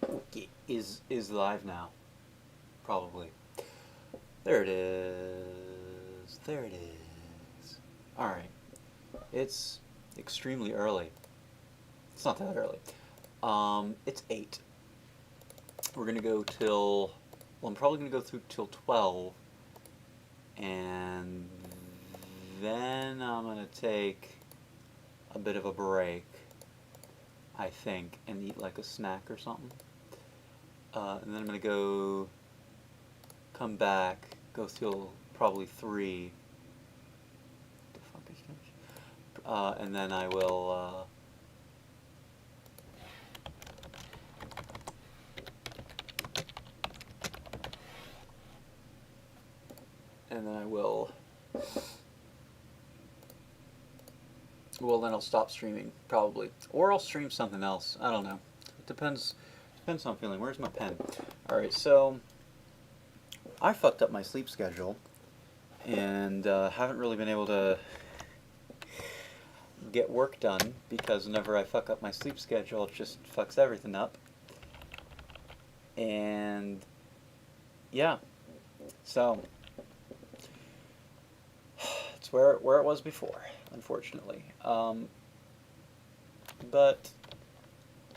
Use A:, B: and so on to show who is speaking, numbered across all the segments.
A: Okay, is live now. Probably. There it is. There it is. Alright. It's extremely early. It's not that early. It's 8. We're gonna go till, well, I'm probably gonna go through till 12, and then I'm gonna take a bit of a break, I think, and eat like a snack or something. And then I'm gonna come back, go till probably 3. The fuck is this? And then I will, and then I will, well, then I'll stop streaming, probably. Or I'll stream something else. I don't know. It depends how I'm feeling. Where's my pen? Alright, so I fucked up my sleep schedule and haven't really been able to get work done because whenever I fuck up my sleep schedule, it just fucks everything up. And yeah, so it's where it was before, unfortunately. But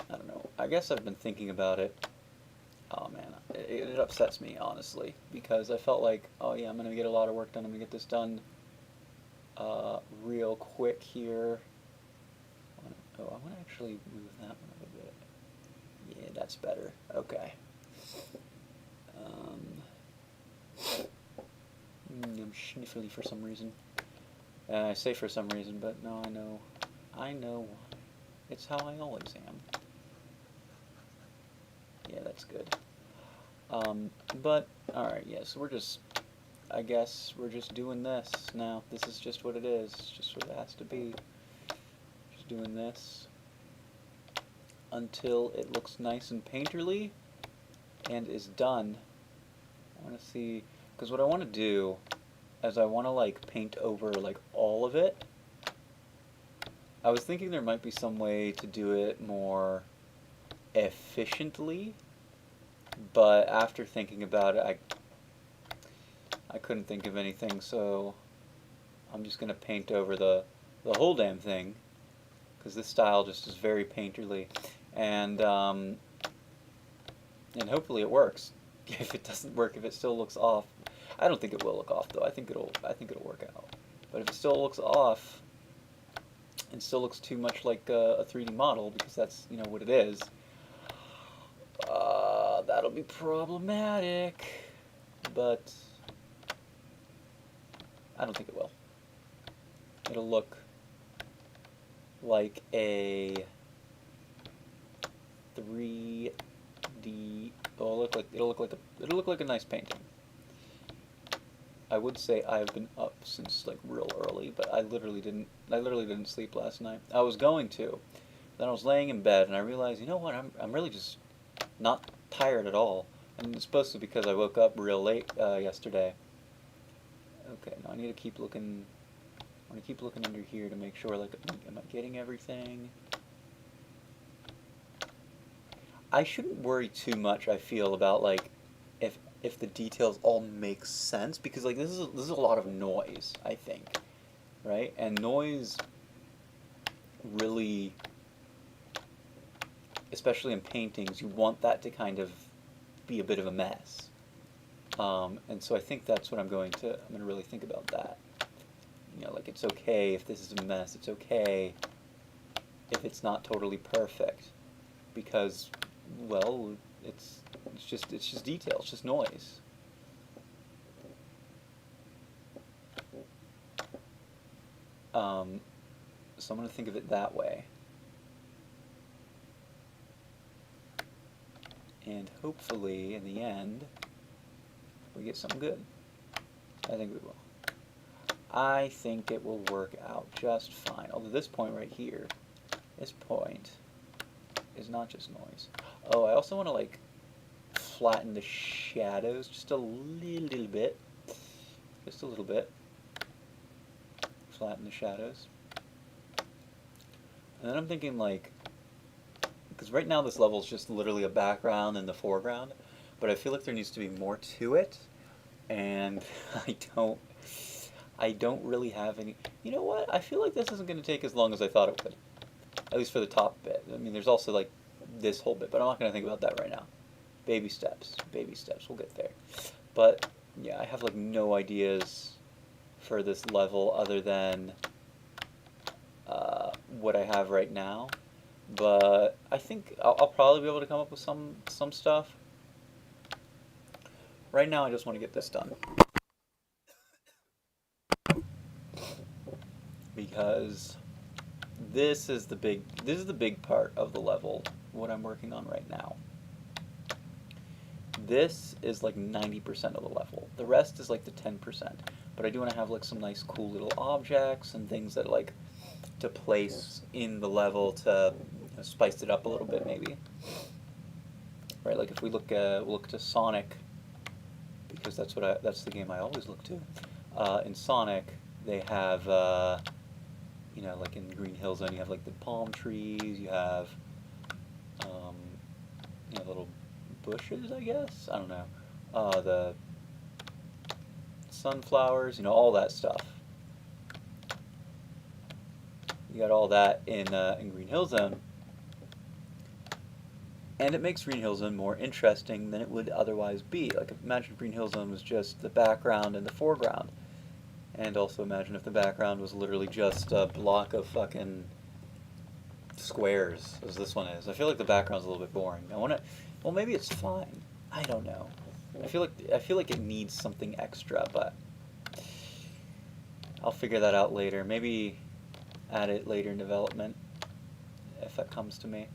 A: I don't know. I guess I've been thinking about it. Oh man, it upsets me, honestly, because I felt like, oh yeah, I'm gonna get a lot of work done. I'm gonna get this done real quick here. Oh, I want to actually move that one a bit. Yeah, that's better. Okay. I'm sniffly for some reason. I say for some reason, but no, I know why. It's how I always am. Yeah, that's good. But, alright, yeah, so I guess we're just doing this now. This is just what it is. It's just what it has to be. Just doing this until it looks nice and painterly and is done. I want to see, because what I want to do is I want to like paint over like all of it. I was thinking there might be some way to do it more efficiently, but after thinking about it, I couldn't think of anything, so I'm just gonna paint over the whole damn thing, because this style just is very painterly, and hopefully it works. If it doesn't work, if it still looks off, I don't think it will look off though. I think it'll work out. But if it still looks off, and still looks too much like a 3D model, because that's, you know, what it is, that'll be problematic. But I don't think it will. It'll look like a 3D. It'll look like a nice painting. I would say I've been up since like real early, but I literally didn't sleep last night. I was going to. Then I was laying in bed and I realized, you know what? I'm really just not tired at all. And it's supposed to be because I woke up real late yesterday. Okay, now I need to keep looking. I want to keep looking under here to make sure, like, am I getting everything? I shouldn't worry too much, I feel, about like if the details all make sense, because like this is a lot of noise, I think, right? And noise really, especially in paintings, you want that to kind of be a bit of a mess. And so I think that's what I'm going to really think about that. You know, like, it's okay if this is a mess. It's okay if it's not totally perfect, because, well, it's just detail. It's just noise. So I'm going to think of it that way. And hopefully, in the end, we get something good. I think we will. I think it will work out just fine. Although this point right here, this point is not just noise. Oh, I also want to like flatten the shadows just a little bit. Just a little bit. Flatten the shadows. And then I'm thinking like Because right now this level is just literally a background and the foreground, but I feel like there needs to be more to it, and I don't, I don't really have any. You know what? I feel like this isn't going to take as long as I thought it would. At least for the top bit. I mean, there's also like this whole bit, but I'm not going to think about that right now. Baby steps, baby steps. We'll get there. But yeah, I have like no ideas for this level other than what I have right now. But I think I'll probably be able to come up with some stuff. Right now, I just want to get this done because this is the big part of the level. What I'm working on right now. This is like 90% of the level. The rest is like the 10%. But I do want to have like some nice cool little objects and things that like to place in the level to spice it up a little bit maybe. Right, like if we look to Sonic, because that's the game I always look to. In Sonic, they have like in Green Hill Zone, you have like the palm trees, you have little bushes, I guess. I don't know. The sunflowers, all that stuff. You got all that in Green Hill Zone. And it makes Green Hill Zone more interesting than it would otherwise be. Like, imagine Green Hill Zone was just the background and the foreground. And also imagine if the background was literally just a block of fucking squares, as this one is. I feel like the background's a little bit boring. Well, maybe it's fine. I don't know. I feel like it needs something extra, but I'll figure that out later. Maybe add it later in development, if that comes to me.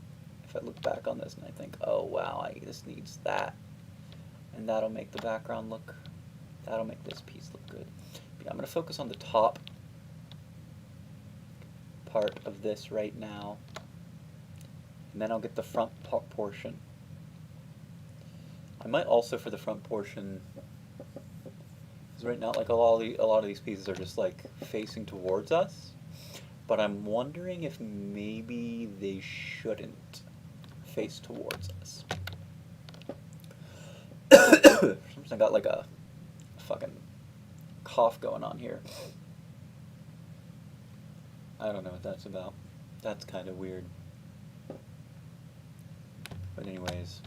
A: If I look back on this and I think, oh wow, this needs that, and that'll make the background that'll make this piece look good. But yeah, I'm going to focus on the top part of this right now, and then I'll get the front portion. I might also, for the front portion, because right now, like a lot of these pieces are just like facing towards us, but I'm wondering if maybe they shouldn't face towards us. For some reason I got like a fucking cough going on here. I don't know what that's about. That's kind of weird. But anyways,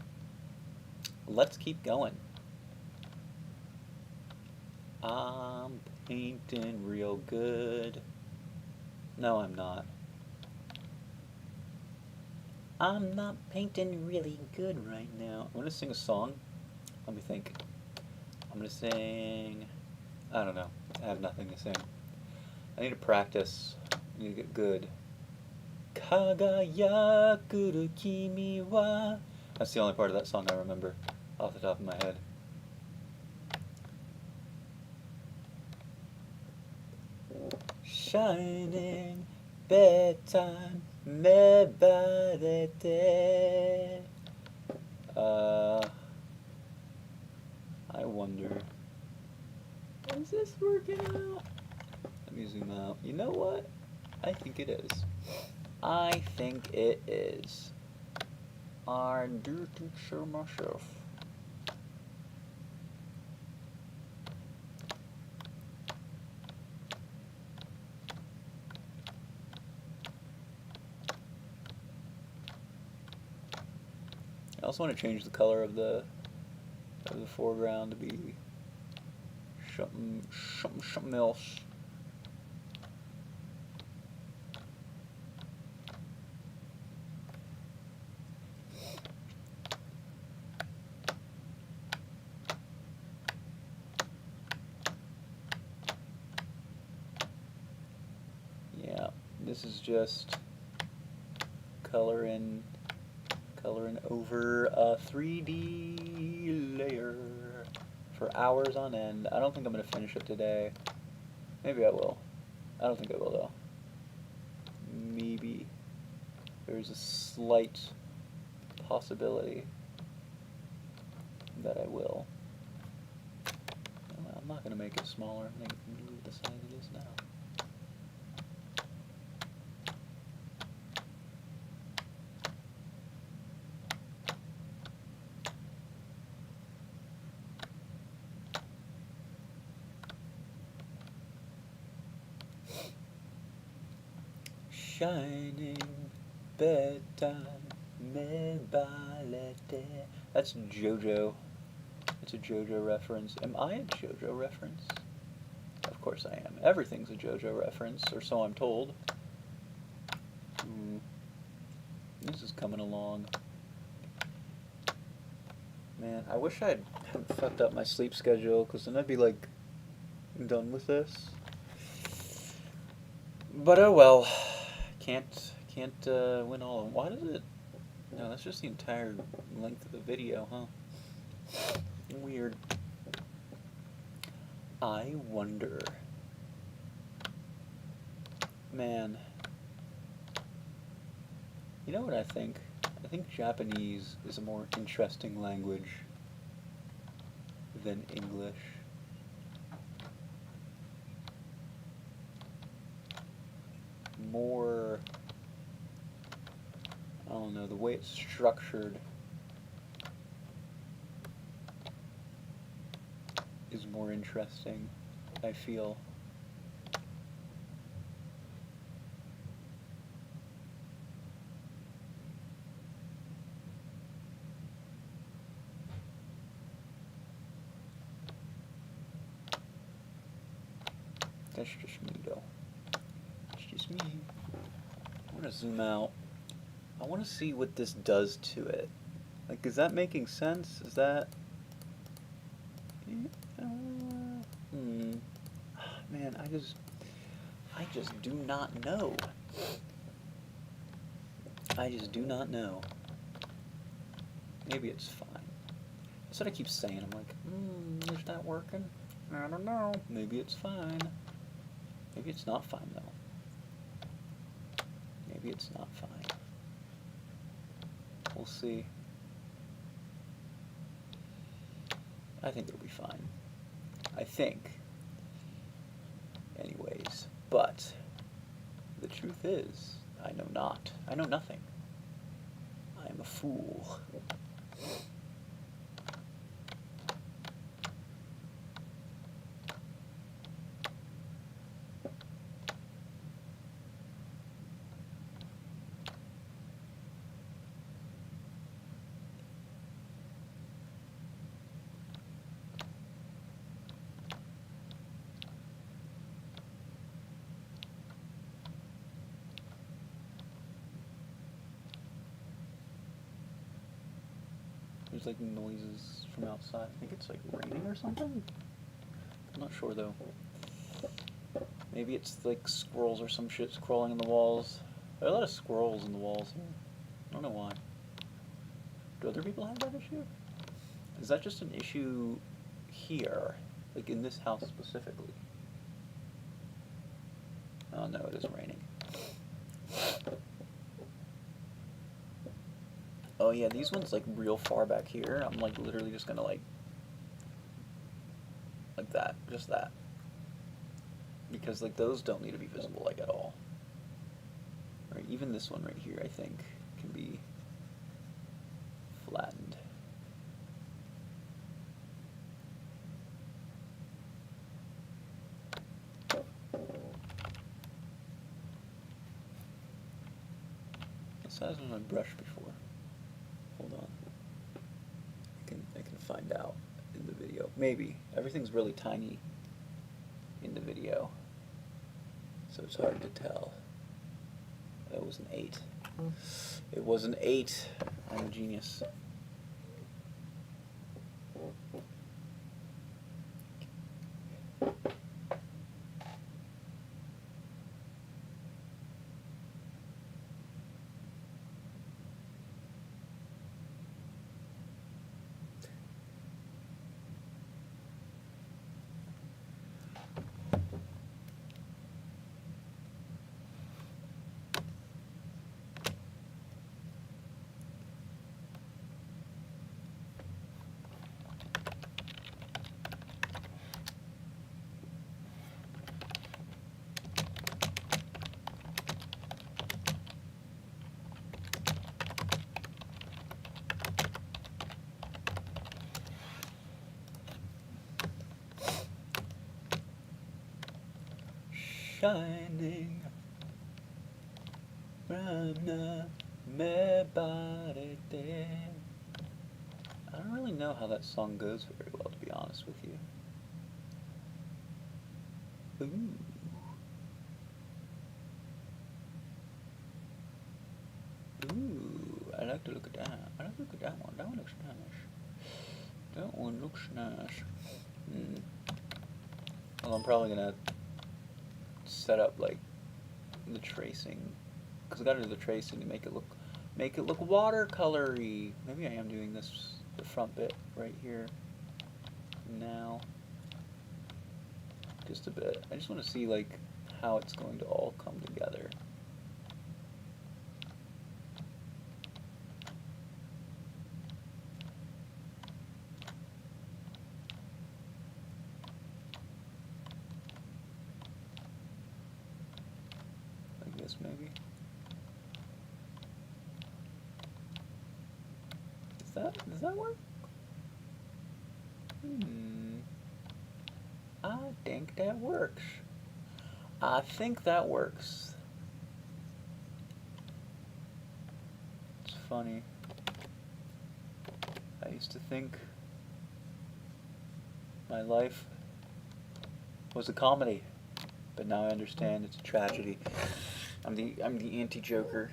A: let's keep going. I'm painting real good. No, I'm not. I'm not painting really good right now. I'm gonna sing a song. Let me think. I'm gonna sing... I don't know. I have nothing to sing. I need to practice. I need to get good. Kagayakuru kimi wa... That's the only part of that song I remember off the top of my head. Shining bedtime mebarete. I wonder, is this working out? Let me zoom out. You know what? I think it is. I think it is. I do think so myself. I also want to change the color of the foreground to be something else. Yeah, this is just coloring over a 3D layer for hours on end. I don't think I'm going to finish it today. Maybe I will. I don't think I will though. Maybe. There's a slight possibility that I will. I'm not going to make it smaller. I'm going to leave it the size it is now. Shining bedtime, made by l'été. That's JoJo. It's a JoJo reference. Am I a JoJo reference? Of course I am. Everything's a JoJo reference, or so I'm told. This is coming along. Man, I wish I hadn't fucked up my sleep schedule, because then I'd be, like, done with this. But oh well. Can't win all of them. Why does it... No, that's just the entire length of the video, huh? Weird. I wonder... Man... You know what I think? I think Japanese is a more interesting language than English. More, I don't know, the way it's structured is more interesting, I feel. That's just me, though. It's just me. I want to zoom out. I want to see what this does to it. Like, is that making sense? Is that... Man, I just do not know. I just do not know. Maybe it's fine. That's what I keep saying. I'm like, is that working? I don't know. Maybe it's fine. Maybe it's not fine, though. Maybe it's not fine. We'll see. I think it'll be fine. I think. Anyways. But the truth is, I know not. I know nothing. I am a fool. There's like noises from outside. I think it's like raining or something? I'm not sure though. Maybe it's like squirrels or some shit's crawling in the walls. There are a lot of squirrels in the walls here. I don't know why. Do other people have that issue? Is that just an issue here? Like in this house specifically? Oh no, it is raining. Oh yeah, these ones like real far back here. I'm like literally just gonna like that, just that. Because like those don't need to be visible like at all. Right, even this one right here I think can be flattened. What size was my brush before? Hold on. I can find out in the video. Maybe. Everything's really tiny in the video. So it's hard to tell. It was an 8. It was an 8. I'm a genius. Shining I don't really know how that song goes very well, to be honest with you. Ooh. Ooh, I like to look at that. I like to look at that one. That one looks nice. That one looks nice. Well, I'm probably gonna set up like the tracing, because I gotta do the tracing to make it look watercolory. Maybe I am doing this the front bit right here now, just a bit. I just want to see like how it's going to all come together. Like this, maybe. Does that work? I think that works. I think that works. It's funny. I used to think my life was a comedy, but now I understand it's a tragedy. I'm the anti-Joker.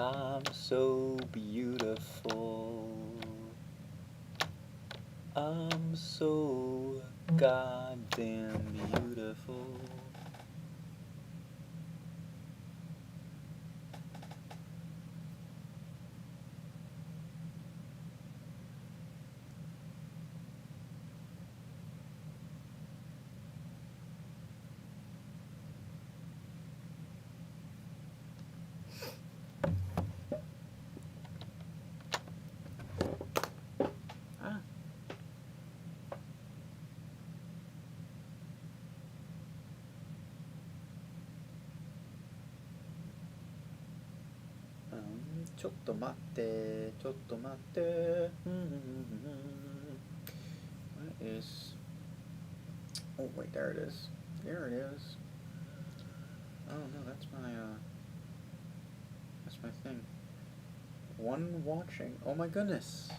A: I'm so beautiful. I'm so goddamn beautiful. Chotto matte, chotto matte. What is? Oh wait, there it is. There it is. Oh no, that's my thing. One watching. Oh my goodness.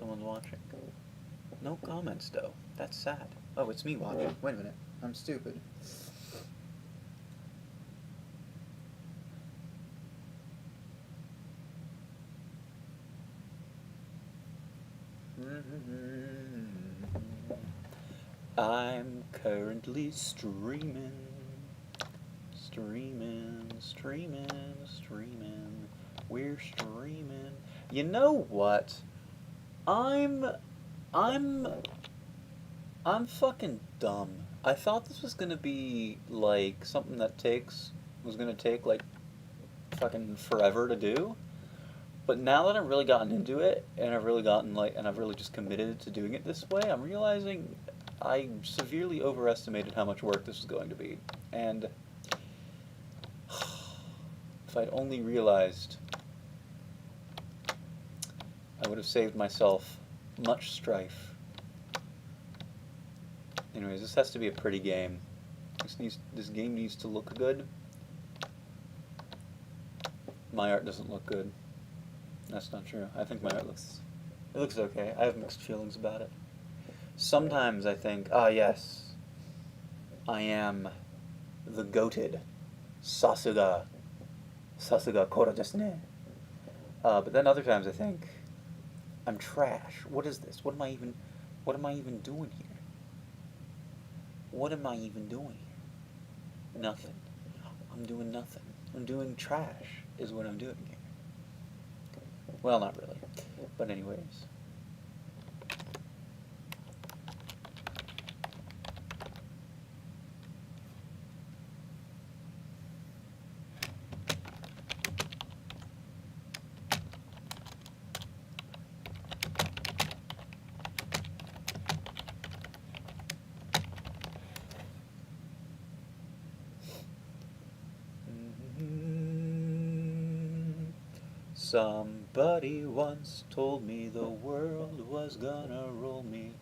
A: Someone's watching. No comments though. That's sad. Oh, it's me watching. Wait a minute. I'm stupid. I'm currently streaming. We're streaming. You know what? I'm fucking dumb. I thought this was gonna be like something that was gonna take like fucking forever to do. But now that I've really gotten into it, and I've really just committed to doing it this way, I'm realizing I severely overestimated how much work this was going to be. And if I'd only realized, I would have saved myself much strife. Anyways, this has to be a pretty game. This game needs to look good. My art doesn't look good. That's not true. I think my art looks okay. I have mixed feelings about it. Sometimes I think, yes, I am the goated Sasuga Koro desu ne. But then other times I think, I'm trash. What is this? What am I even doing here? What am I even doing here? Nothing. I'm doing nothing. I'm doing trash is what I'm doing here. Well, not really. But anyways. Somebody once told me the world was gonna roll me.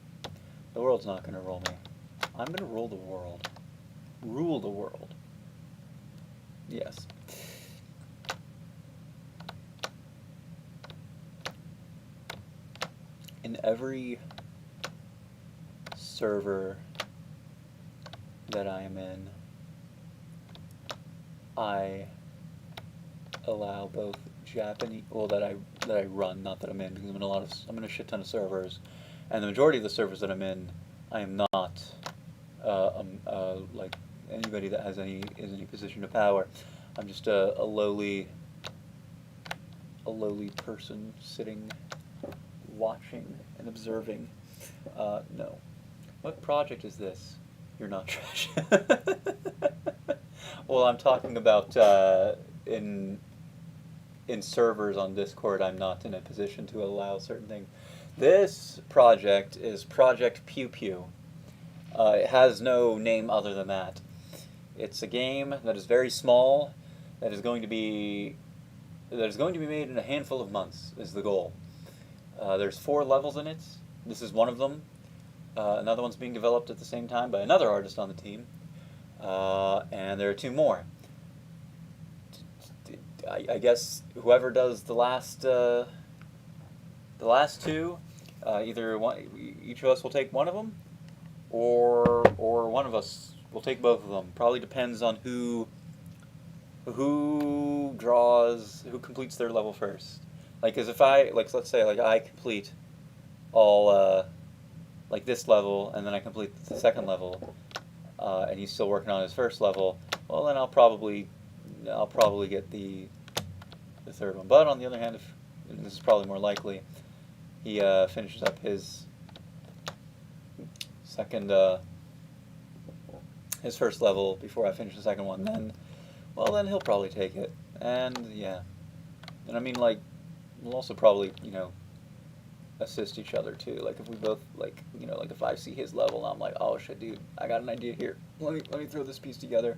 A: The world's not gonna roll me. I'm gonna roll the world. Rule the world. Yes. In every server that I am in, I allow both Japanese, well, that I run, not that I'm in, because I'm in a shit ton of servers, and the majority of the servers that I'm in, I am not like anybody that has any position of power. I'm just a lowly person sitting, watching and observing. No. What project is this? You're not trash. Well, I'm talking about in servers on Discord. I'm not in a position to allow certain things. This project is Project Pew Pew. It has no name other than that. It's a game that is very small, that is going to be made in a handful of months. Is the goal. There's 4 levels in it. This is one of them. Another one's being developed at the same time by another artist on the team, and there are 2 more. I guess whoever does the last 2, either each of us will take one of them, or one of us will take both of them. Probably depends on who completes their level first. Like, cause if let's say I complete all like this level, and then I complete the second level, and he's still working on his first level, well then I'll probably get the third one. But on the other hand, and this is probably more likely, he finishes up his first level before I finish the second one, then he'll probably take it. And yeah, and I mean, like, we'll also probably assist each other too. Like if we both like if I see his level and I'm like, oh shit, dude, I got an idea here. Let me throw this piece together.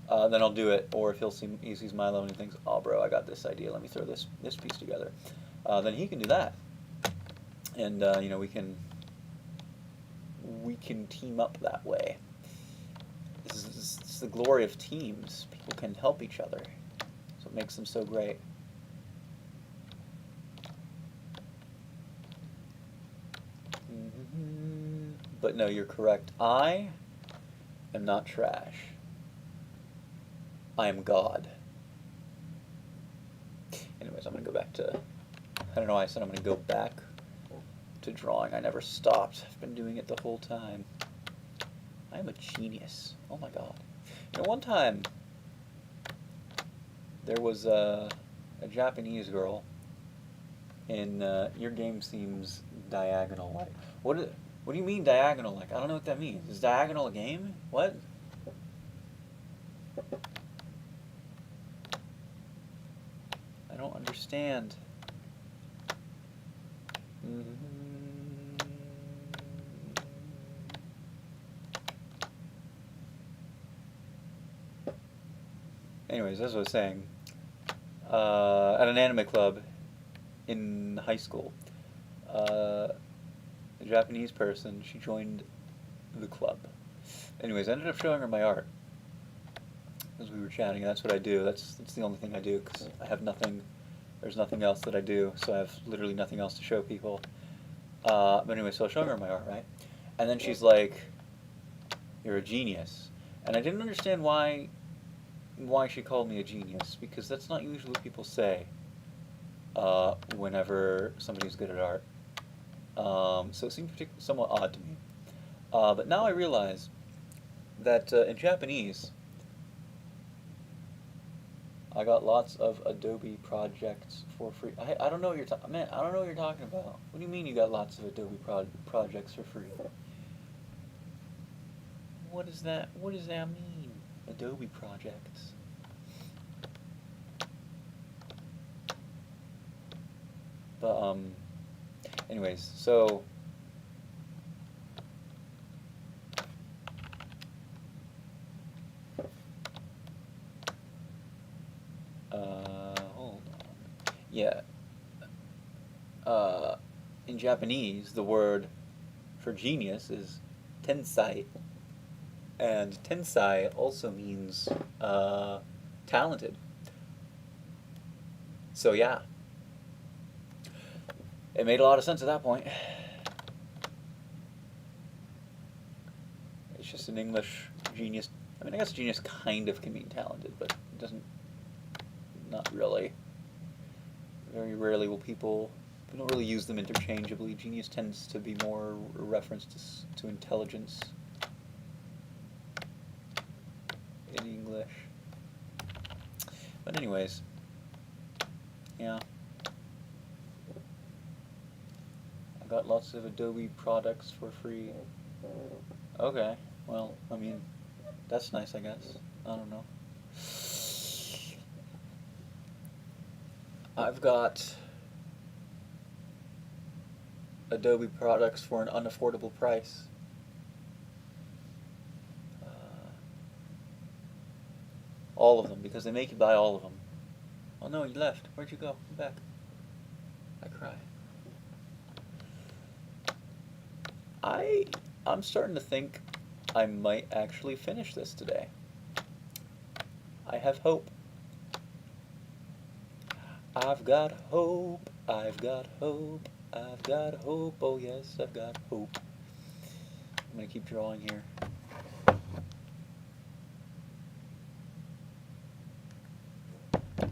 A: Then I'll do it. Or if he sees my level and he thinks, oh bro, I got this idea. Let me throw this piece together. Then he can do that. And we can team up that way. This is the glory of teams. People can help each other. That's what makes them so great. But no, you're correct. I am not trash. I am God. Anyways, I'm going to go back to... I don't know why I said I'm going to go back to drawing. I never stopped. I've been doing it the whole time. I am a genius. Oh my god. One time, there was a Japanese girl in your game seems diagonal-like. What do you mean diagonal-like? I don't know what that means. Is diagonal a game? What? I don't understand. Anyways, as I was saying, at an anime club in high school, a Japanese person, she joined the club. Anyways, I ended up showing her my art as we were chatting. That's what I do. That's the only thing I do, because I have nothing. There's nothing else that I do, so I have literally nothing else to show people. But anyway, so I was showing her my art, right? And then she's like, "You're a genius," and I didn't understand why she called me a genius, because that's not usually what people say whenever somebody's good at art. So it seemed somewhat odd to me. But now I realize that in Japanese, I got lots of Adobe projects for free. I don't know what you're talking. Man, I don't know what you're talking about. What do you mean you got lots of Adobe projects for free? What does that mean? Adobe projects. But anyways, so hold on. Yeah. Uh, in Japanese, the word for genius is tensai, and tensai also means talented. So yeah, it made a lot of sense at that point. It's just in English, genius. I mean, I guess genius kind of can mean talented, but it doesn't. Not really. Very rarely will people. We don't really use them interchangeably. Genius tends to be more a reference to intelligence in English. But anyways, yeah. I got lots of Adobe products for free. Okay, well, I mean, that's nice, I guess. I don't know. I've got Adobe products for an unaffordable price. All of them, because they make you buy all of them. Oh no, you left. Where'd you go? Come back. I cry. I'm starting to think I might actually finish this today. I have hope. I've got hope. I've got hope. I've got hope. Oh yes, I've got hope. I'm gonna keep drawing here. I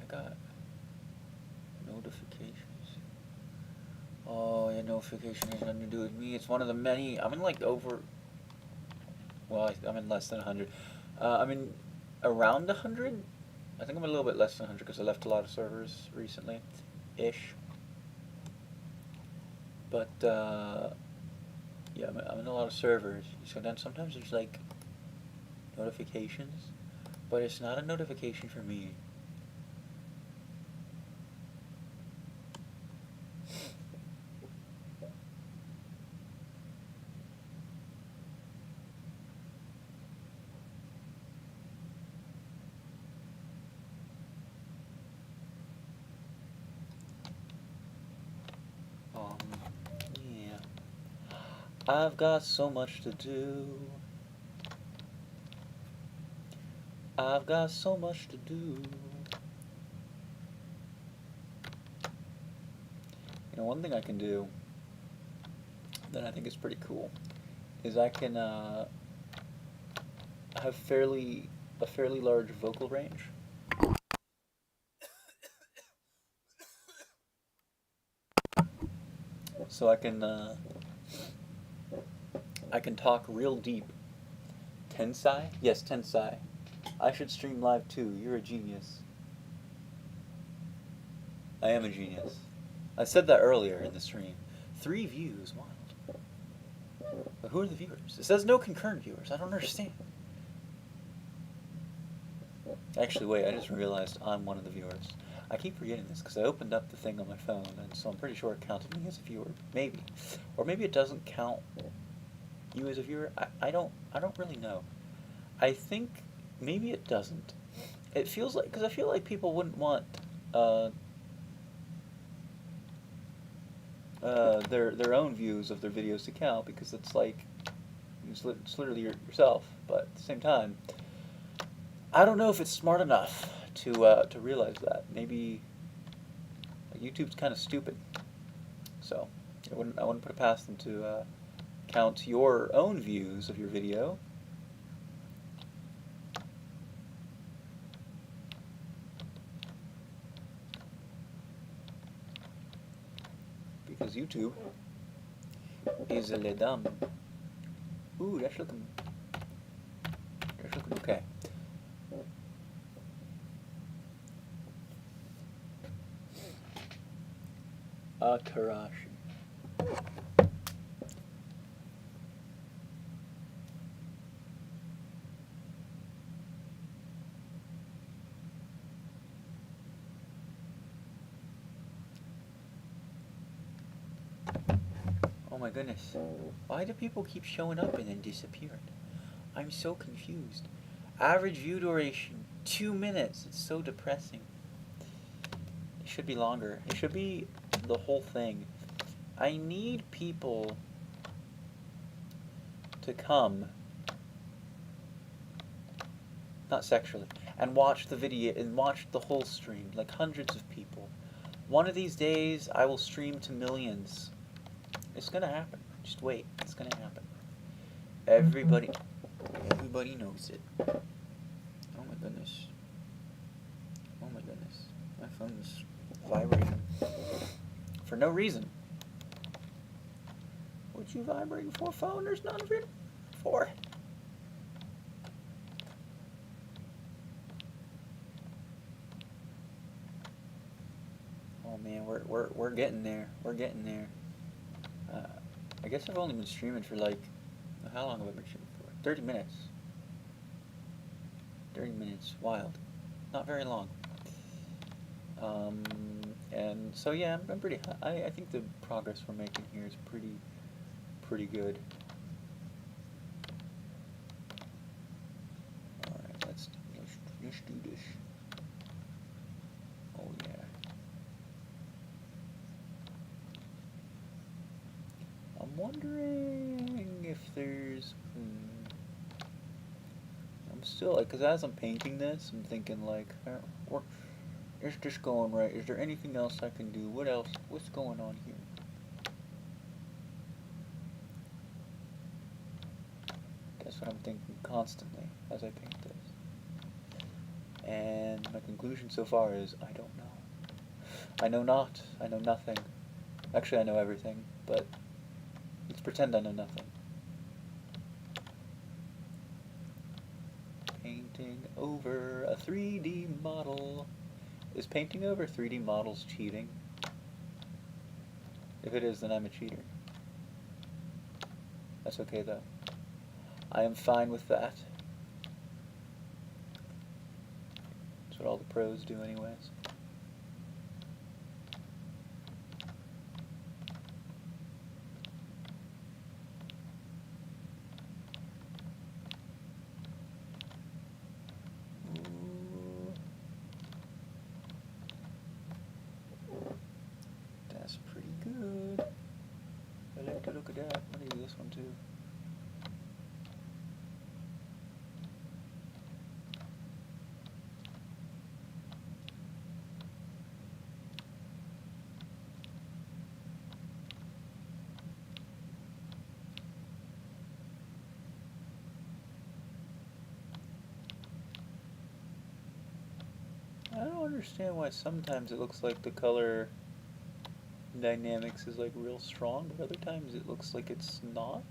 A: got notifications. Oh yeah, notification has nothing to do with me. It's one of the many. I'm in like over. Well, I'm in less than 100. I'm in around 100. I think I'm a little bit less than 100 because I left a lot of servers recently, ish. But yeah, I'm in a lot of servers. So then sometimes there's like notifications, but it's not a notification for me. Yeah. I've got so much to do. I've got so much to do. You know, one thing I can do that I think is pretty cool is I can have a fairly large vocal range. So I can talk real deep. Tensai? Yes, Tensai. I should stream live too. You're a genius. I am a genius. I said that earlier in the stream. 3 views, wild. But who are the viewers? It says no concurrent viewers. I don't understand. Actually, wait, I just realized I'm one of the viewers. I keep forgetting this because I opened up the thing on my phone, and so I'm pretty sure it counted me as a viewer. Maybe. Or maybe it doesn't count you as a viewer. I don't really know. I think maybe it doesn't. It feels like, because I feel like people wouldn't want uh, their own views of their videos to count because it's like it's literally yourself. But at the same time, I don't know if it's smart enough to realize that. Maybe like, YouTube's kind of stupid, so I wouldn't put it past them to count your own views of your video. Because YouTube is le dumb. Ooh, that's looking okay. Akarashi. Oh my goodness. Why do people keep showing up and then disappearing? I'm so confused. Average view duration 2 minutes. It's so depressing. It should be longer. It should be the whole thing. I need people to come, not sexually, and watch the video and watch the whole stream, like hundreds of people. One of these days, I will stream to millions. It's gonna happen. Just wait. It's gonna happen. Everybody knows it. Oh my goodness. Oh my goodness. My phone's vibrating. For no reason. What you vibrating for, phone? There's none of it for. Oh man, we're getting there. We're getting there. I guess I've only been streaming for like, how long have I been streaming for? 30 minutes. 30 minutes. Wild. Not very long. And so yeah, I'm pretty. I think the progress we're making here is pretty good. All right, let's do this. Oh yeah. I'm wondering if there's. I'm still like, cause as I'm painting this, I'm thinking like, is this going right? Is there anything else I can do? What else? What's going on here? That's what I'm thinking constantly as I paint this. And my conclusion so far is I don't know. I know not. I know nothing. Actually, I know everything, but let's pretend I know nothing. Painting over a 3D model. Is painting over 3D models cheating? If it is, then I'm a cheater. That's okay though. I am fine with that. That's what all the pros do anyways. That's pretty good. I like to look at that. I'm gonna do this one too. I don't understand why sometimes it looks like the color dynamics is like real strong, but other times it looks like it's not.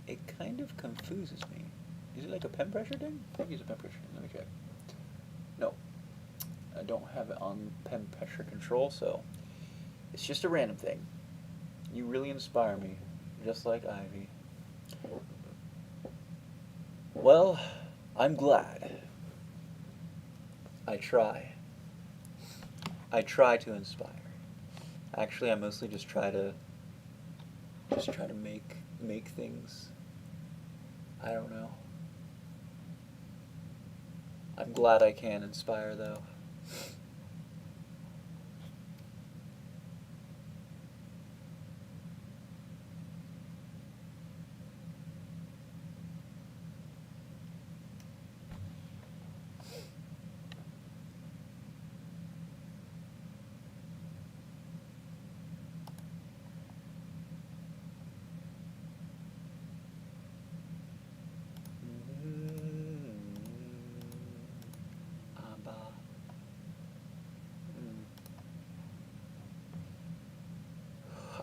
A: It kind of confuses me. Is it like a pen pressure thing? I think it's a pen pressure thing. Let me check. No, I don't have it on pen pressure control, so it's just a random thing. You really inspire me, just like Ivy. Well, I'm glad. I try. I try to inspire. Actually, I mostly just try to make things. I don't know. I'm glad I can inspire though.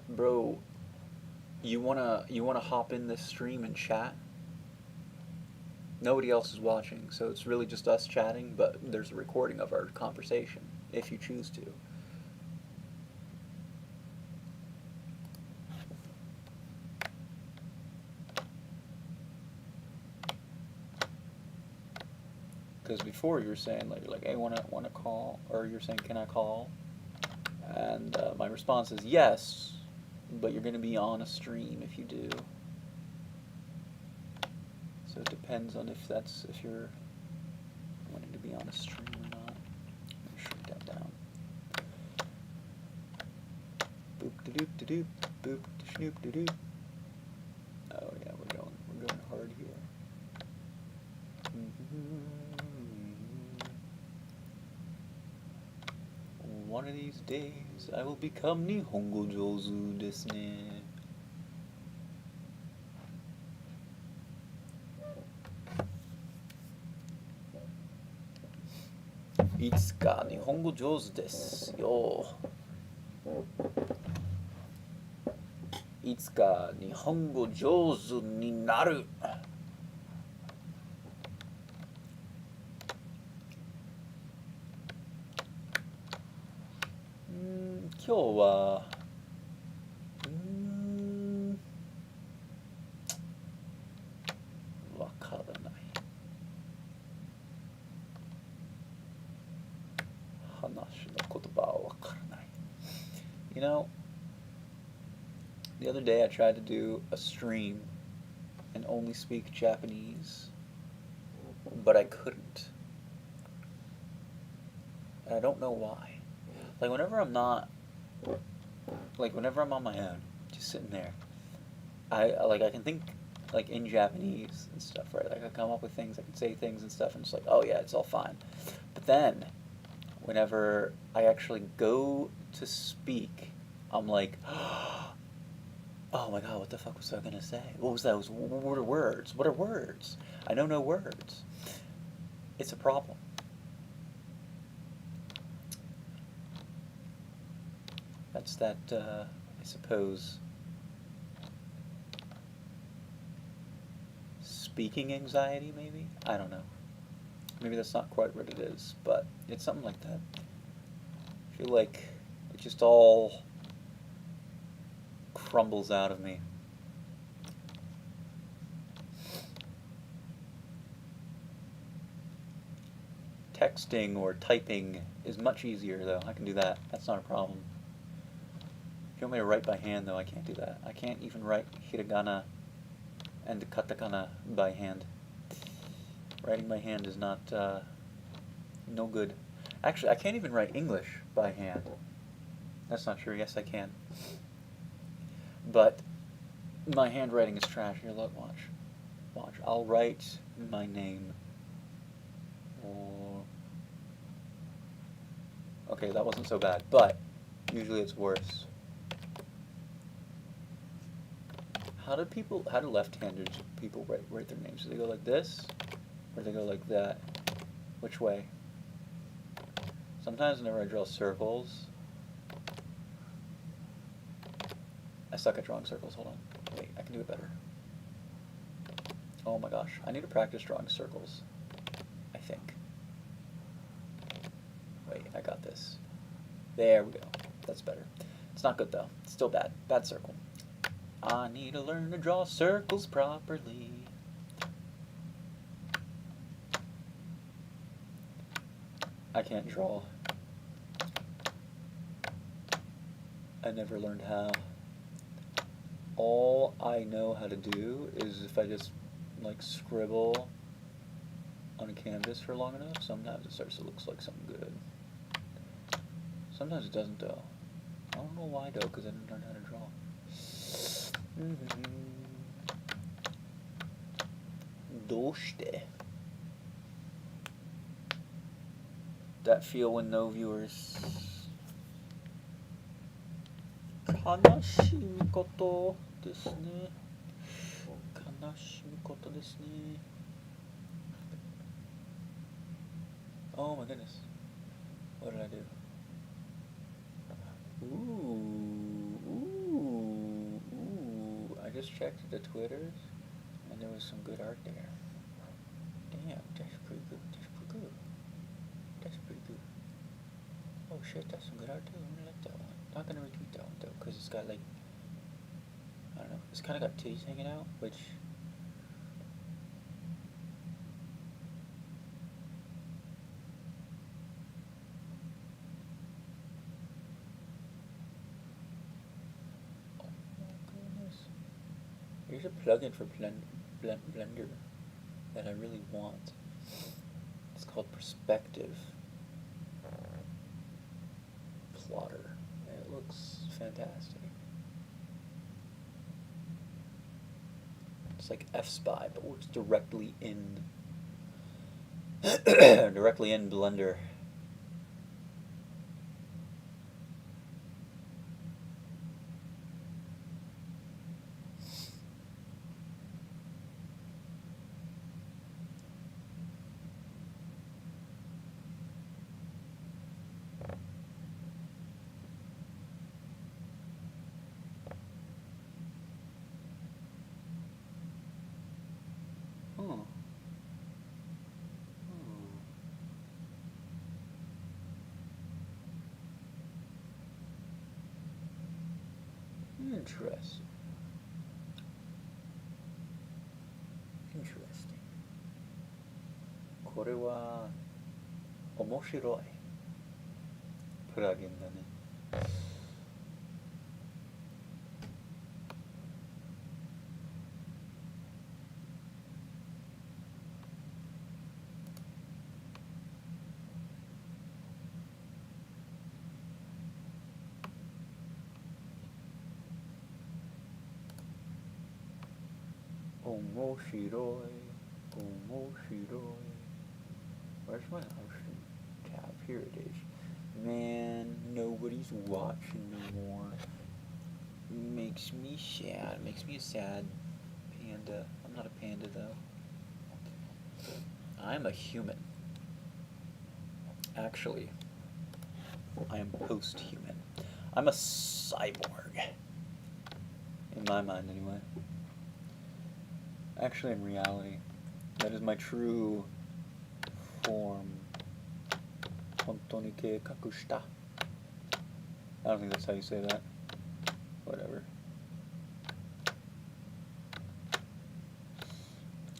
A: Bro, you wanna hop in this stream and chat? Nobody else is watching, so it's really just us chatting, but there's a recording of our conversation, if you choose to. Because before you were saying, like, you're like, hey, wanna call? Or you're saying, can I call? And my response is yes, but you're going to be on a stream if you do. So it depends on if you're, be on a stream or not. I'm gonna shrink that down. Boop de doop de doop, boop de snoop de doop. Oh yeah, we're going hard here. One of these days I will become Nihongo Jozu desu ne. Itsuka Nihongo Jozu desu yo. Itsuka Nihongo Jozu ni naru. 今日はわからない。話の言葉はわからない。You know, the other day I tried to do a stream and only speak Japanese, but I couldn't. And I don't know why. Like whenever I'm on my own, just sitting there, I can think like in Japanese and stuff, right? Like I come up with things, I can say things and stuff, and it's like, oh yeah, it's all fine. But then, whenever I actually go to speak, I'm like, oh my god, what the fuck was I gonna say? What was that? What are words? What are words? I know no words. It's a problem. That's that, I suppose, speaking anxiety, maybe? I don't know. Maybe that's not quite what it is, but it's something like that. I feel like it just all crumbles out of me. Texting or typing is much easier, though. I can do that. That's not a problem. If you want me to write by hand, though, I can't do that. I can't even write hiragana and katakana by hand. Writing by hand is not, no good. Actually, I can't even write English by hand. That's not true. Yes, I can. But my handwriting is trash. Here, look, watch. Watch. I'll write my name. Or... okay, that wasn't so bad, but usually it's worse. How do left-handed people write their names? Do they go like this? Or do they go like that? Which way? Sometimes whenever I draw circles, I suck at drawing circles. Hold on. Wait, I can do it better. Oh my gosh. I need to practice drawing circles, I think. Wait, I got this. There we go. That's better. It's not good though. It's still bad. Bad circle. I need to learn to draw circles properly. I can't draw. I never learned how. All I know how to do is if I just like scribble on a canvas for long enough, sometimes it starts to look like something good. Sometimes it doesn't though. I don't know why though, because I didn't learn how to draw. Doshite. That feel when no viewers. 悲しむことですね。悲しむことですね。Oh my goodness. What did I do? Ooh. I just checked the Twitters and there was some good art there. Damn, that's pretty good. That's pretty good. That's pretty good. Oh shit, that's some good art too. I really like that one. Not gonna retweet that one though, because it's got like, I don't know, it's kind of got titties hanging out, which oh my goodness. Here's a plugin for Blender that I really want. It's called Perspective Plotter. And it looks fantastic. It's like F-Spy, but works directly in directly in Blender. Oh. Interesting. Interesting. これは面白いプラグインだね。面白い。面白い。Where's my option tab? Here it is. Man, nobody's watching no more. Makes me sad. Makes me a sad panda. I'm not a panda though. I'm a human. Actually, I am post-human. I'm a cyborg. In my mind, anyway. Actually, in reality, that is my true form. 本当に計画した. I don't think that's how you say that. Whatever.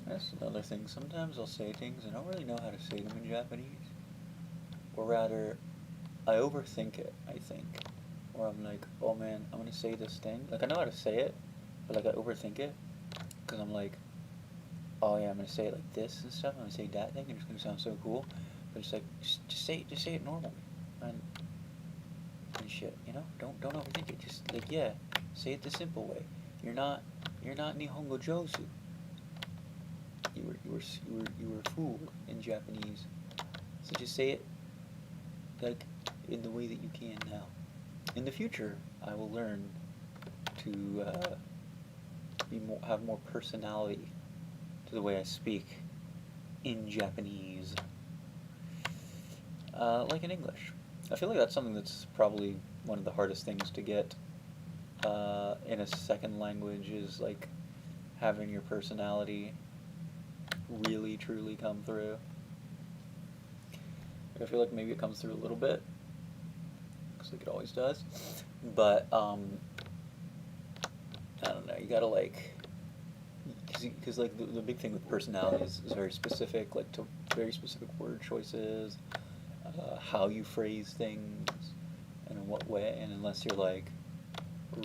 A: That's another thing. Sometimes I'll say things and I don't really know how to say them in Japanese. Or rather, I overthink it, I think. Or I'm like, oh man, I'm gonna say this thing. Like, I know how to say it, but like I overthink it. Because I'm like, oh yeah, I'm gonna say it like this and stuff. I'm gonna say that thing and it's gonna sound so cool. But it's like, just say it normal. And shit, you know? Don't overthink it. Just like, yeah, say it the simple way. You're not Nihongo Josu. You were fooled in Japanese. So just say it like in the way that you can now. In the future, I will learn to have more personality to the way I speak in Japanese, like in English. I feel like that's something that's probably one of the hardest things to get in a second language, is like having your personality really truly come through. I feel like maybe it comes through a little bit, because like it always does, but I don't know, you gotta like, because like the big thing with personality is very specific, like to very specific word choices, how you phrase things, and in what way, and unless you're like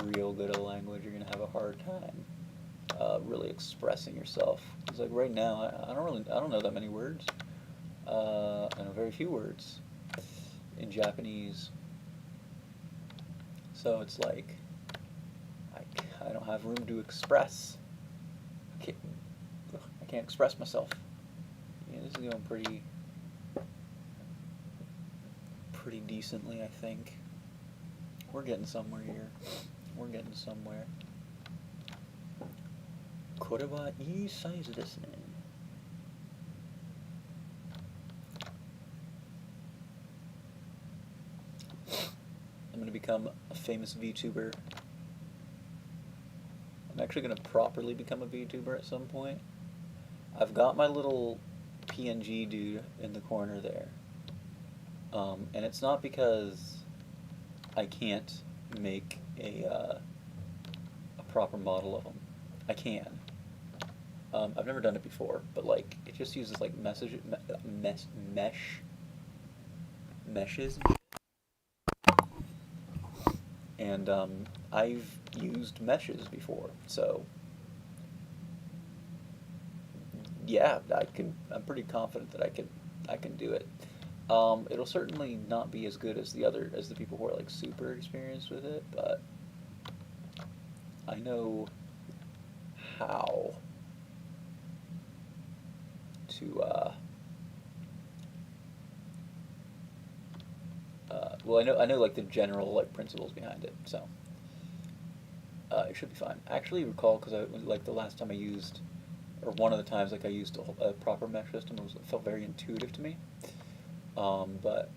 A: real good at a language, you're gonna have a hard time really expressing yourself. Because like right now, I don't know that many words. I know very few words in Japanese. So it's like I don't have room to express. I can't express myself. Yeah, this is going pretty decently, I think. We're getting somewhere here. We're getting somewhere. これはいいサイズですね. I'm going to become a famous VTuber. I'm actually going to properly become a VTuber at some point. I've got my little PNG dude in the corner there. And it's not because I can't make a proper model of him. I can. I've never done it before, but like it just uses like meshes. And I've used meshes before, so yeah, I'm pretty confident that I can do it. It'll certainly not be as good as the people who are like super experienced with it, but I know how to well, I know like the general like principles behind it, so it should be fine. I actually recall because I like the last time I used, or one of the times like I used a proper mesh system, it felt very intuitive to me. But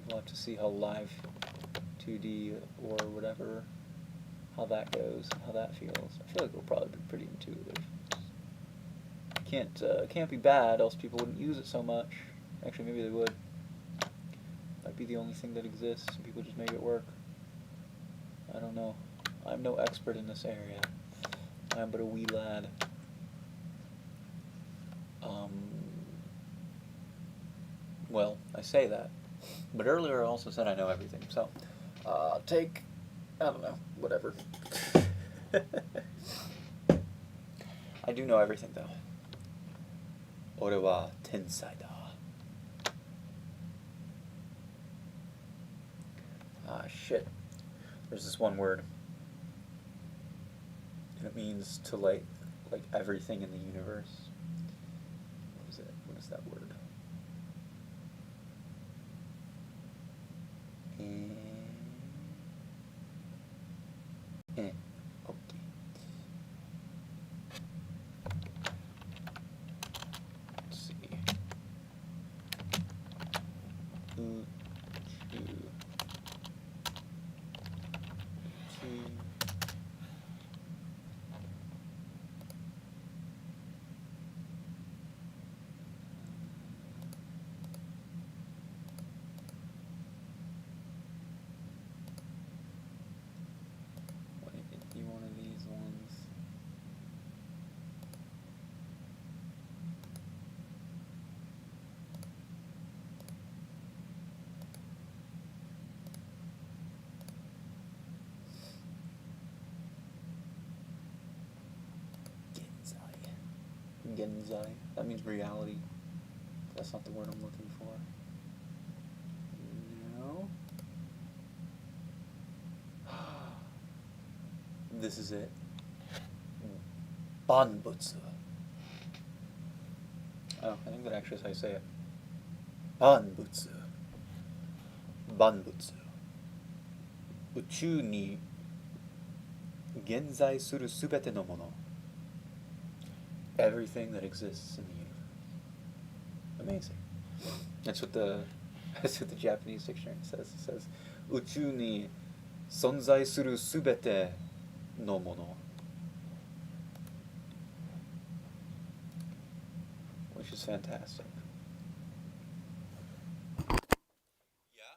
A: we'll have to see how live 2D or whatever, how that goes, how that feels. I feel like it'll probably be pretty intuitive. Can't be bad, else people wouldn't use it so much. Actually, maybe they would. Might be the only thing that exists, and people just make it work. I don't know. I'm no expert in this area. I am but a wee lad. Well, I say that, but earlier I also said I know everything. So, I don't know, whatever. I do know everything though. 俺は天才だ. Ah, shit. There's this one word. And it means to like everything in the universe. What is it? What is that word? Okay. Let's see. Ooh, what if you one of these ones? Genzai. That means reality. That's not the word I'm looking for. No. This is it. Banbutsu. Oh, I think that actually is how you say it. Banbutsu. Banbutsu. 宇宙に現在するすべてのもの. Everything that exists in the universe. Amazing. That's what the that's what the Japanese dictionary says. It says 宇宙に存在するすべてのもの. Which is fantastic. Yeah,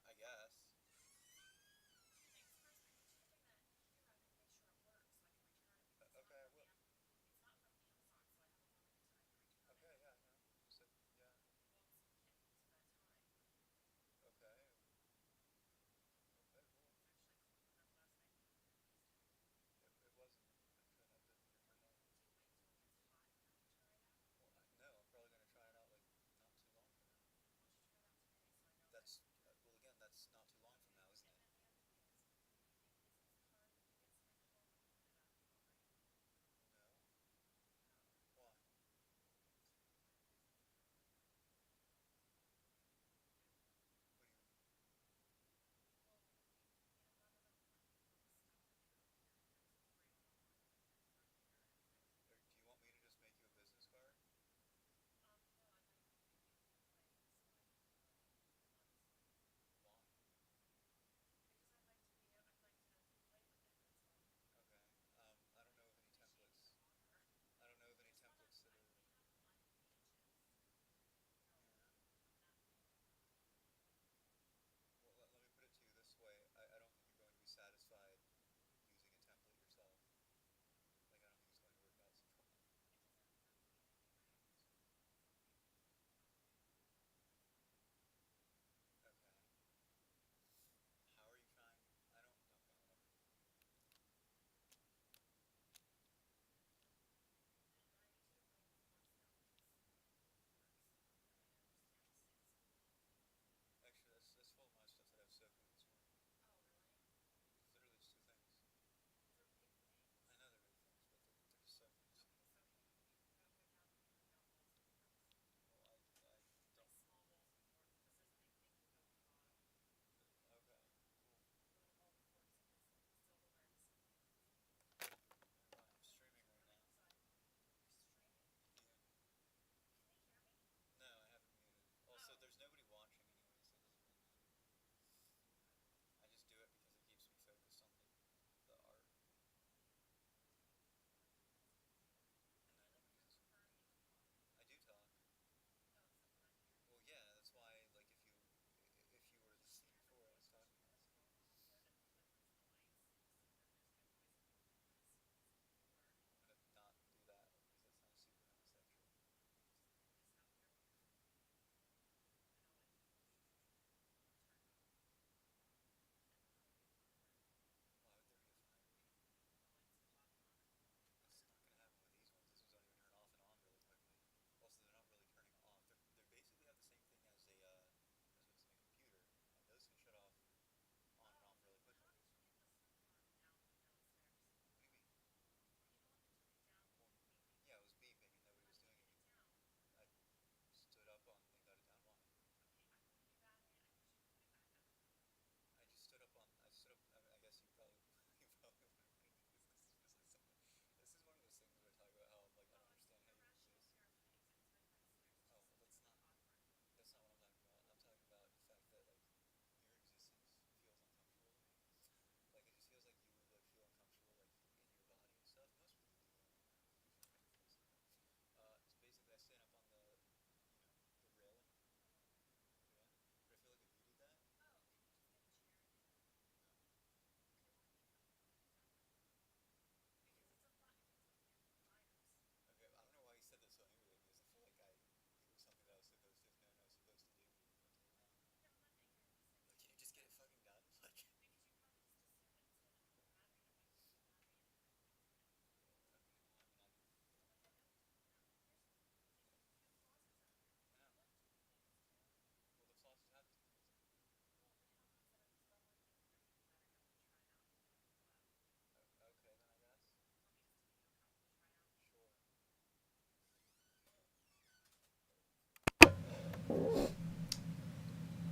A: I guess. Okay, I will. Okay, yeah, I know. So, yeah. Okay. Okay, cool. It wasn't. It had a different name.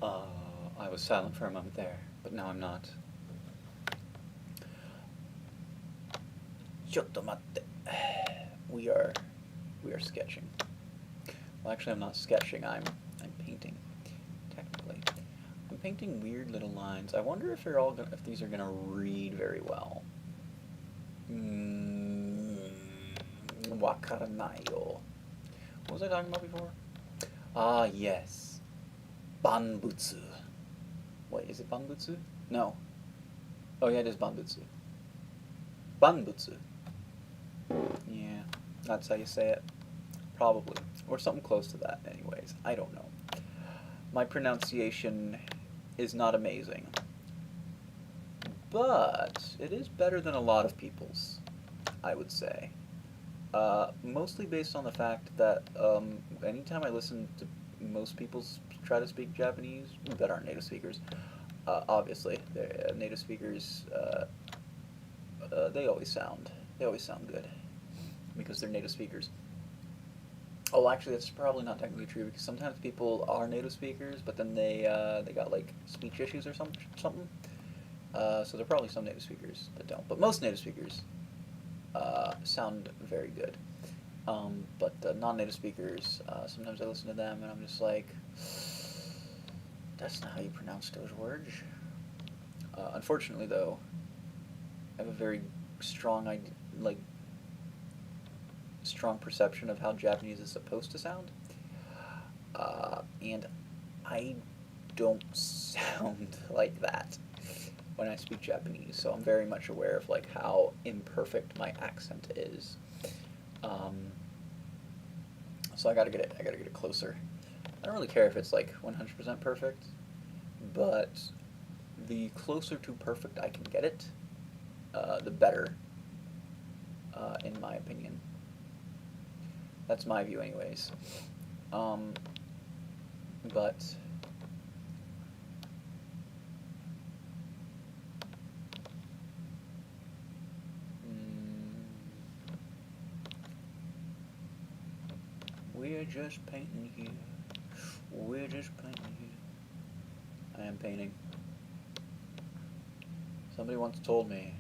A: Uh, I was silent for a moment there, but now I'm not. Chotomatte. We are we are sketching. Well, actually, I'm not sketching. I'm painting. Technically, I'm painting weird little lines. I wonder if if these are gonna read very well. Wakaranayo. What was I talking about before? Ah, yes. Banbutsu. Wait, is it Banbutsu? No. Oh yeah, it is Banbutsu. Banbutsu. Yeah, that's how you say it. Probably. Or something close to that, anyways. I don't know. My pronunciation is not amazing. But it is better than a lot of people's, I would say. Mostly based on the fact that anytime I listen to most people try to speak Japanese that aren't native speakers, obviously, native speakers, they always sound good because they're native speakers. Oh, actually, that's probably not technically true because sometimes people are native speakers, but then they got like speech issues or something. So there are probably some native speakers that don't, but most native speakers sound very good. But non-native speakers, sometimes I listen to them and I'm just like, that's not how you pronounce those words. Unfortunately, though, I have a very strong like strong perception of how Japanese is supposed to sound, and I don't sound like that when I speak Japanese. So I'm very much aware of like how imperfect my accent is. Um, so I gotta get it. I gotta get it closer. I don't really care if it's like 100% perfect, but the closer to perfect I can get it, the better, in my opinion. That's my view, anyways. Um, but mm, we're just painting here. We're just painting here. I am painting. Somebody once told me,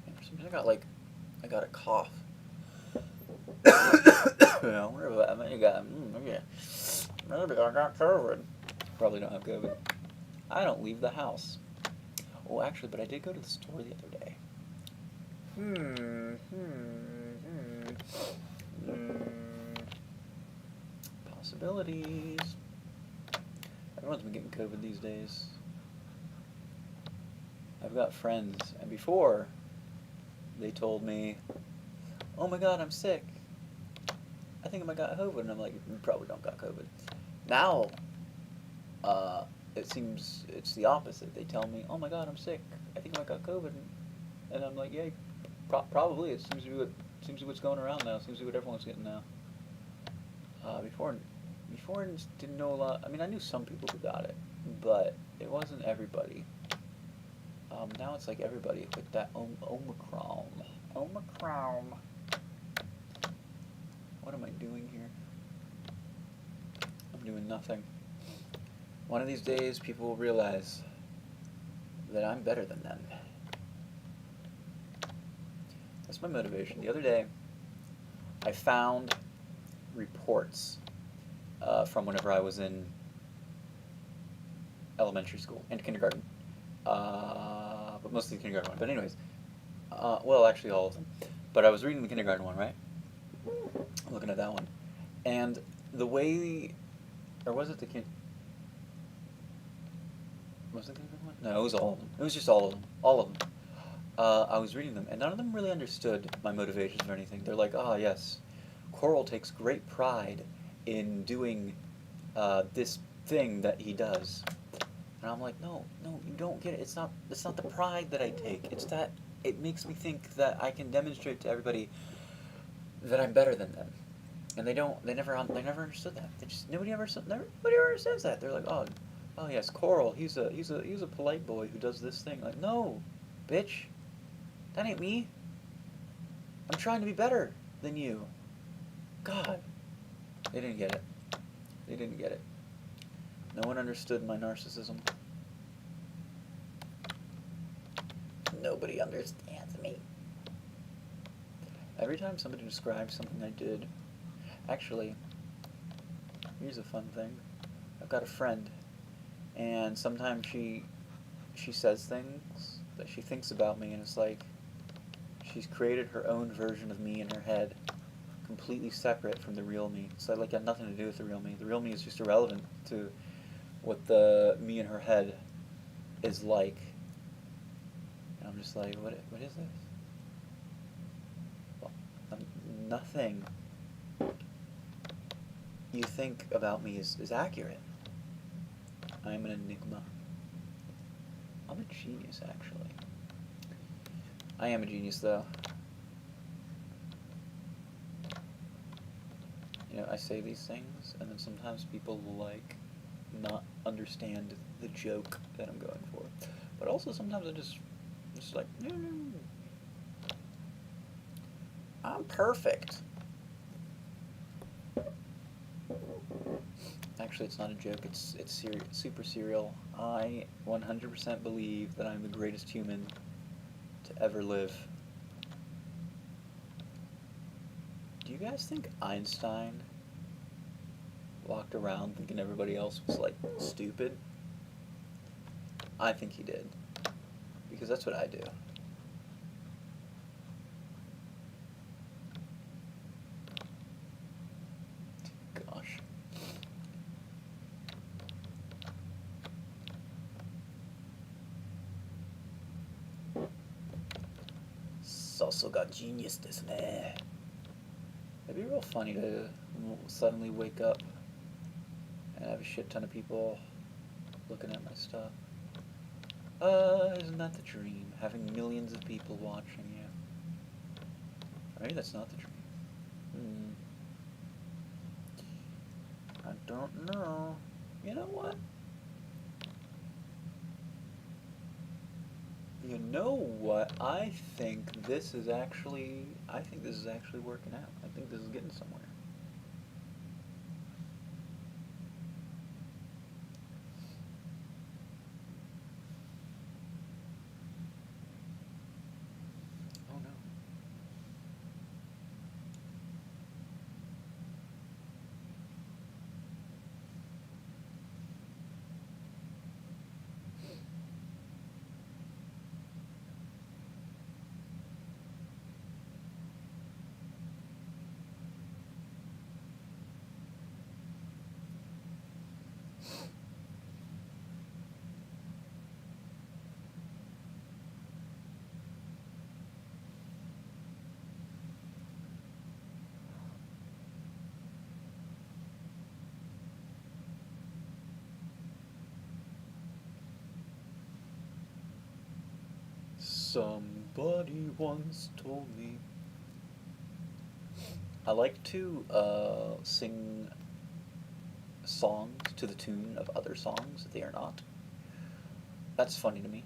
A: and for some reason I got a cough. I wonder if I maybe I got COVID. Probably don't have COVID. I don't leave the house. Oh, actually, but I did go to the store the other day. Possibilities. Everyone's been getting COVID these days. I've got friends, and before, they told me, oh my god, I'm sick. I think I might got COVID, and I'm like, you probably don't got COVID. Now, it seems it's the opposite. They tell me, oh my god, I'm sick. I think I might got COVID, and I'm like, yeah, probably. It seems to be what's going around now. It seems to be what everyone's getting now. Before I didn't know a lot. I mean, I knew some people who got it, but it wasn't everybody. Now it's like everybody with that Omicron. Omicron. What am I doing here? I'm doing nothing. One of these days, people will realize that I'm better than them. That's my motivation. The other day, I found reports from whenever I was in elementary school and kindergarten, but mostly the kindergarten one. But anyways, well, actually all of them. But I was reading the kindergarten one, right? Looking at that one, and the way, or was it the Was it the kindergarten one? No, it was all of them. It was just all of them. All of them. I was reading them, and none of them really understood my motivations or anything. They're like, ah, yes, Coral takes great pride in doing this thing that he does. And I'm like, no, you don't get it. It's not the pride that I take. It's that it makes me think that I can demonstrate to everybody that I'm better than them. And they never understood that. Nobody ever says that. They're like, oh yes, Coral, he's a polite boy who does this thing. Like, no, bitch, that ain't me. I'm trying to be better than you. God, they didn't get it. They didn't get it. No one understood my narcissism. Nobody understands me. Every time somebody describes something I did, actually, here's a fun thing. I've got a friend, and sometimes she says things that she thinks about me, and it's like she's created her own version of me in her head, completely separate from the real me. So like got nothing to do with the real me. The real me is just irrelevant to what the me in her head is like. And I'm just like, what is this? Well, nothing you think about me is accurate. I'm an enigma. I'm a genius, actually. I am a genius, though. You know, I say these things, and then sometimes people will, like, not understand the joke that I'm going for. But also sometimes I just like, I'm perfect. Actually, it's not a joke. It's super serial. I 100% believe that I'm the greatest human to ever live. Do you guys think Einstein walked around thinking everybody else was, like, stupid? I think he did. Because that's what I do. Gosh. Sasso got genius desu ne. It'd be real funny to suddenly wake up and have a shit ton of people looking at my stuff. Isn't that the dream? Having millions of people watching you. Maybe that's not the dream. I don't know. You know what? You know what? I think this is actually working out. I think this is getting somewhere. Oh no. Somebody once told me I like to sing songs to the tune of other songs that they are not. That's funny to me.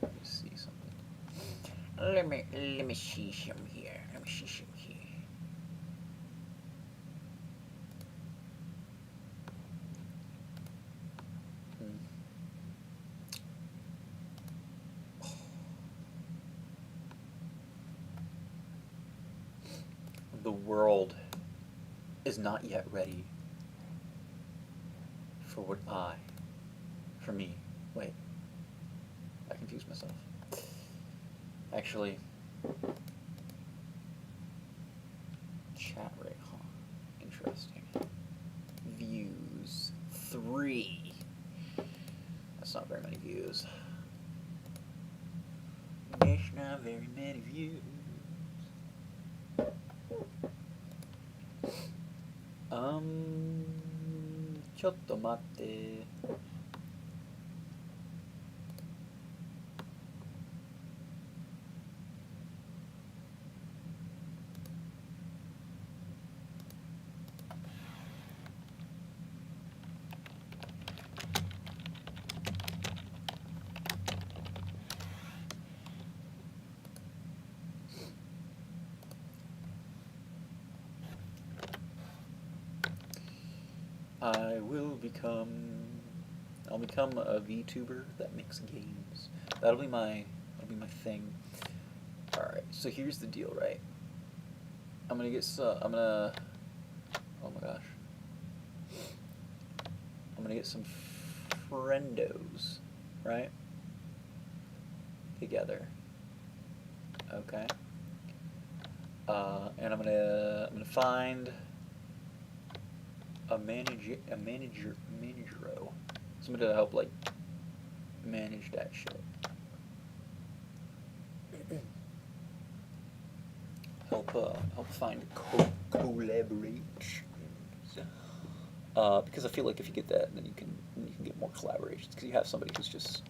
A: Let me see something. Let me see some here. Let me see some here. The world is not yet ready for for me. Wait, I confused myself. Actually, chat rate, huh? Interesting. Views, 3. That's not very many views. There's not very many views. Chotto matte. I will become. I'll become a VTuber that makes games. That'll be my. That'll be my thing. All right. So here's the deal, right? I'm gonna get. I'm gonna. Oh my gosh. I'm gonna get some friendos, right? Together. Okay. And I'm gonna find a managero, somebody to help like manage that shit. Help find collaborations. Because I feel like if you get that, then you can get more collaborations because you have somebody who's just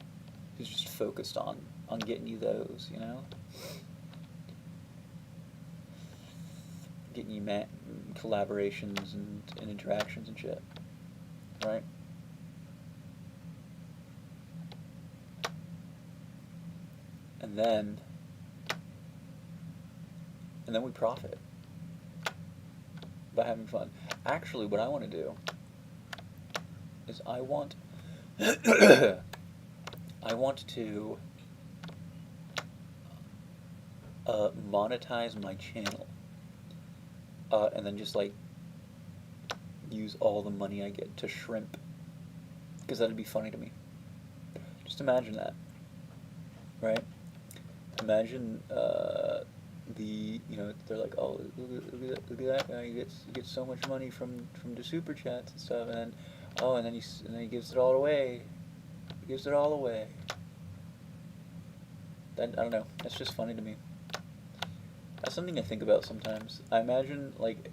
A: focused on getting you those, you know, getting you collaborations and interactions and shit, right? And then we profit by having fun. Actually, what I want to do is I want I want to monetize my channel, and then just like use all the money I get to shrimp, because that'd be funny to me. Just imagine that, right? Imagine they're like, oh, look at that guy, he gets so much money from the super chats and stuff, and then and then he gives it all away. He gives it all away. That, I don't know. That's just funny to me. That's something I think about sometimes. I imagine like,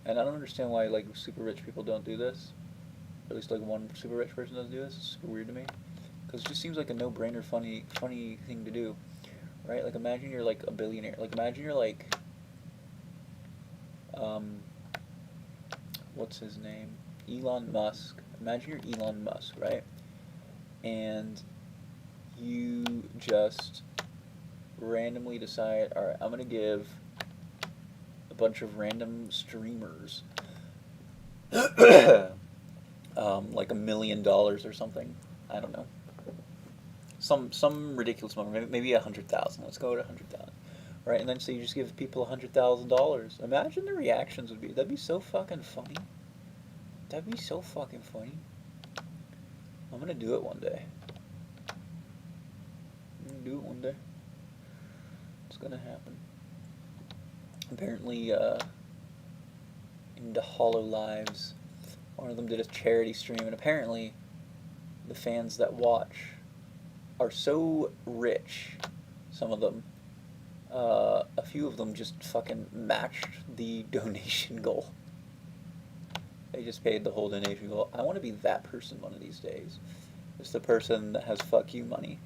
A: and I don't understand why like super rich people don't do this. Or at least like one super rich person doesn't do this. It's super weird to me, because it just seems like a no-brainer, funny thing to do, right? Like imagine you're like a billionaire. Like imagine you're like, what's his name? Elon Musk. Imagine you're Elon Musk, right? And you just randomly decide, all right, I'm gonna give a bunch of random streamers like $1 million or something. I don't know. Some ridiculous number, maybe 100,000. Let's go to 100,000, right? And then so you just give people $100,000. Imagine the reactions would be. That'd be so fucking funny. That'd be so fucking funny. I'm gonna do it one day. It's gonna happen. Apparently, in the Hollow Lives, one of them did a charity stream, and apparently, the fans that watch are so rich. Some of them, a few of them just fucking matched the donation goal. They just paid the whole donation goal. I want to be that person one of these days. It's the person that has fuck you money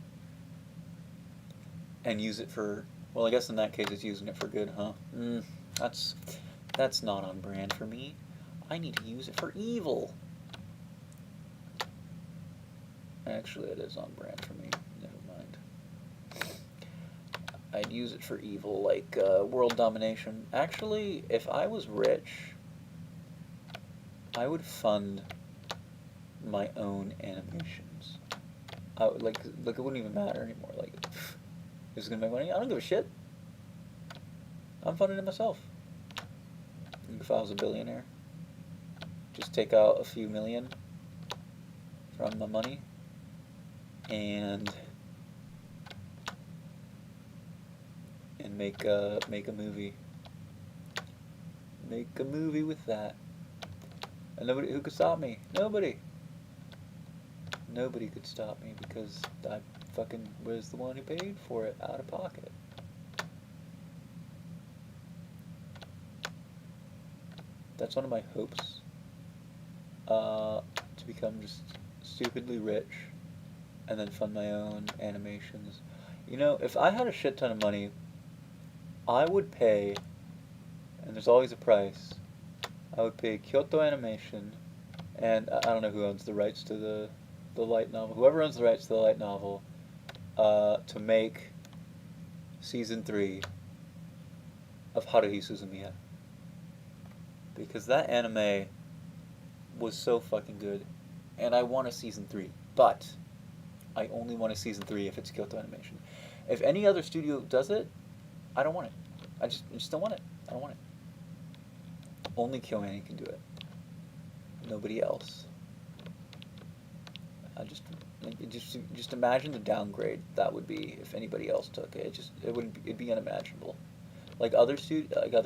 A: and use it for, well, I guess in that case it's using it for good, huh? That's not on brand for me. I need to use it for evil. Actually, it is on brand for me. Never mind. I'd use it for evil, like world domination. Actually, if I was rich, I would fund my own animations. I would, like it wouldn't even matter anymore. Like, who's gonna make money? I don't give a shit. I'm funding it myself. If I was a billionaire, just take out a few million from my money and make a movie. Make a movie with that. And nobody who could stop me. Nobody could stop me because I fucking was the one who paid for it out of pocket. That's one of my hopes. To become just stupidly rich and then fund my own animations. You know, if I had a shit ton of money, I would pay, and there's always a price, I would pay Kyoto Animation, and I don't know who owns the rights to the light novel, whoever owns the rights to the light novel, to make season 3 of Haruhi Suzumiya. Because that anime was so fucking good, and I want a season 3. But I only want a season 3 if it's Kyoto Animation. If any other studio does it, I don't want it. I just don't want it. I don't want it. Only KyoAni can do it. Nobody else. I just imagine the downgrade that would be if anybody else took it. It wouldn't be, it'd be unimaginable. Like other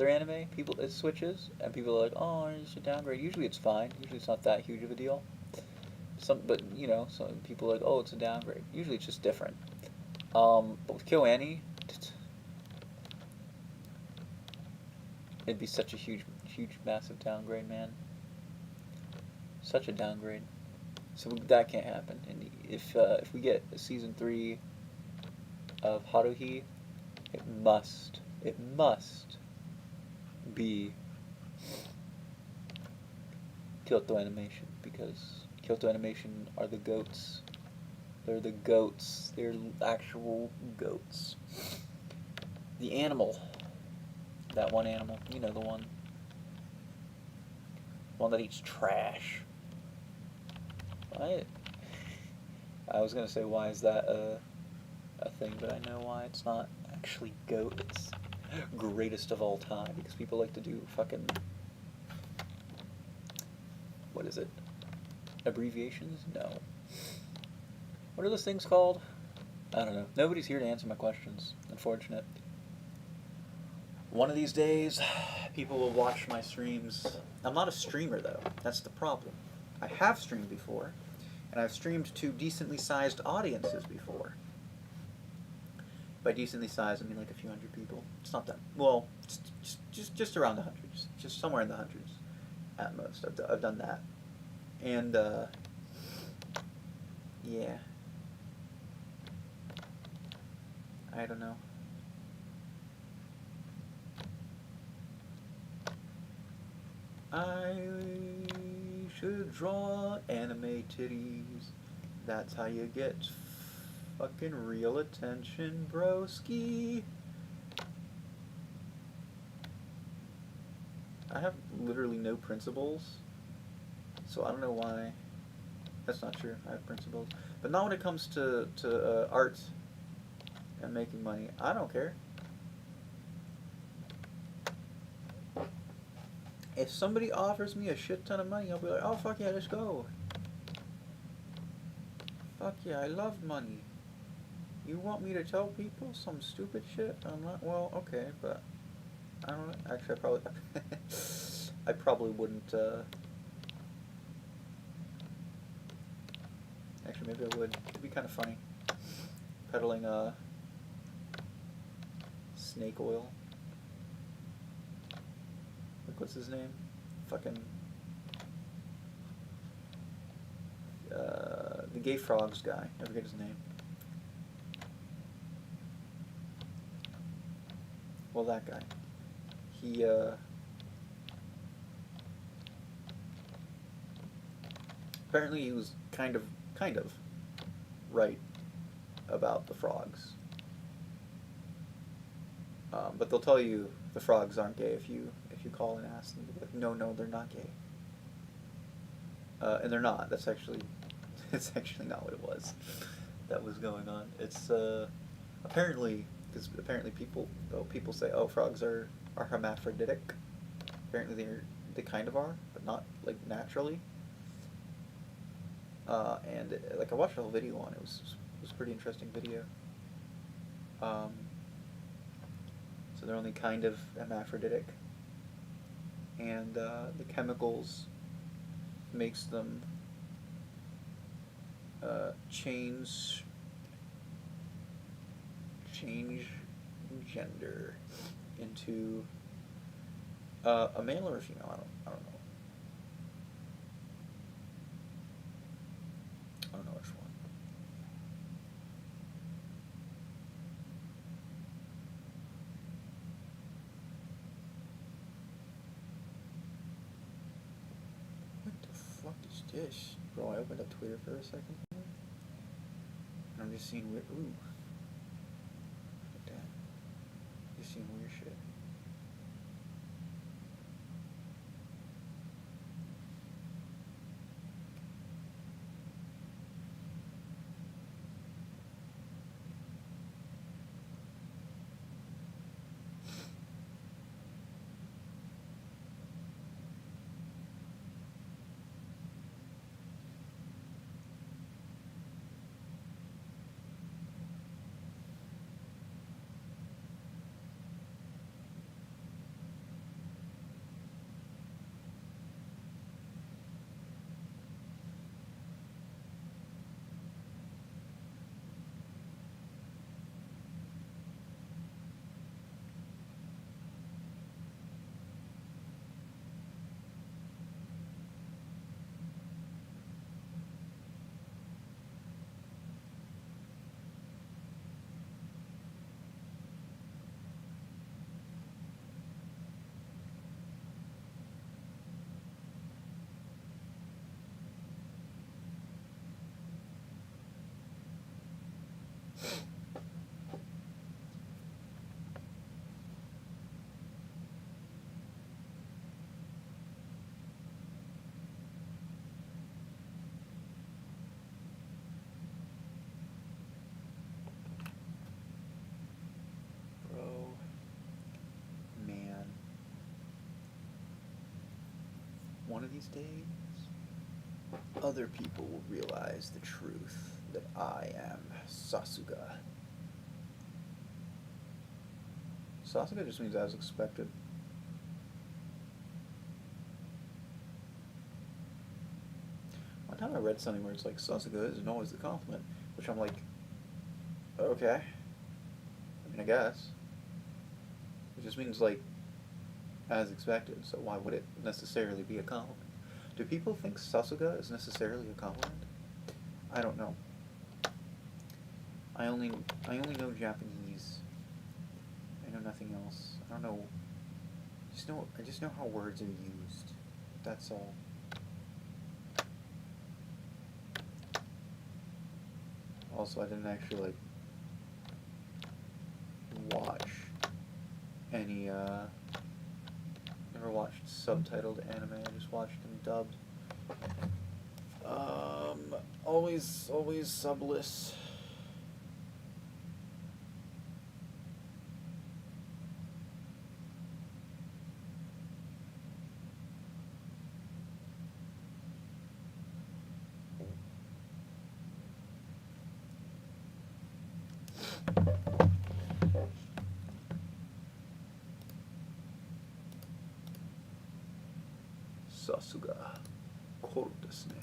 A: anime, people it switches and people are like, oh, it's a downgrade. Usually it's fine. Usually it's not that huge of a deal. But you know, some people are like, oh, it's a downgrade. Usually it's just different. But with KyoAni, it'd be such a huge, massive downgrade, man. Such a downgrade. So that can't happen. And if we get a season 3 of Haruhi, it must be Kyoto Animation, because Kyoto Animation are the goats. They're the goats. They're actual goats. The animal. That one animal. You know the one. One that eats trash. I was gonna say, why is that a thing, but I know why. It's not actually GOAT, it's greatest of all time, because people like to do fucking, what is it? Abbreviations? No. What are those things called? I don't know. Nobody's here to answer my questions. Unfortunate. One of these days, people will watch my streams. I'm not a streamer, though. That's the problem. I have streamed before, and I've streamed to decently sized audiences before. By decently sized, I mean like a few hundred people. It's not that, well, just around the hundreds, just somewhere in the hundreds at most. I've done that, and yeah, I don't know. I should draw anime titties. That's how you get fucking real attention, broski. I have literally no principles, so I don't know why. That's not true. I have principles, but not when it comes to art and making money. I don't care. If somebody offers me a shit ton of money, I'll be like, oh fuck yeah, let's go. Fuck yeah, I love money. You want me to tell people some stupid shit? I'm not, well, okay, but I don't know. Actually, I probably wouldn't, actually, maybe I would. It'd be kind of funny. Peddling, snake oil. Like, what's his name? Fucking, the Gay Frogs guy. I forget his name. Well, that guy. He, apparently he was kind of right about the frogs. But they'll tell you the frogs aren't gay if you call and ask them. Like, no, they're not gay. And they're not. That's actually not what it was that was going on. It's apparently, because apparently people say, oh, frogs are hermaphroditic. Apparently they kind of are, but not like naturally. And like I watched a whole video on it. It was a pretty interesting video. So they're only kind of hermaphroditic, and the chemicals makes them change gender into a male or a female. I don't know. I don't know which one. What the fuck is this? Bro, I opened up Twitter for a second. And I'm just seeing weird. Ooh. Look at that. Just seeing weird shit. one of these days, other people will realize the truth that I am Sasuga. Sasuga just means as expected. One time I read something where it's like, Sasuga isn't always the compliment, which I'm like, okay. I mean, I guess. It just means, like, as expected, so why would it necessarily be a compliment? Do people think Sasuga is necessarily a compliment? I don't know. I only know Japanese. I know nothing else. I don't know. I just know how words are used. That's all. Also, I didn't actually like watch any never watched subtitled anime. I just watched them dubbed. Always subless. Sasuga, Koro desu ne.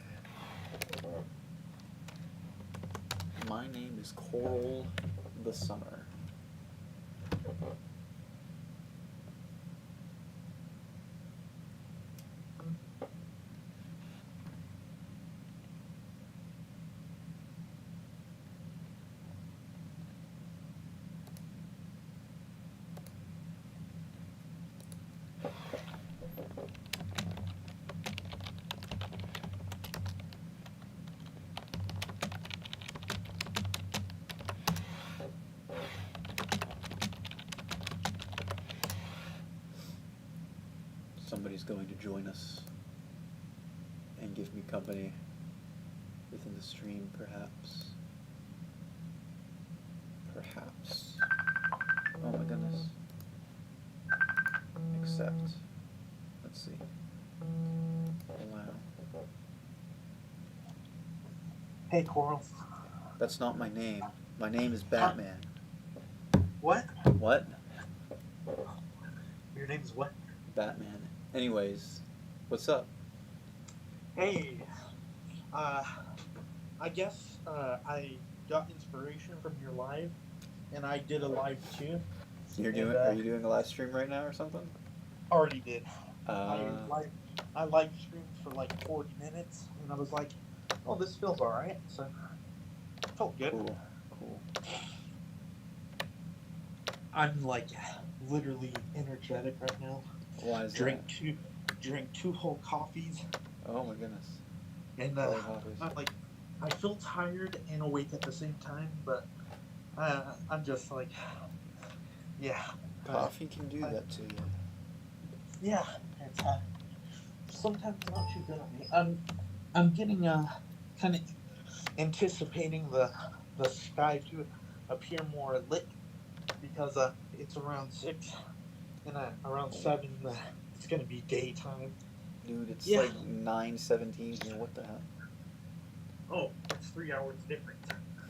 A: My name is Coral the Summer. Somebody's going to join us and give me company within the stream, perhaps. Perhaps. Oh my goodness. Accept. Let's see. Allow.
B: Hey, Coral.
A: That's not my name. My name is Batman.
B: What?
A: What?
B: Your name's what?
A: Batman. Anyways, what's up?
B: Hey, I guess I got inspiration from your live, and I did a live too.
A: Are you doing a live stream right now or something?
B: Already did.
A: Uh,
B: I live streamed for like 40 minutes, and I was like, oh, this feels alright, so it felt good.
A: Cool.
B: I'm like literally energetic right now.
A: Why is
B: Drink
A: that?
B: Drink two whole coffees,
A: Oh my goodness.
B: and
A: Coffees.
B: I feel tired and awake at the same time, but I'm just like, yeah.
A: Coffee can do that to you.
B: Yeah, it's sometimes not too good on me. I'm getting kind of anticipating the sky to appear more lit because it's around 6 and around 7 it's gonna be daytime.
A: Dude, it's
B: Yeah.
A: like 9:17 here. What the hell?
B: Oh, it's 3 hours different.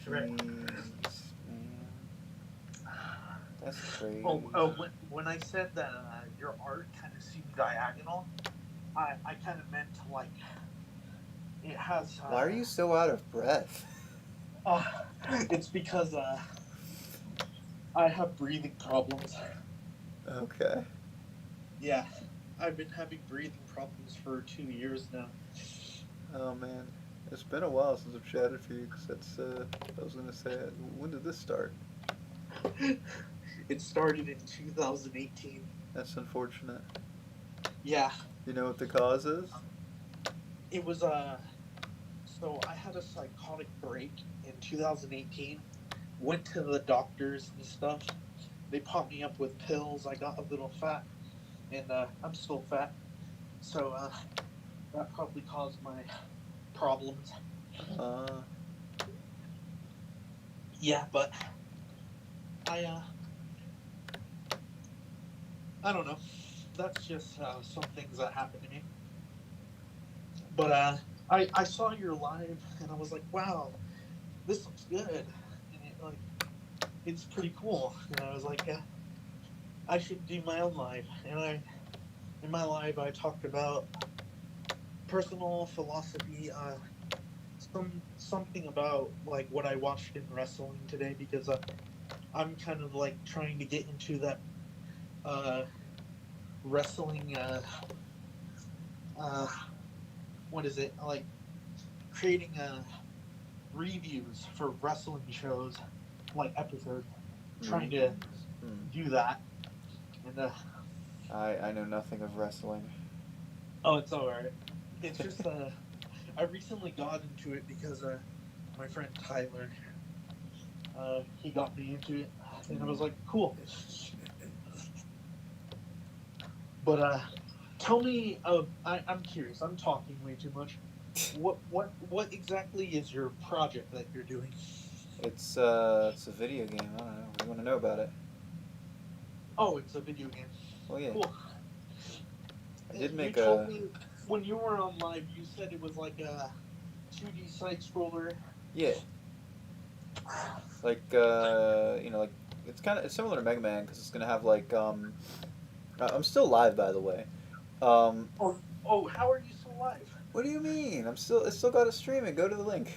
B: Right.
A: Jeez, man. That's crazy.
B: When I said that your art kind of seemed diagonal, I kind of meant like it has.
A: Why are you so out of breath?
B: It's because I have breathing problems.
A: Okay.
B: Yeah, I've been having breathing problems for 2 years now.
A: Oh man, it's been a while since I've chatted for you. Cause that's I was gonna say, when did this start?
B: It started in 2018.
A: That's unfortunate.
B: Yeah.
A: You know what the cause is?
B: It was so I had a psychotic break in 2018. Went to the doctors and stuff. They popped me up with pills. I got a little fat, and I'm still fat. So that probably caused my problems. Yeah, but I don't know. That's just some things that happened to me. But I saw your live and I was like, wow, this looks good, and it's pretty cool. And I was like, yeah, I should do my own live. And I in my live I talked about personal philosophy, something about like what I watched in wrestling today because I'm kind of like trying to get into that uh, wrestling. Uh, what is it like? Creating reviews for wrestling shows, like episodes. Trying to
A: Reviews. Hmm.
B: do that, and
A: I know nothing of wrestling.
B: oh, it's all right. It's just I recently got into it because my friend Tyler he got me into it, and I was like, cool. But tell me, I'm curious. I'm talking way too much. What exactly is your project that you're doing?
A: It's a video game. I don't know. What do you want to know about it?
B: Oh, it's a video game.
A: Well, yeah,
B: Cool.
A: I did
B: You
A: make
B: told
A: a
B: me when you were on live, you said it was like a 2D side scroller.
A: yeah, like like it's similar to Mega Man because it's gonna have like I'm still live by the way. Um,
B: Oh, how are you still live?
A: what do you mean? It's still got to stream it. Go to the link.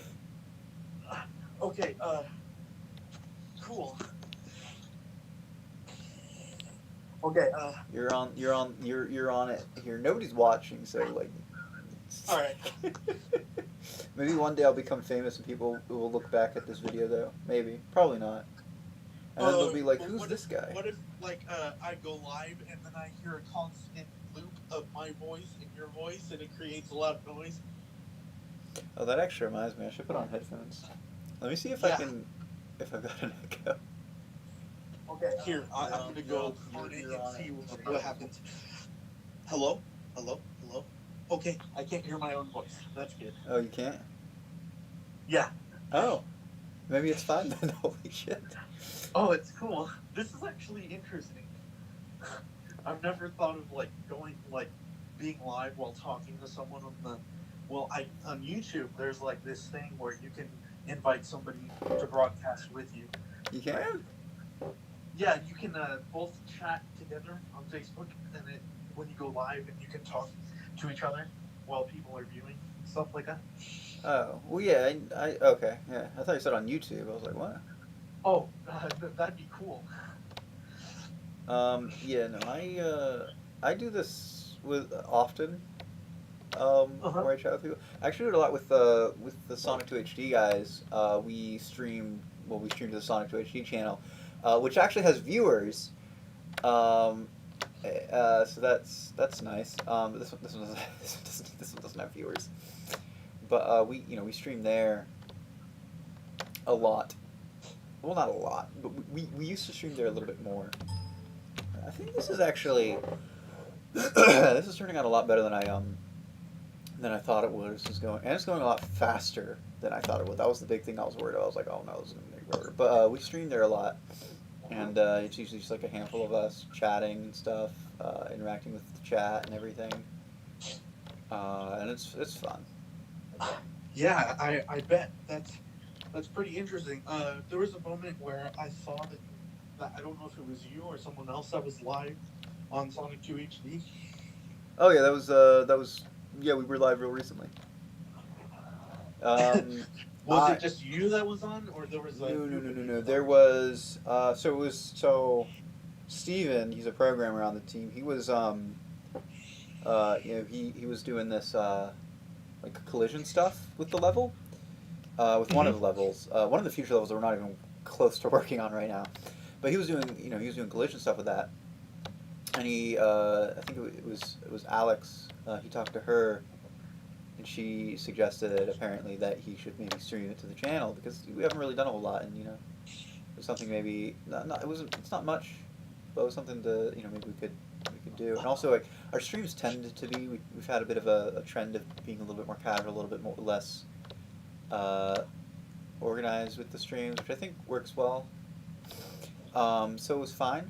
B: Okay, cool. Okay,
A: You're on it here. Nobody's watching, so like
B: all right.
A: maybe one day I'll become famous and people will look back at this video though. Maybe, probably not. And then they'll be like,
B: But
A: "Who's this guy?"
B: what if like I go live and then I hear a constant loop of my voice and your voice and it creates a lot of noise?
A: Oh, that actually reminds me. I should put on headphones. Let me see if I
B: Yeah.
A: can, if I've got an echo.
B: Okay. Here, I'm gonna go on it and see what happens. Hello, hello, hello. Okay, I can't hear my own voice. That's good.
A: Oh, you can't?
B: Yeah.
A: Oh, maybe it's fine then. Holy shit.
B: Oh, it's cool. This is actually interesting. I've never thought of like going like being live while talking to someone on the I on YouTube there's like this thing where you can invite somebody to broadcast with you.
A: You can?
B: Yeah, you can both chat together on Facebook and when you go live and you can talk to each other while people are viewing stuff like that.
A: Oh, well, yeah. Okay, yeah. I thought you said on YouTube. I was like, what?
B: Oh, that'd be cool.
A: Yeah. No, I do this with often.
B: Uh huh.
A: Where I chat with people. I actually do it a lot with the Sonic 2 HD guys. We stream to the Sonic 2 HD channel, which actually has viewers. Um, so that's nice. This one doesn't this one doesn't have viewers, but we stream there a lot. Well, not a lot, but we used to stream there a little bit more. I think this is actually this is turning out a lot better than I thought it was. It's going and it's going a lot faster than I thought it would. That was the big thing I was worried about. I was like, oh no, this is gonna make rubber. But we stream there a lot, and it's usually just like a handful of us chatting and stuff, interacting with the chat and everything, and it's fun.
B: Yeah, I bet that's pretty interesting. There was a moment where I saw that I don't know if it was you or someone else that was live on Sonic 2 HD.
A: Oh yeah, that was yeah, we were live real recently. Um,
B: Was
A: I
B: it just you that was on, or there was a
A: no no
B: group
A: no
B: of
A: no
B: you
A: no.
B: that
A: There
B: was on?
A: was Steven, he's a programmer on the team. He was he was doing this like collision stuff with the level, with one of the
B: Mm-hmm.
A: levels, one of the future levels that we're not even close to working on right now. But he was doing collision stuff with that, and I think it was Alex. He talked to her, and she suggested apparently that he should maybe stream it to the channel because we haven't really done a whole lot, and it was something maybe not it wasn't it's not much, but it was something to maybe we could do. And also like our streams tend to be we've had a bit of a trend of being a little bit more casual, a little bit more less uh, organized with the streams, which I think works well. So it was fine.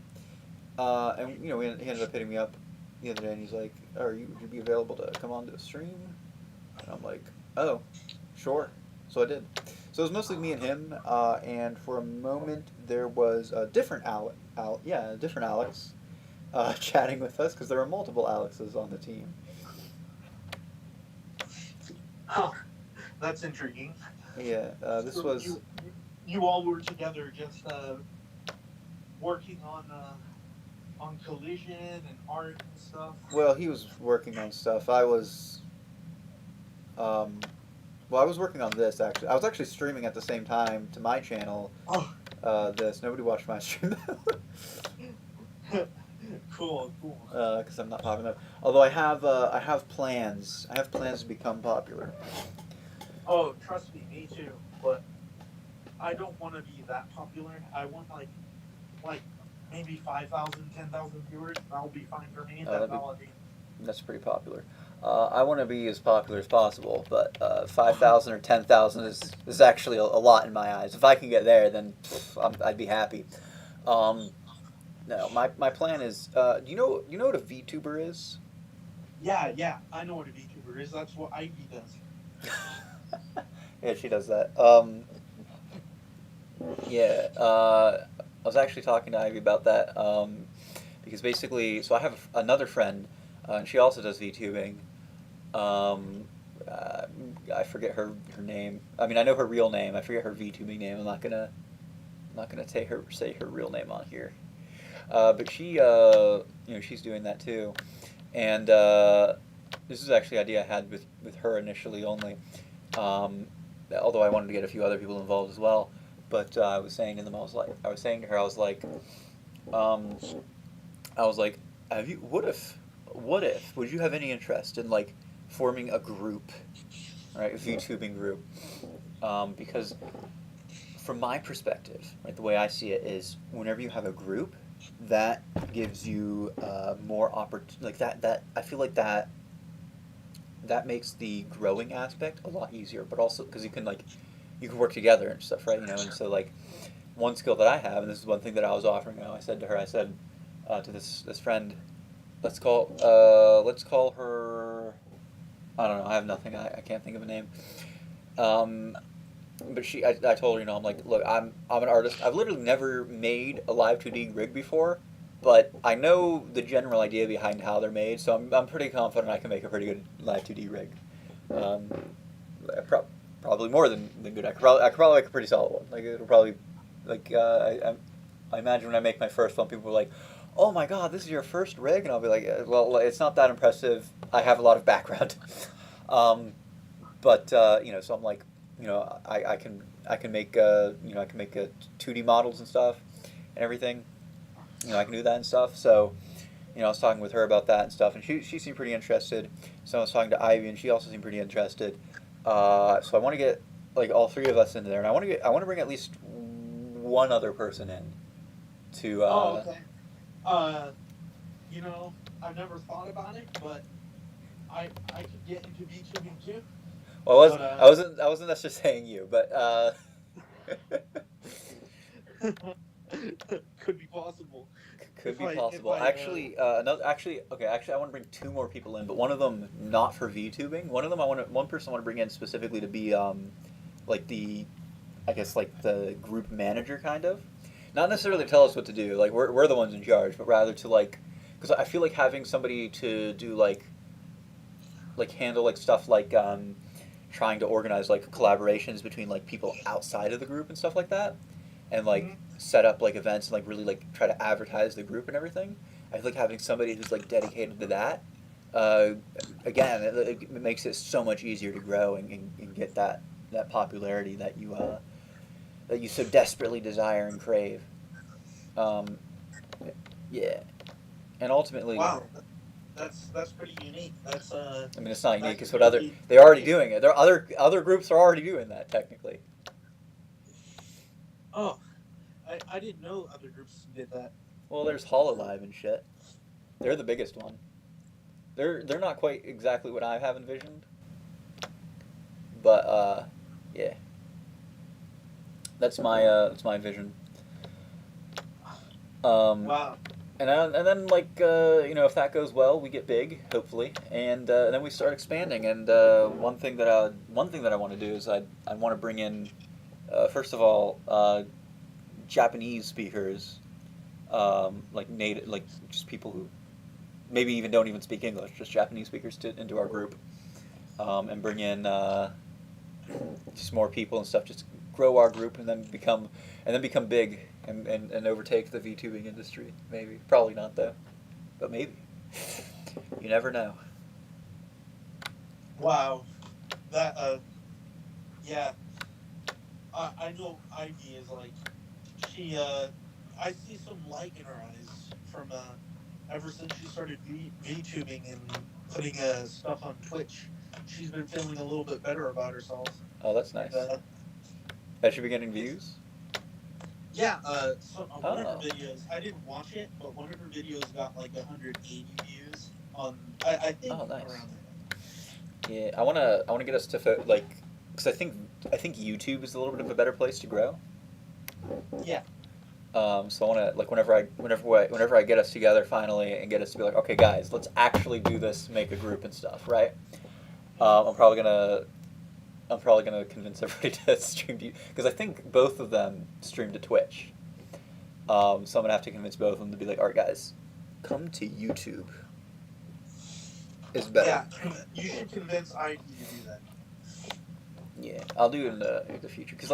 A: And he ended up hitting me up the other day, and he's like, "Are you would you be available to come on to a stream?" And I'm like, oh, sure. So I did. So it was mostly me and him, and for a moment there was a different a different Alex, chatting with us because there were multiple Alexes on the team.
B: Huh. That's intriguing.
A: Yeah, this
B: So
A: was
B: you all were together, just working on collision and art and stuff.
A: well, he was working on stuff. Um, I was working on this actually. I was actually streaming at the same time to my channel.
B: Oh,
A: This nobody watched my stream
B: cool, cool.
A: because I'm not popular enough. Although I have plans. I have plans to become popular.
B: Oh, trust me, me too. But I don't want to be that popular. I want like maybe 5,000, 10,000 viewers. That'll be fine for me.
A: That'd
B: That
A: be
B: validate.
A: That's pretty popular. I want to be as popular as possible, but 5,000 or 10,000 is actually a lot in my eyes. If I can get there, then I'd be happy. Um, no, my plan is. Do you know what a VTuber is?
B: Yeah, yeah. I know what a VTuber is. That's what Ivy does.
A: Yeah, she does that. Yeah, I was actually talking to Ivy about that because basically, so I have another friend, and she also does VTubing. Um, uh, I forget her name. I mean, I know her real name. I forget her VTubing name. I'm not gonna say her real name on here. But she, she's doing that too, and this is actually an idea I had with her initially only. Um, Although I wanted to get a few other people involved as well. But I was saying to them, I was saying to her, um, I was like, have you? What if? Would you have any interest in like forming a group, right? A VTubing group, because from my perspective, right, the way I see it is, whenever you have a group, that gives you more opportunity. Like that, I feel like that makes the growing aspect a lot easier. But also because you can work together and stuff, right? And so like one skill that I have, and this is one thing that I was offering. I said to her, I said to this friend, let's call her. I don't know. I have nothing. I can't think of a name. Um, but I told her, I'm like, look, I'm an artist. I've literally never made a live 2D rig before, but I know the general idea behind how they're made, so I'm pretty confident I can make a pretty good live 2D rig. Um, Probably more than good. I could probably make a pretty solid one. Like it'll probably, like I imagine when I make my first one, people are like, "Oh my God, this is your first rig," and I'll be like, "Well, it's not that impressive. I have a lot of background." um, but so I'm like, I can make I can make 2D models and stuff and everything. I can do that and stuff. So I was talking with her about that and stuff, and she seemed pretty interested. So I was talking to Ivy, and she also seemed pretty interested. So I want to get like all three of us in there, and I want to bring at least one other person in to.
B: Oh, okay. Uh, I've never thought about it, but I could get into VTubing too.
A: Well,
B: But
A: I wasn't necessarily saying you, but
B: could be possible
A: could
B: if
A: be
B: if
A: possible.
B: I
A: Actually, I want to bring two more people in, but one of them not for VTubing. One person I want to bring in specifically to be like the, I guess like the group manager kind of, not necessarily tell us what to do. Like we're the ones in charge, but rather to like, because I feel like having somebody to do like handle like stuff like trying to organize like collaborations between like people outside of the group and stuff like that, and like
B: Mhm.
A: set up like events and like really like try to advertise the group and everything. I feel like having somebody who's like dedicated to that, uh, again, it makes it so much easier to grow and get that popularity that you so desperately desire and crave. Um, yeah, and ultimately,
B: Wow, that's pretty unique.
A: I mean, it's not
B: That
A: unique. It's
B: could
A: what they're already
B: really.
A: doing it. There are other groups are already doing that technically.
B: Oh, I didn't know other groups did that.
A: Well, there's Hololive and shit. They're the biggest one. They're not quite exactly what I have envisioned, but yeah, that's my vision. Um,
B: Wow.
A: And then like if that goes well, we get big, hopefully, and then we start expanding. And one thing that I want to do is I want to bring in first of all Japanese speakers, like native, like just people who maybe even don't even speak English, just Japanese speakers into our group, and bring in just more people and stuff. Just grow our group and then become big and overtake the VTubing industry. Maybe, probably not though, but maybe. You never know.
B: Wow, that yeah, I know Ivy is like she I see some light in her eyes from ever since she started VTubing and putting stuff on Twitch. She's been feeling a little bit better about herself,
A: Oh, that's
B: and
A: nice. Has she been getting
B: it's
A: views?
B: yeah. One of her
A: Oh,
B: videos I didn't watch it, but one of her videos got like 180 views on I think
A: oh, nice.
B: around there.
A: Yeah, I wanna get us to like, because I think YouTube is a little bit of a better place to grow.
B: Yeah,
A: So I want to like whenever I get us together finally and get us to be like, okay, guys, let's actually do this, make a group and stuff, right?
B: hmm
A: I'm probably gonna convince everybody to stream to because I think both of them stream to Twitch. So I'm gonna have to convince both of them to be like, all right, guys, come to YouTube is better.
B: yeah. You should convince Ivy to do that.
A: Yeah, I'll do it in the future because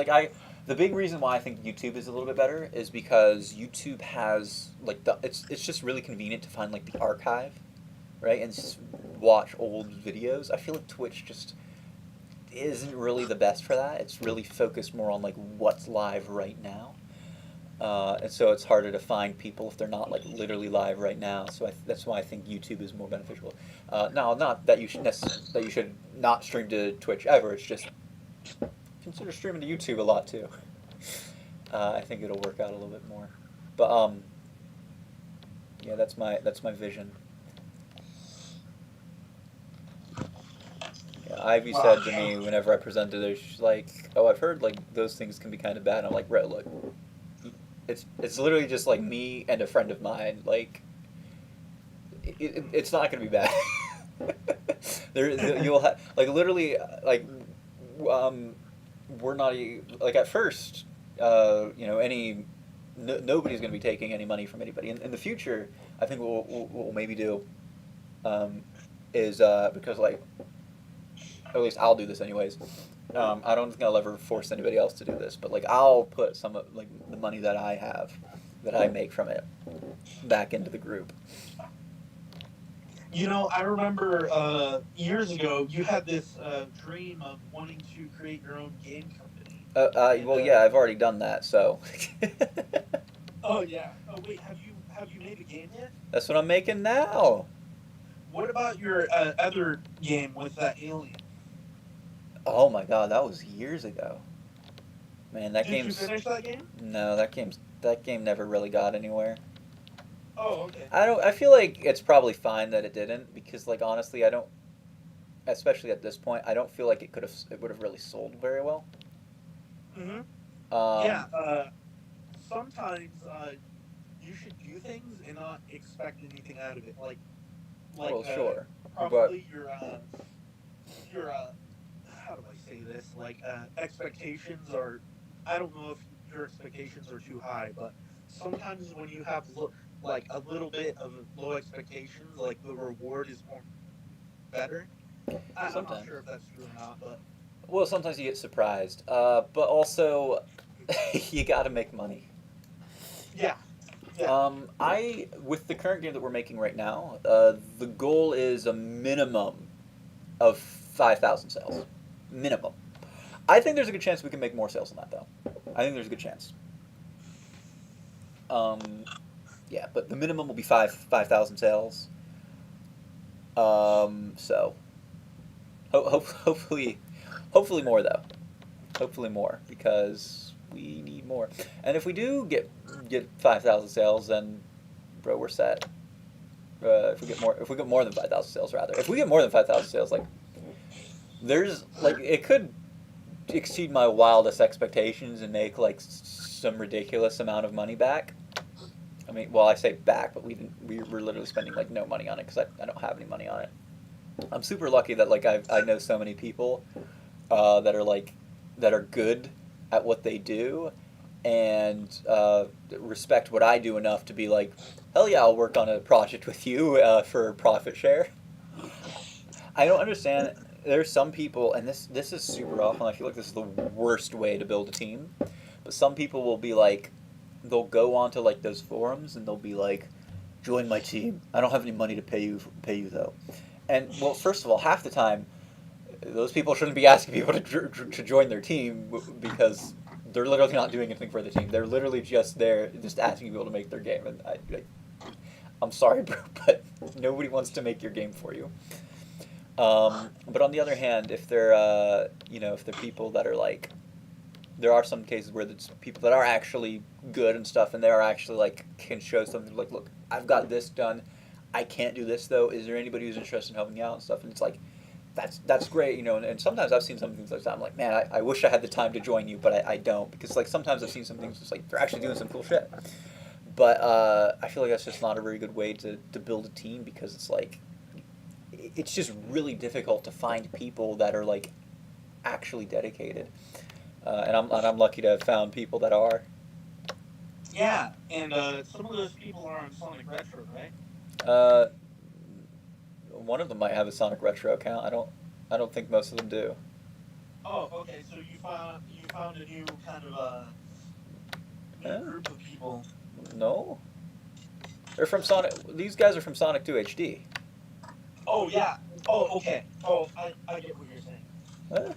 A: the big reason why I think YouTube is a little bit better is because YouTube has like it's just really convenient to find like the archive, right, and just watch old videos. I feel like Twitch just isn't really the best for that. It's really focused more on like what's live right now, and so it's harder to find people if they're not like literally live right now. So that's why I think YouTube is more beneficial. Now, not that that you should not stream to Twitch ever. It's just consider streaming to YouTube a lot too. I think it'll work out a little bit more. But yeah, that's my vision. Yeah, Ivy
B: Wow.
A: said to me whenever I presented it, she's like, "Oh, I've heard like those things can be kind of bad." I'm like, "Bro, look, it's literally just like me and a friend of mine. Like, it's not gonna be bad. You'll have like literally um, we're not like at first, any nobody's gonna be taking any money from anybody in the future. I think what we'll maybe do is because like at least I'll do this anyways. I don't think I'll ever force anybody else to do this, but like I'll put some of like the money that I have, that I make from it, back into the group.
B: You know, I remember years ago you had this dream of wanting to create your own game company, and
A: Well, yeah, I've already done that, so
B: oh yeah. Oh wait, have you made a game yet?
A: that's what I'm making now.
B: What about your other game with that alien?
A: Oh my god, that was years ago. Man, that
B: Did you
A: game's
B: finish that game?
A: no, that game never really got anywhere.
B: Oh okay.
A: I don't. I feel like it's probably fine that it didn't because, like, honestly, I don't. Especially at this point, I don't feel like it would have really sold very well.
B: hmm Yeah.
A: Um,
B: Sometimes you should do things and not expect anything out of it. Like
A: well, sure, but
B: probably your how do I say this? Like expectations are. I don't know if your expectations are too high, but sometimes when you have like a little bit of low expectations, like the reward is more better. I'm not
A: sometimes.
B: sure if that's true or not, but
A: Well, sometimes you get surprised. But also, you got to make money.
B: yeah, yeah.
A: I with the current game that we're making right now, the goal is a minimum of 5,000 sales, minimum. I think there's a good chance we can make more sales than that, though. I think there's a good chance. Um, yeah, but the minimum will be 5,000 sales. So hopefully, hopefully more though. Hopefully more because we need more. And if we do get 5,000 sales, then bro, we're set. If we get more than 5,000 sales, rather, if we get more than 5,000 sales, like there's like it could exceed my wildest expectations and make like some ridiculous amount of money back. mean, well, I say back, but we didn't. We were literally spending like no money on it because I don't have any money on it. I'm super lucky that like I know so many people that are like that are good at what they do and respect what I do enough to be like, hell yeah, I'll work on a project with you for profit share. I don't understand. There's some people, and this is super awful. And I feel like this is the worst way to build a team. But some people will be like, they'll go onto like those forums and they'll be like, join my team. I don't have any money to pay you though. And well, first of all, half the time, those people shouldn't be asking people to join their team because they're literally not doing anything for the team. They're literally just there, just asking people to make their game. And I'm sorry, bro, but nobody wants to make your game for you. But on the other hand, if they're if they're people that are like, there are some cases where it's people that are actually good and stuff, and they are actually like can show something like, look, I've got this done. I can't do this though. Is there anybody who's interested in helping me out and stuff? And it's like, that's great, and sometimes I've seen some things like that. I'm like, man, I wish I had the time to join you, but I don't because like sometimes I've seen some things just like they're actually doing some cool shit. But I feel like that's just not a very good way to build a team because it's like it's just really difficult to find people that are like actually dedicated. And I'm lucky to have found people that are.
B: Yeah, and some of those people are on Sonic Retro, right?
A: Uh, One of them might have a Sonic Retro account. I don't think most of them do.
B: Oh, okay. So you found a new kind of new
A: Eh?
B: group of people.
A: No, they're from Sonic. These guys are from Sonic 2 HD.
B: Oh yeah. Oh okay. Oh, I get what you're saying.
A: Eh?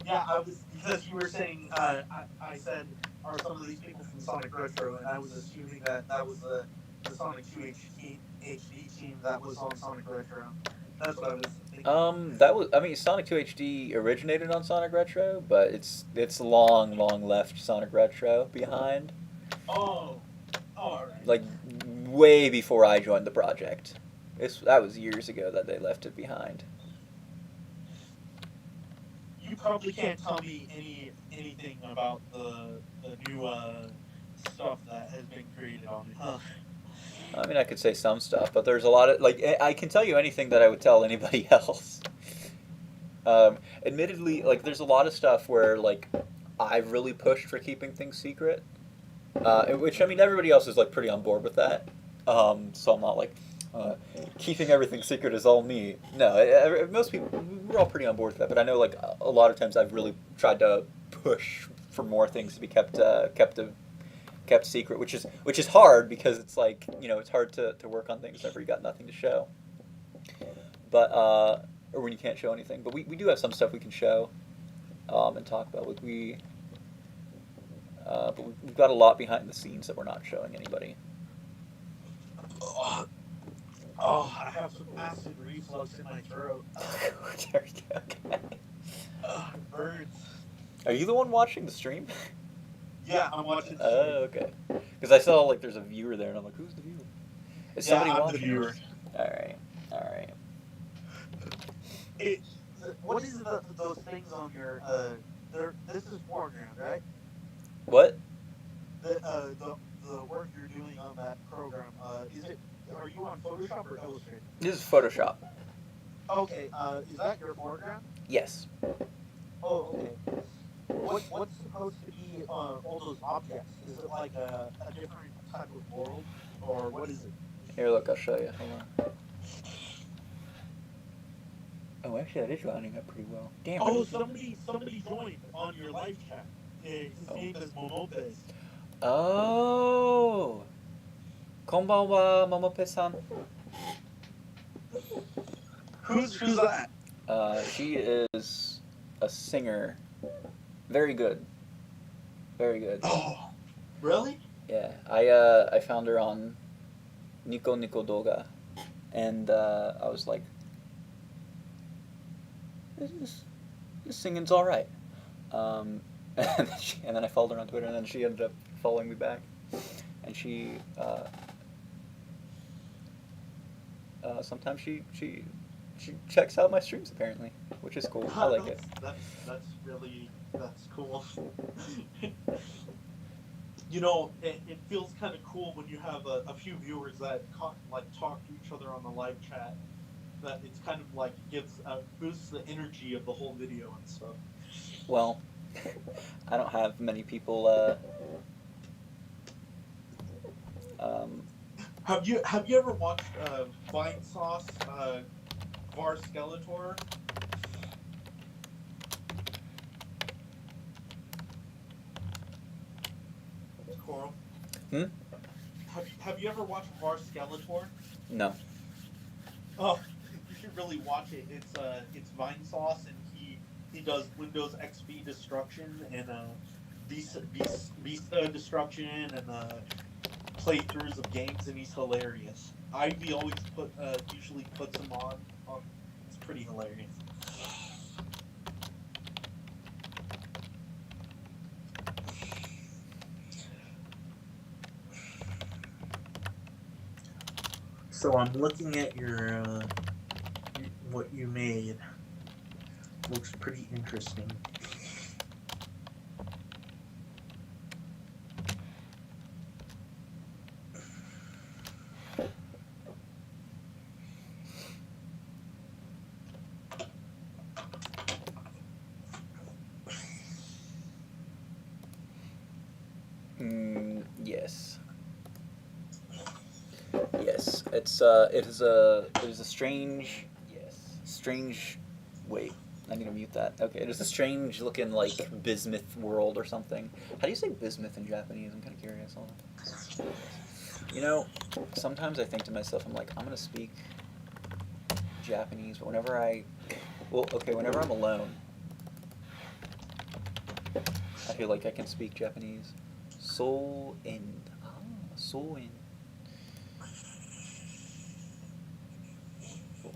B: Yeah, I was because you were saying I said are some of these people from Sonic Retro, and I was assuming that that was the Sonic 2 HD team that was on Sonic Retro. That's what I was thinking.
A: That was. I mean, Sonic 2 HD originated on Sonic Retro, but it's long left Sonic Retro behind.
B: Oh, all right.
A: Like way before I joined the project. That was years ago that they left it behind.
B: You probably can't tell me anything about the new stuff that has been created on it, huh?
A: I mean, I could say some stuff, but there's a lot of like I can tell you anything that I would tell anybody else. Admittedly, like there's a lot of stuff where like I've really pushed for keeping things secret, which I mean everybody else is like pretty on board with that. So I'm not like uh, keeping everything secret is all me. No, most people we're all pretty on board with that. But I know like a lot of times I've really tried to push for more things to be kept secret, which is hard because it's like it's hard to work on things whenever you got nothing to show. But or when you can't show anything. But we do have some stuff we can show and talk about. But we've got a lot behind the scenes that we're not showing anybody.
B: Oh, oh, I have some acid reflux in my throat.
A: There we go. Okay.
B: It burns.
A: Are you the one watching the stream?
B: Yeah, I'm watching the stream.
A: Oh, okay. Because I saw like there's a viewer there, and I'm like, who's the viewer? Is
B: Yeah,
A: somebody
B: I'm
A: watching?
B: the viewer.
A: All right, all right.
B: It, what is those things on your this is foreground, right?
A: What?
B: The work you're doing on that program, is it? Are you on Photoshop or Illustrator?
A: This is Photoshop.
B: Okay, is that your foreground?
A: Yes.
B: Oh, okay. What's supposed to be all those objects? Is it like a different type of world, or what is it?
A: Here, look, I'll show you. Hold on. Oh, actually, that is lining up pretty well. Damn.
B: Oh, somebody joined on your live chat. His name is Momopes.
A: Oh. Konbanwa, Momope-san.
B: Who's that?
A: She is a singer. Very good. Very good.
B: Oh, really?
A: Yeah, I found her on Nico Nico Doga, and I was like, this singing's all right. And then I followed her on Twitter, and then she ended up following me back, and she sometimes she checks out my streams apparently, which is cool. I like it.
B: That's cool. it feels kind of cool when you have a few viewers that like talk to each other on the live chat. That it's kind of like it gives boosts the energy of the whole video and stuff.
A: Well, I don't have many people. Um,
B: Have you ever watched Vine Sauce Var Skeletor? Coral.
A: hmm?
B: Have you ever watched Var Skeletor?
A: No.
B: Oh, you should really watch it. It's Vine Sauce, and he does Windows XP destruction and Vista destruction and playthroughs of games, and he's hilarious. Ivy always usually puts him on. It's pretty hilarious. So I'm looking at your what you made. Looks pretty interesting.
A: Yes. Yes. It is a strange. Yes. Strange. Wait. I need to mute that. Okay. It is a strange looking like bismuth world or something. How do you say bismuth in Japanese? I'm kind of curious. Hold on. You know, sometimes I think to myself, I'm like, I'm gonna speak Japanese, but whenever I'm alone, I feel like I can speak Japanese. So in. Ah, so in.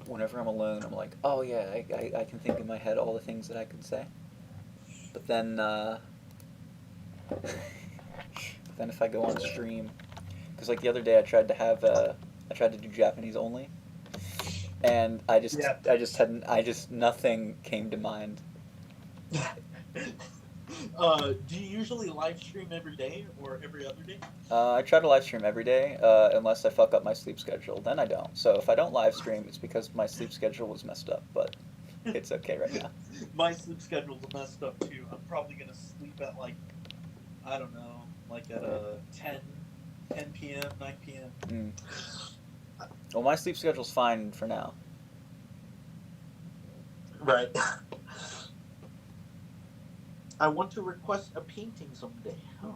A: Whenever I'm alone, I'm like, oh yeah, I can think in my head all the things that I could say. But then, but then if I go on stream, because like the other day I tried to do Japanese only, and
B: Yeah.
A: nothing came to mind.
B: Do you usually live stream every day or every other day?
A: I try to live stream every day, unless I fuck up my sleep schedule. Then I don't. So if I don't live stream, it's because my sleep schedule was messed up. But it's okay right now.
B: My sleep schedule's messed up too. I'm probably gonna sleep at like I don't know, like at 10 p.m., 9 p.m.
A: Mm. Well, my sleep schedule's fine for now.
B: Right. I want to request a painting someday. Oh.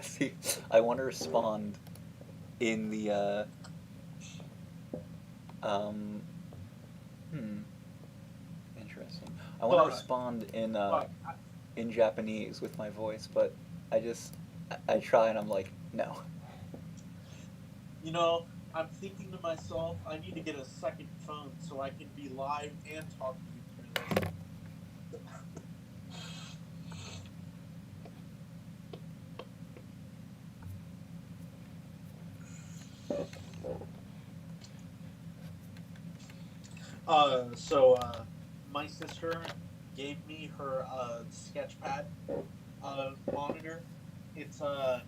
A: See, I want to respond in the um hmm interesting. I want to
B: But
A: respond
B: but
A: in Japanese with my voice, but I just I try and I'm like no.
B: you know, I'm thinking to myself, I need to get a second phone so I can be live and talk to you through this. So my sister gave me her sketchpad monitor. It's a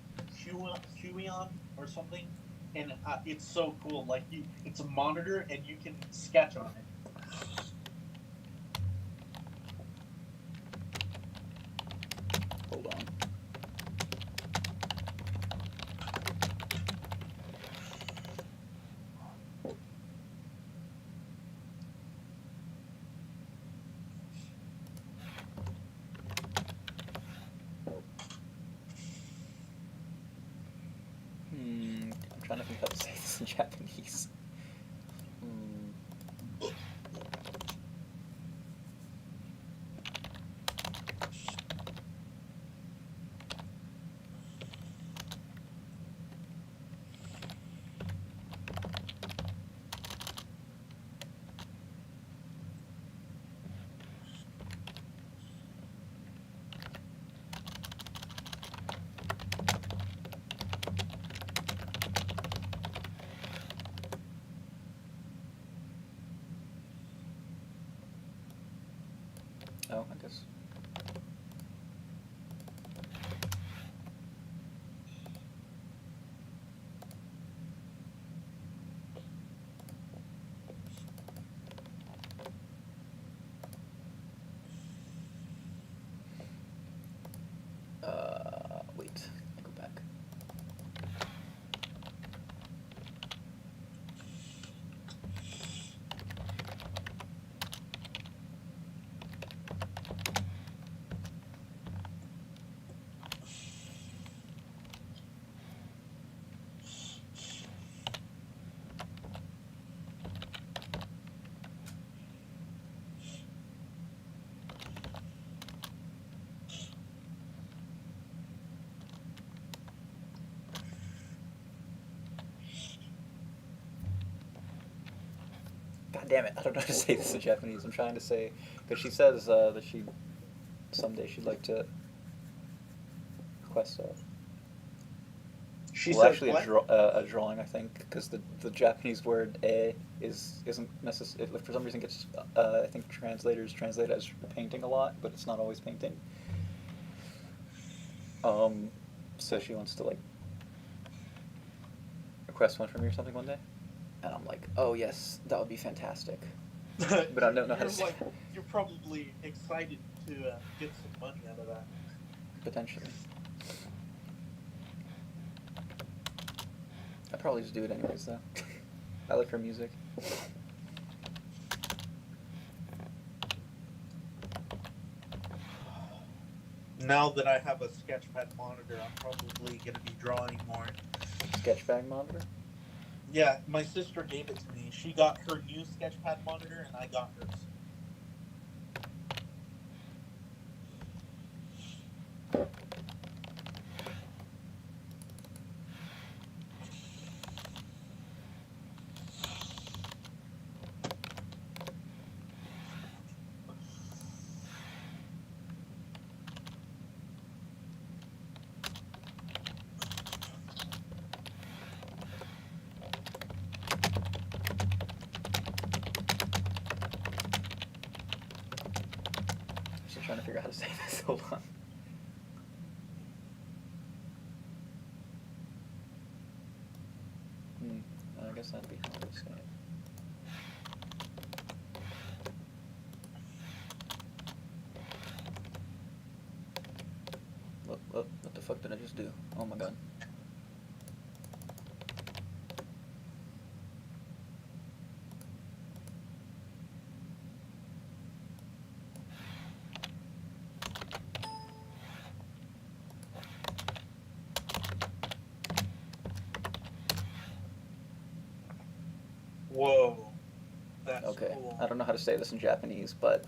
B: Huion or something, and it's so cool. Like it's a monitor, and you can sketch on it.
A: Hold on. I'm trying to think how to say this in Japanese. Hmm. damn it, I don't know how to say this in Japanese. I'm trying to say, because she says that someday she'd like to request
B: She
A: well,
B: says
A: actually,
B: what?
A: a drawing, I think, because the Japanese word isn't necessary. For some reason, gets I think translators translate it as painting a lot, but it's not always painting. Um, so she wants to like request one from me or something one day, and I'm like, oh yes, that would be fantastic. But I don't know how to
B: You're
A: say
B: like you're probably excited to get some money out of that.
A: potentially. I'd probably just do it anyways though. I like her music.
B: Now that I have a sketchpad monitor, I'm probably gonna be drawing more.
A: Sketchbag monitor.
B: Yeah, my sister gave it to me. She got her new sketchpad monitor, and I got hers.
A: I'm still trying to figure out how to say this. Hold on. Hmm. I guess that'd be how I would say it. What the fuck did I just do? Oh my god.
B: Whoa, that's
A: Okay.
B: cool.
A: I don't know how to say this in Japanese, but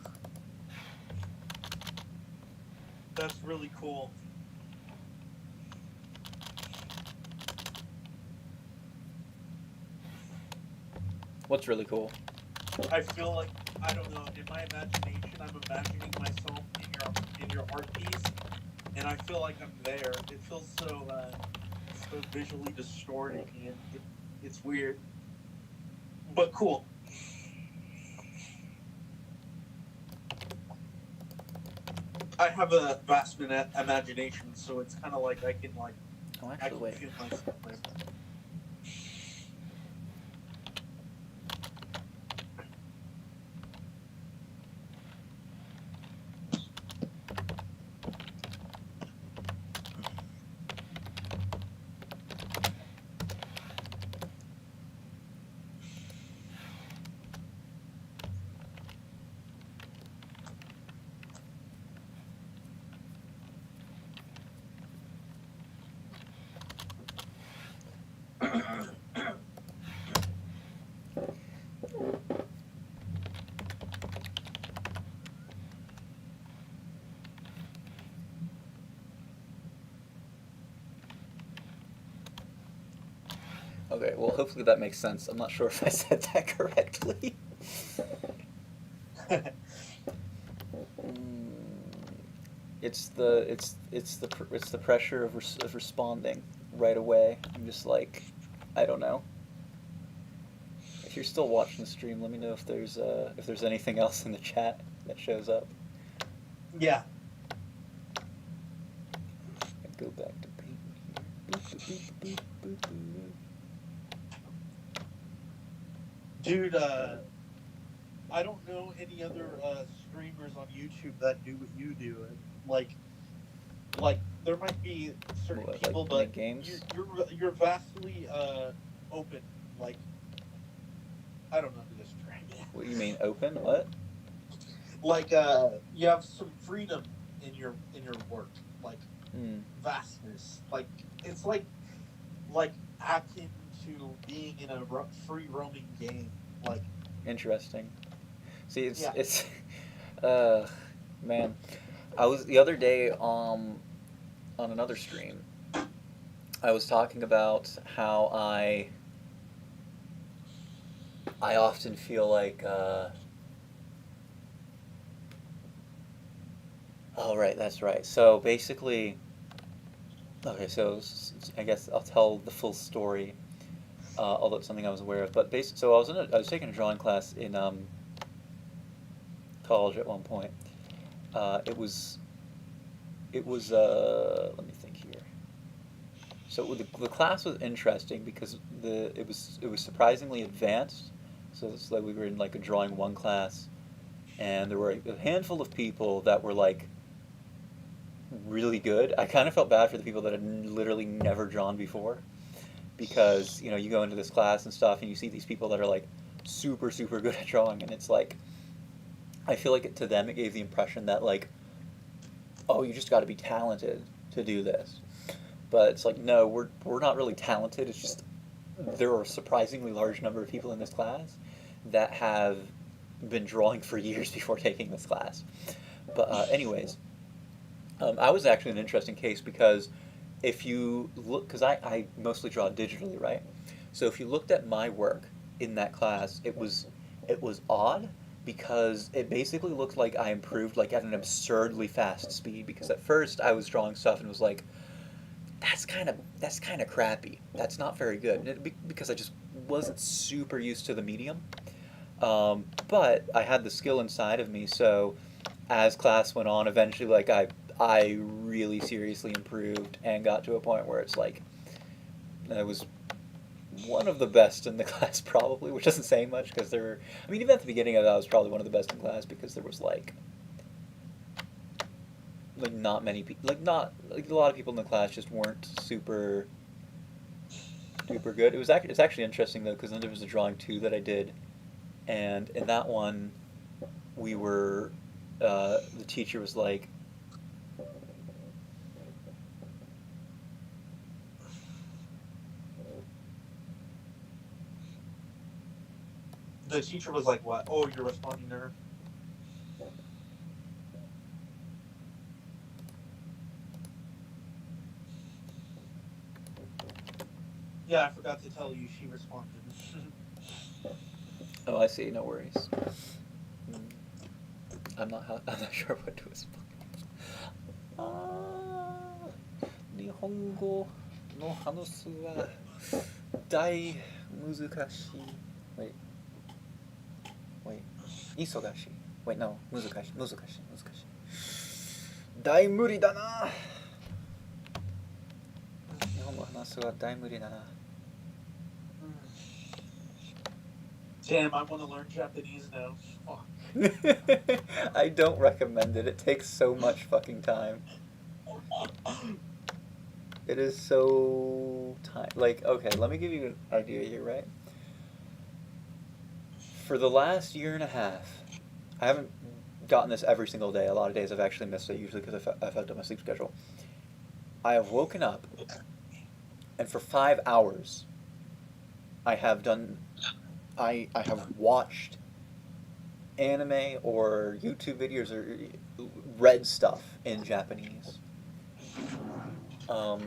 B: That's really cool.
A: what's really cool?
B: I feel like I don't know. In my imagination, I'm imagining myself in your art piece, and I feel like I'm there. It feels so visually distorting, and it's weird, but cool. I have a vast imagination, so it's kind of like
A: Oh,
B: I
A: actually,
B: can
A: wait.
B: feel myself there.
A: Okay, well, hopefully that makes sense. I'm not sure if I said that correctly. Mm, it's the pressure of responding right away. I'm just like, I don't know. If you're still watching the stream, let me know if there's anything else in the chat that shows up.
B: Yeah,
A: I go back to painting here. Boop, boop, boop, boop, boop, boop, boop.
B: dude. I don't know any other streamers on YouTube that do what you do. Like, like there might be certain
A: What, like
B: people,
A: make
B: but
A: games?
B: you're vastly open. Like, I don't know how to describe it.
A: What you mean open? What?
B: Like, you have some freedom in your work. Like
A: Hmm.
B: vastness. Like it's like akin to being in a free roaming game. Like,
A: Interesting. See,
B: yeah,
A: it's uh man. I was the other day on another stream. I was talking about how I often feel like, oh, right, that's right. So basically, okay, so I guess I'll tell the full story, although it's something I was aware of. But so I was taking a drawing class in college at one point. It was let me think here. So the class was interesting because it was surprisingly advanced. So it's like we were in like a drawing one class, and there were a handful of people that were like really good. I kind of felt bad for the people that had literally never drawn before, because you go into this class and stuff, and you see these people that are like super good at drawing, and it's like I feel like to them it gave the impression that like, oh, you just got to be talented to do this. But it's like, no, we're not really talented. It's just there are a surprisingly large number of people in this class that have been drawing for years before taking this class. But anyways, I was actually an interesting case because if you look, because I mostly draw digitally, right? So if you looked at my work in that class, it was odd because it basically looked like I improved like at an absurdly fast speed. Because at first I was drawing stuff and was like, that's kind of crappy. That's not very good. Because I just wasn't super used to the medium. But I had the skill inside of me, so as class went on, eventually, like I really seriously improved and got to a point where it's like I was one of the best in the class probably, which doesn't say much because there were. I mean, even at the beginning of that, I was probably one of the best in class because there was like not many people, like not like a lot of people in the class just weren't super duper good. It's actually interesting though because then there was a drawing too that I did, and in that one we were the teacher was like,
B: The teacher was like, "What? Oh, you're responding to her." Yeah, I forgot to tell you she responded.
A: "Oh, I see, no worries." Mm, I'm not sure what to respond. 日本語の話すは大難しい。Wait, wait. 忙しい。Wait, no. 難しい。大無理だな。日本語話すは大無理だな。
B: Damn, I want to learn Japanese now. Fuck.
A: I don't recommend it. It takes so much fucking time. It is so time. Like, okay, let me give you an idea here, right? For the last year and a half, I haven't gotten this every single day. A lot of days I've actually missed it, usually because I've fucked up my sleep schedule. I have woken up, and for 5 hours, I have done. I have watched anime or YouTube videos or read stuff in Japanese. Um,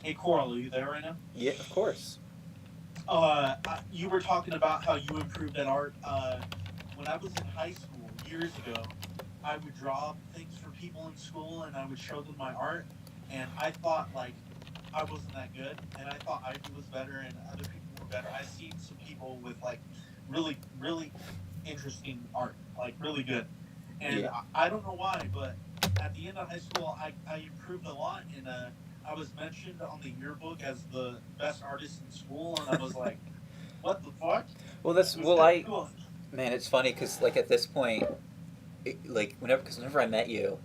B: Hey, Coral, are you there right now?
A: yeah, of course.
B: You were talking about how you improved at art. When I was in high school years ago, I would draw things for people in school, and I would show them my art. And I thought like I wasn't that good, and I thought Ivy was better, and other people were better. I seen some people with like really interesting art, like really good. And
A: Yeah.
B: I don't know why, but at the end of high school, I improved a lot, and I was mentioned on the yearbook as the best artist in school, and I was like, "What the fuck?"
A: Well,
B: It
A: that's
B: was
A: well,
B: kind of
A: I
B: cool.
A: man, it's funny because like at this point, like whenever I met you,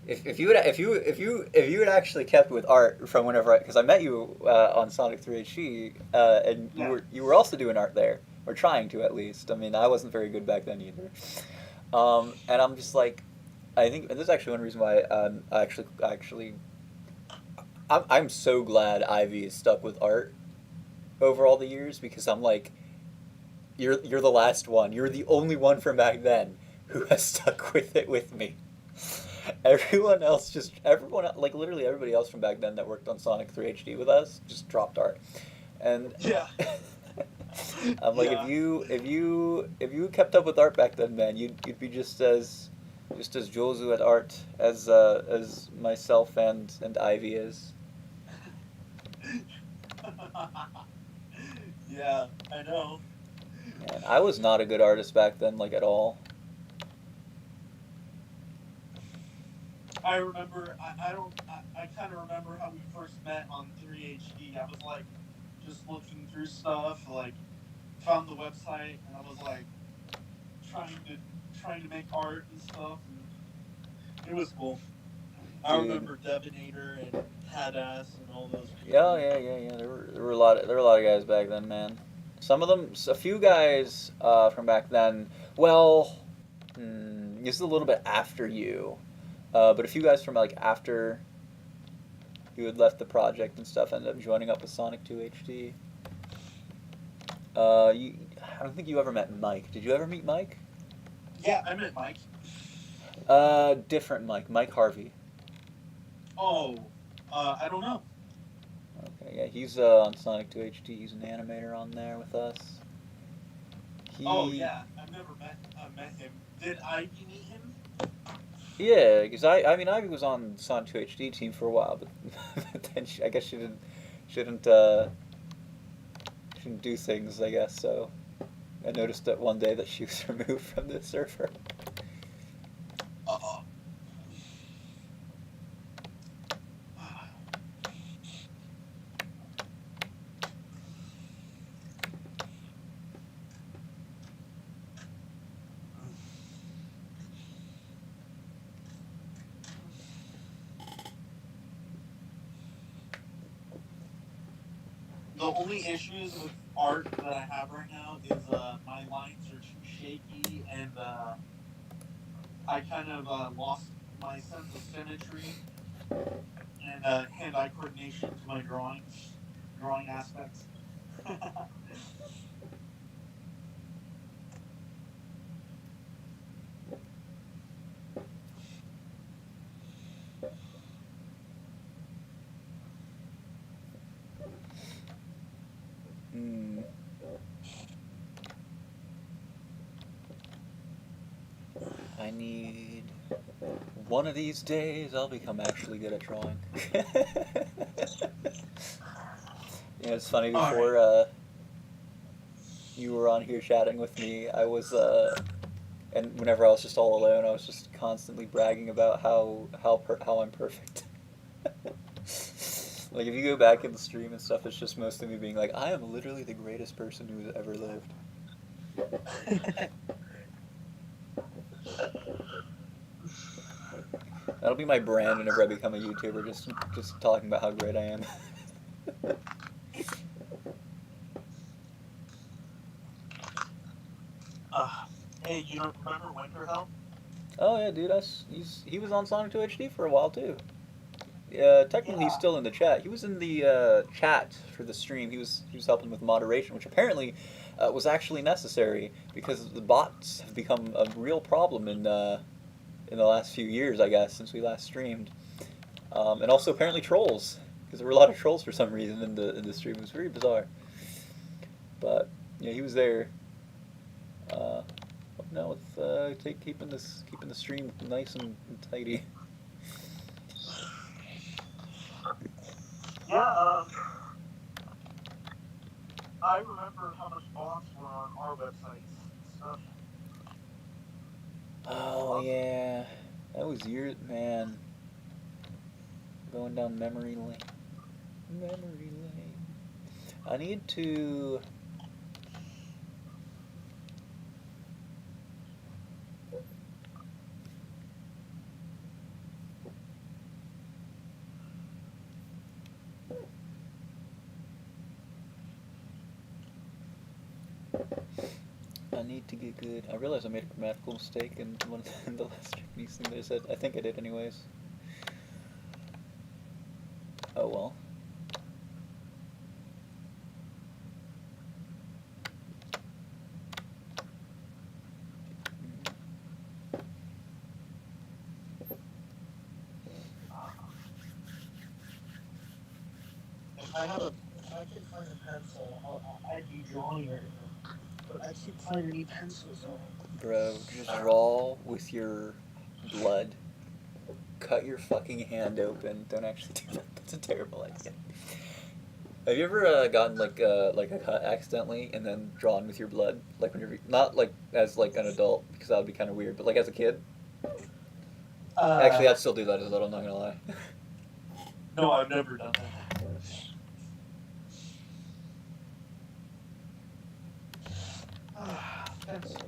A: if you had actually kept with art from whenever because I met you on Sonic 3 HD and
B: Yeah.
A: you were also doing art there or trying to at least. I mean, I wasn't very good back then either. And I'm just like, I think and this is actually one reason why I'm so glad Ivy is stuck with art over all the years because I'm like you're the last one. You're the only one from back then who has stuck with it with me. Everyone else just everyone like literally everybody else from back then that worked on Sonic 3 HD with us just dropped art. And
B: Yeah.
A: I'm like
B: Yeah.
A: if you kept up with art back then, man, you'd be just as Jozu at art as myself and Ivy is.
B: Yeah, I know.
A: And I was not a good artist back then, like at all.
B: I remember. I don't. I kind of remember how we first met on 3HD. I was like, just looking through stuff, like found the website, and I was like trying to trying to make art and stuff, and it was cool. I
A: Dude,
B: remember Devinator and Hadass and all those
A: yeah,
B: people.
A: yeah. There were a lot of guys back then, man. Some of them, a few guys from back then. Well, this is a little bit after you, but a few guys from like after you had left the project and stuff ended up joining up with Sonic 2 HD. I don't think you ever met Mike. Did you ever meet Mike?
B: Yeah, I met Mike.
A: Different Mike, Mike Harvey.
B: Oh, I don't know.
A: Okay, yeah, he's on Sonic 2 HD. He's an animator on there with us.
B: Oh
A: He
B: yeah, I've never met him. Did Ivy meet him?
A: Yeah, because I mean Ivy was on Son 2 HD team for a while, but, but then I guess shouldn't shouldn't do things. I guess so. I noticed that one day that she was removed from the server.
B: Uh, the only issues with art that I have right now is my lines are too shaky, and I kind of lost my sense of symmetry and hand-eye coordination to my drawing aspects.
A: Hmm. I need one of these days I'll become actually good at drawing. Yeah, it's funny
B: All right.
A: before you were on here chatting with me, I was and whenever I was just all alone, I was just constantly bragging about how I'm perfect. Like if you go back in the stream and stuff, it's just mostly me being like, I am literally the greatest person who has ever lived. That'll be my brand whenever I become a YouTuber, just talking about how great I am.
B: Uh, hey, you don't remember Winter Hell?
A: Oh yeah, dude, he was on Sonic 2 HD for a while too. Technically, he's
B: Yeah.
A: still in the chat. He was in the chat for the stream. He was helping with moderation, which apparently was actually necessary because the bots have become a real problem in the last few years, I guess, since we last streamed. And also apparently trolls because there were a lot of trolls for some reason in the stream. It was very bizarre. But yeah, he was there. Uh, no, with keeping the stream nice and tidy.
B: Yeah. I remember how much bots were on our websites and stuff.
A: Oh yeah, that was years, man. Going down memory lane. Memory lane. I need to. I need to get good. I realized I made a grammatical mistake in one in the last Japanese thing that I said. I think I did, anyways. Oh well.
B: If I could find a pencil, I'd be drawing right now. But I can't find any pencils.
A: Bro, just draw with your blood. Cut your fucking hand open. Don't actually do that. That's a terrible idea. Have you ever gotten like a cut accidentally and then drawn with your blood, like when you're not like as like an adult because that would be kind of weird, but like as a kid? Actually,
B: Uh,
A: I'd still do that as an adult. I'm not gonna lie.
B: no, I've never done that. Pencil.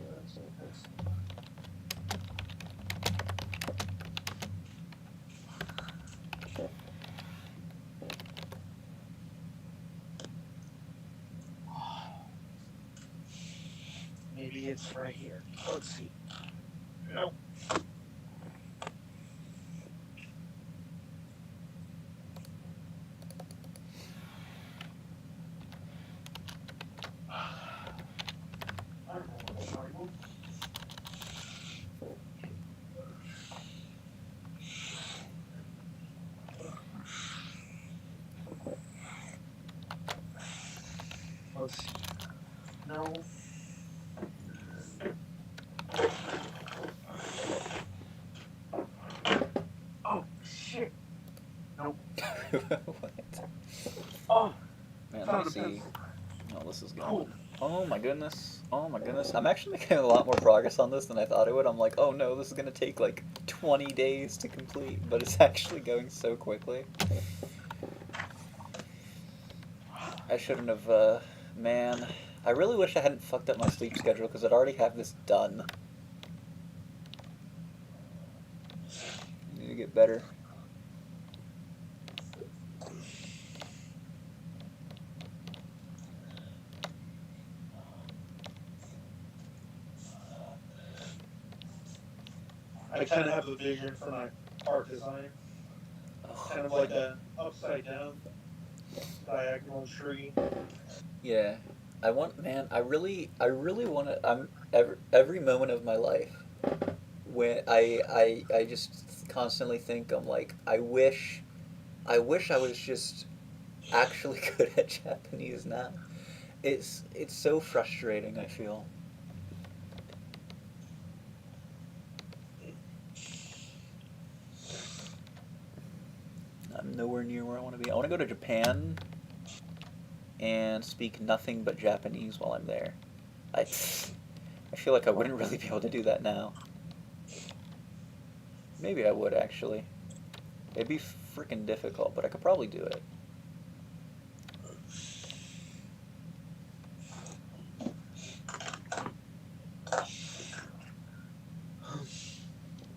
B: Maybe it's right here. Let's see. Nope. I don't know what's right. Let's see. No. Oh shit. Nope.
A: What?
B: Oh,
A: Man, let
B: found
A: me
B: a
A: see.
B: pencil.
A: Oh, this is
B: Oh,
A: going. Oh my goodness. Oh my goodness. I'm actually making a lot more progress on this than I thought it would. I'm like, oh no, this is gonna take like 20 days to complete, but it's actually going so quickly. I shouldn't have, man. I really wish I hadn't fucked up my sleep schedule because I'd already have this done. I need to get better.
B: I kind of have a vision for my art design.
A: Oh,
B: Kind of like a upside down diagonal tree.
A: yeah. I want, man. I really want to. I'm every moment of my life when I just constantly think I'm like I wish I was just actually good at Japanese now. It's so frustrating. I feel. I'm nowhere near where I want to be. I want to go to Japan and speak nothing but Japanese while I'm there. I feel like I wouldn't really be able to do that now. Maybe I would actually. It'd be freaking difficult, but I could probably do it.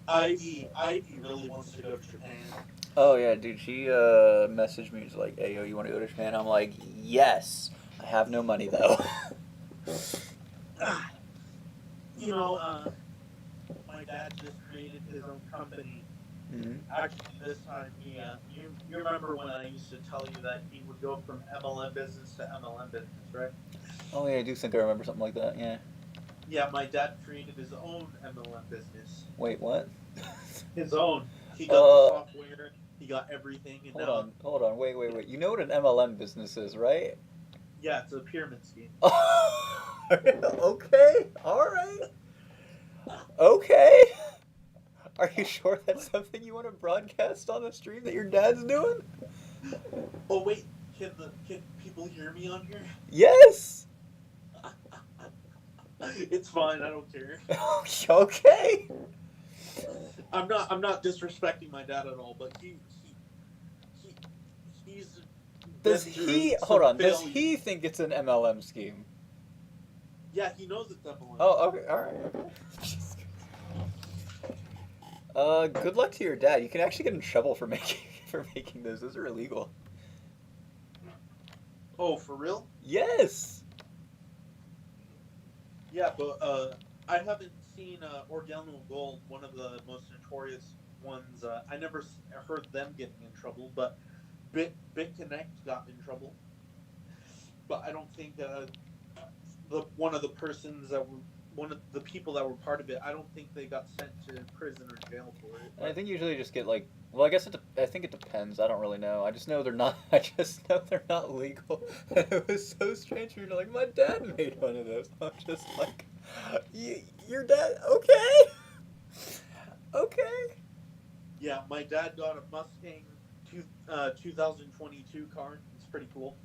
B: Ivy really wants to go to Japan.
A: Oh yeah, dude. She messaged me. She's like, "Hey, yo, you want to go to Japan?" I'm like, "Yes." I have no money though.
B: You know, my dad just created his own company.
A: Hmm.
B: Actually, this time you remember when I used to tell you that he would go from MLM business to MLM business, right?
A: Oh yeah, I do think I remember something like that. Yeah.
B: Yeah, my dad created his own MLM business.
A: Wait, what?
B: His own. He got the
A: uh,
B: software. He got everything, and
A: hold
B: now
A: on, hold on. Wait. You know what an MLM business is, right?
B: yeah, it's a pyramid scheme.
A: Okay. All right. Okay. Are you sure that's something you want to broadcast on the stream that your dad's doing?
B: Oh wait, can people hear me on here?
A: Yes.
B: It's fine. I don't care.
A: Okay.
B: I'm not disrespecting my dad at all, but he he's
A: Does
B: been through
A: he hold
B: some
A: on? Does
B: failures.
A: he think it's an MLM scheme?
B: Yeah, he knows it's MLM.
A: Oh, okay, all right. Okay. Good luck to your dad. You can actually get in trouble for making for making those. Those are illegal.
B: Oh, for real?
A: Yes.
B: Yeah, but I haven't seen Organo Gold, one of the most notorious ones. I never heard them getting in trouble, but BitConnect got in trouble. But I don't think the one of the persons that were one of the people that were part of it. I don't think they got sent to prison or jail for it.
A: I
B: But
A: think usually just get like. Well, I guess I think it depends. I don't really know. I just know they're not. I just know they're not legal. And it was so strange for me to like. My dad made one of those. I'm just like, your dad? Okay. Okay.
B: yeah, my dad got a Mustang 2022 car. It's pretty cool.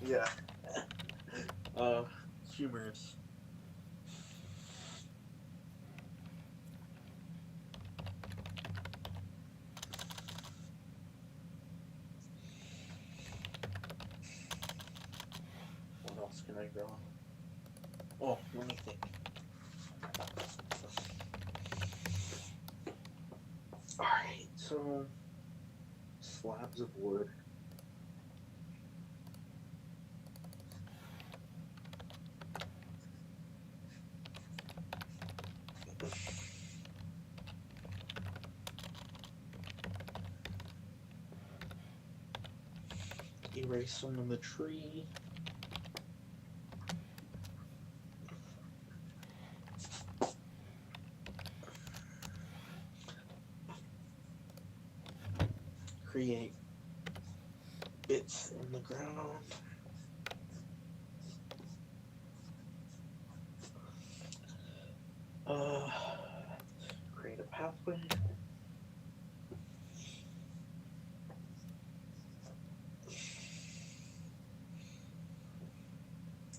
B: Yeah. Uh, Humorous. What else can I draw? Oh, let me think. Alright, so slabs of wood. Erase some of the tree. Create bits in the ground. Uh, Create a pathway.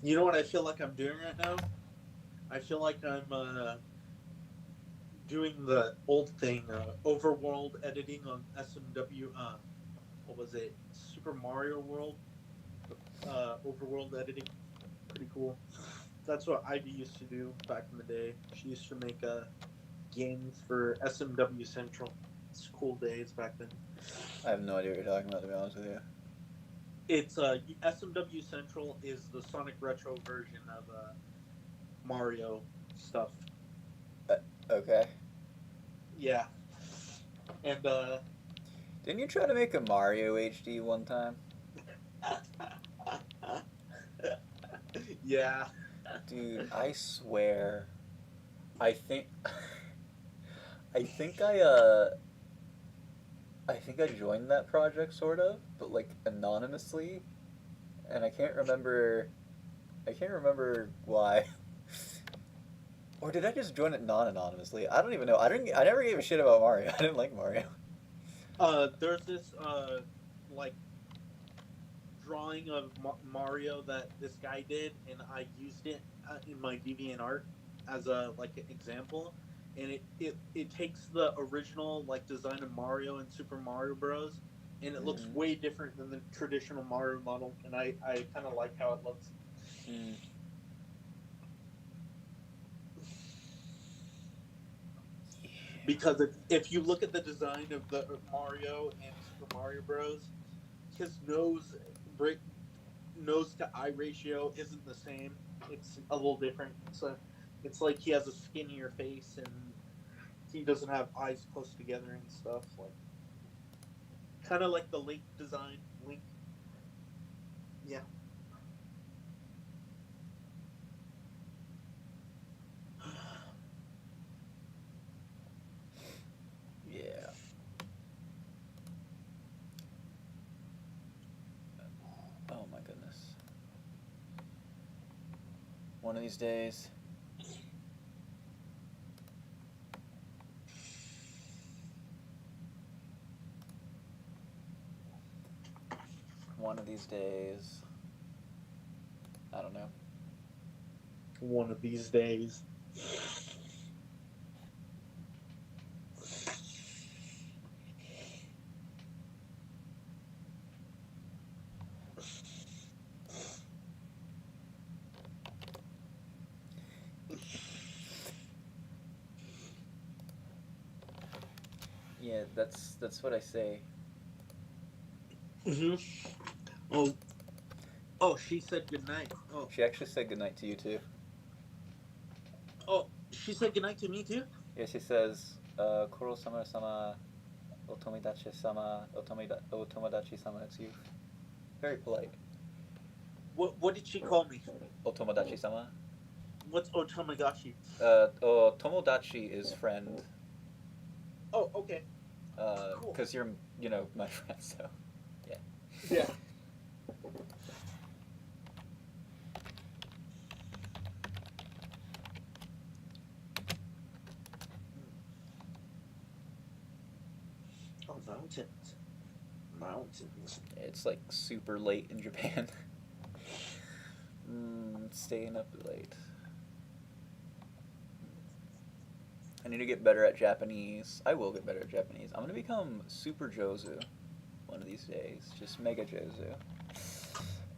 B: You know what I feel like I'm doing right now? I feel like I'm doing the old thing, overworld editing on SMW. What was it? Super Mario World. Overworld editing. Pretty cool. That's what Ivy used to do back in the day. She used to make games for SMW Central. It's cool days back then.
A: I have no idea what you're talking about, to be honest with you.
B: It's SMW Central is the Sonic Retro version of Mario stuff.
A: Okay.
B: Yeah, and
A: Didn't you try to make a Mario HD one time?
B: yeah.
A: Dude, I swear. I think. I think I think I joined that project sort of, but like anonymously, and I can't remember. I can't remember why. Or did I just join it non-anonymously? I don't even know. I didn't. I never gave a shit about Mario. I didn't like Mario.
B: There's this like drawing of Mario that this guy did, and I used it in my DeviantArt as a like an example. And it takes the original like design of Mario and Super Mario Bros. And it looks
A: Mm-hmm.
B: way different than the traditional Mario model, and I kind of like how it looks.
A: Mm.
B: Because if you look at the design of the Mario and Super Mario Bros, his nose to eye ratio isn't the same. It's a little different. So it's like he has a skinnier face and he doesn't have eyes close together and stuff. Like kind of like the Link design. Link, yeah.
A: Yeah. Oh my goodness. One of these days. One of these days. I don't know.
B: One of these days.
A: Yeah, that's what I say.
B: Hmm. Oh, oh, she said goodnight. Oh,
A: She actually said goodnight to you too.
B: oh, she said goodnight to me too.
A: Yeah, she says, Koro sama sama, otomodachi sama, otomodachi sama. It's you. Very polite.
B: What did she call me?
A: Otomodachi sama.
B: What's otomagashi?
A: Tomodachi is friend.
B: Oh, okay, cool.
A: Because you're, my friend, so, yeah.
B: Yeah. Oh, mountains. Mountains.
A: It's like super late in Japan. Staying up late. I need to get better at Japanese. I will get better at Japanese. I'm gonna become super Jozu one of these days. Just mega Jozu.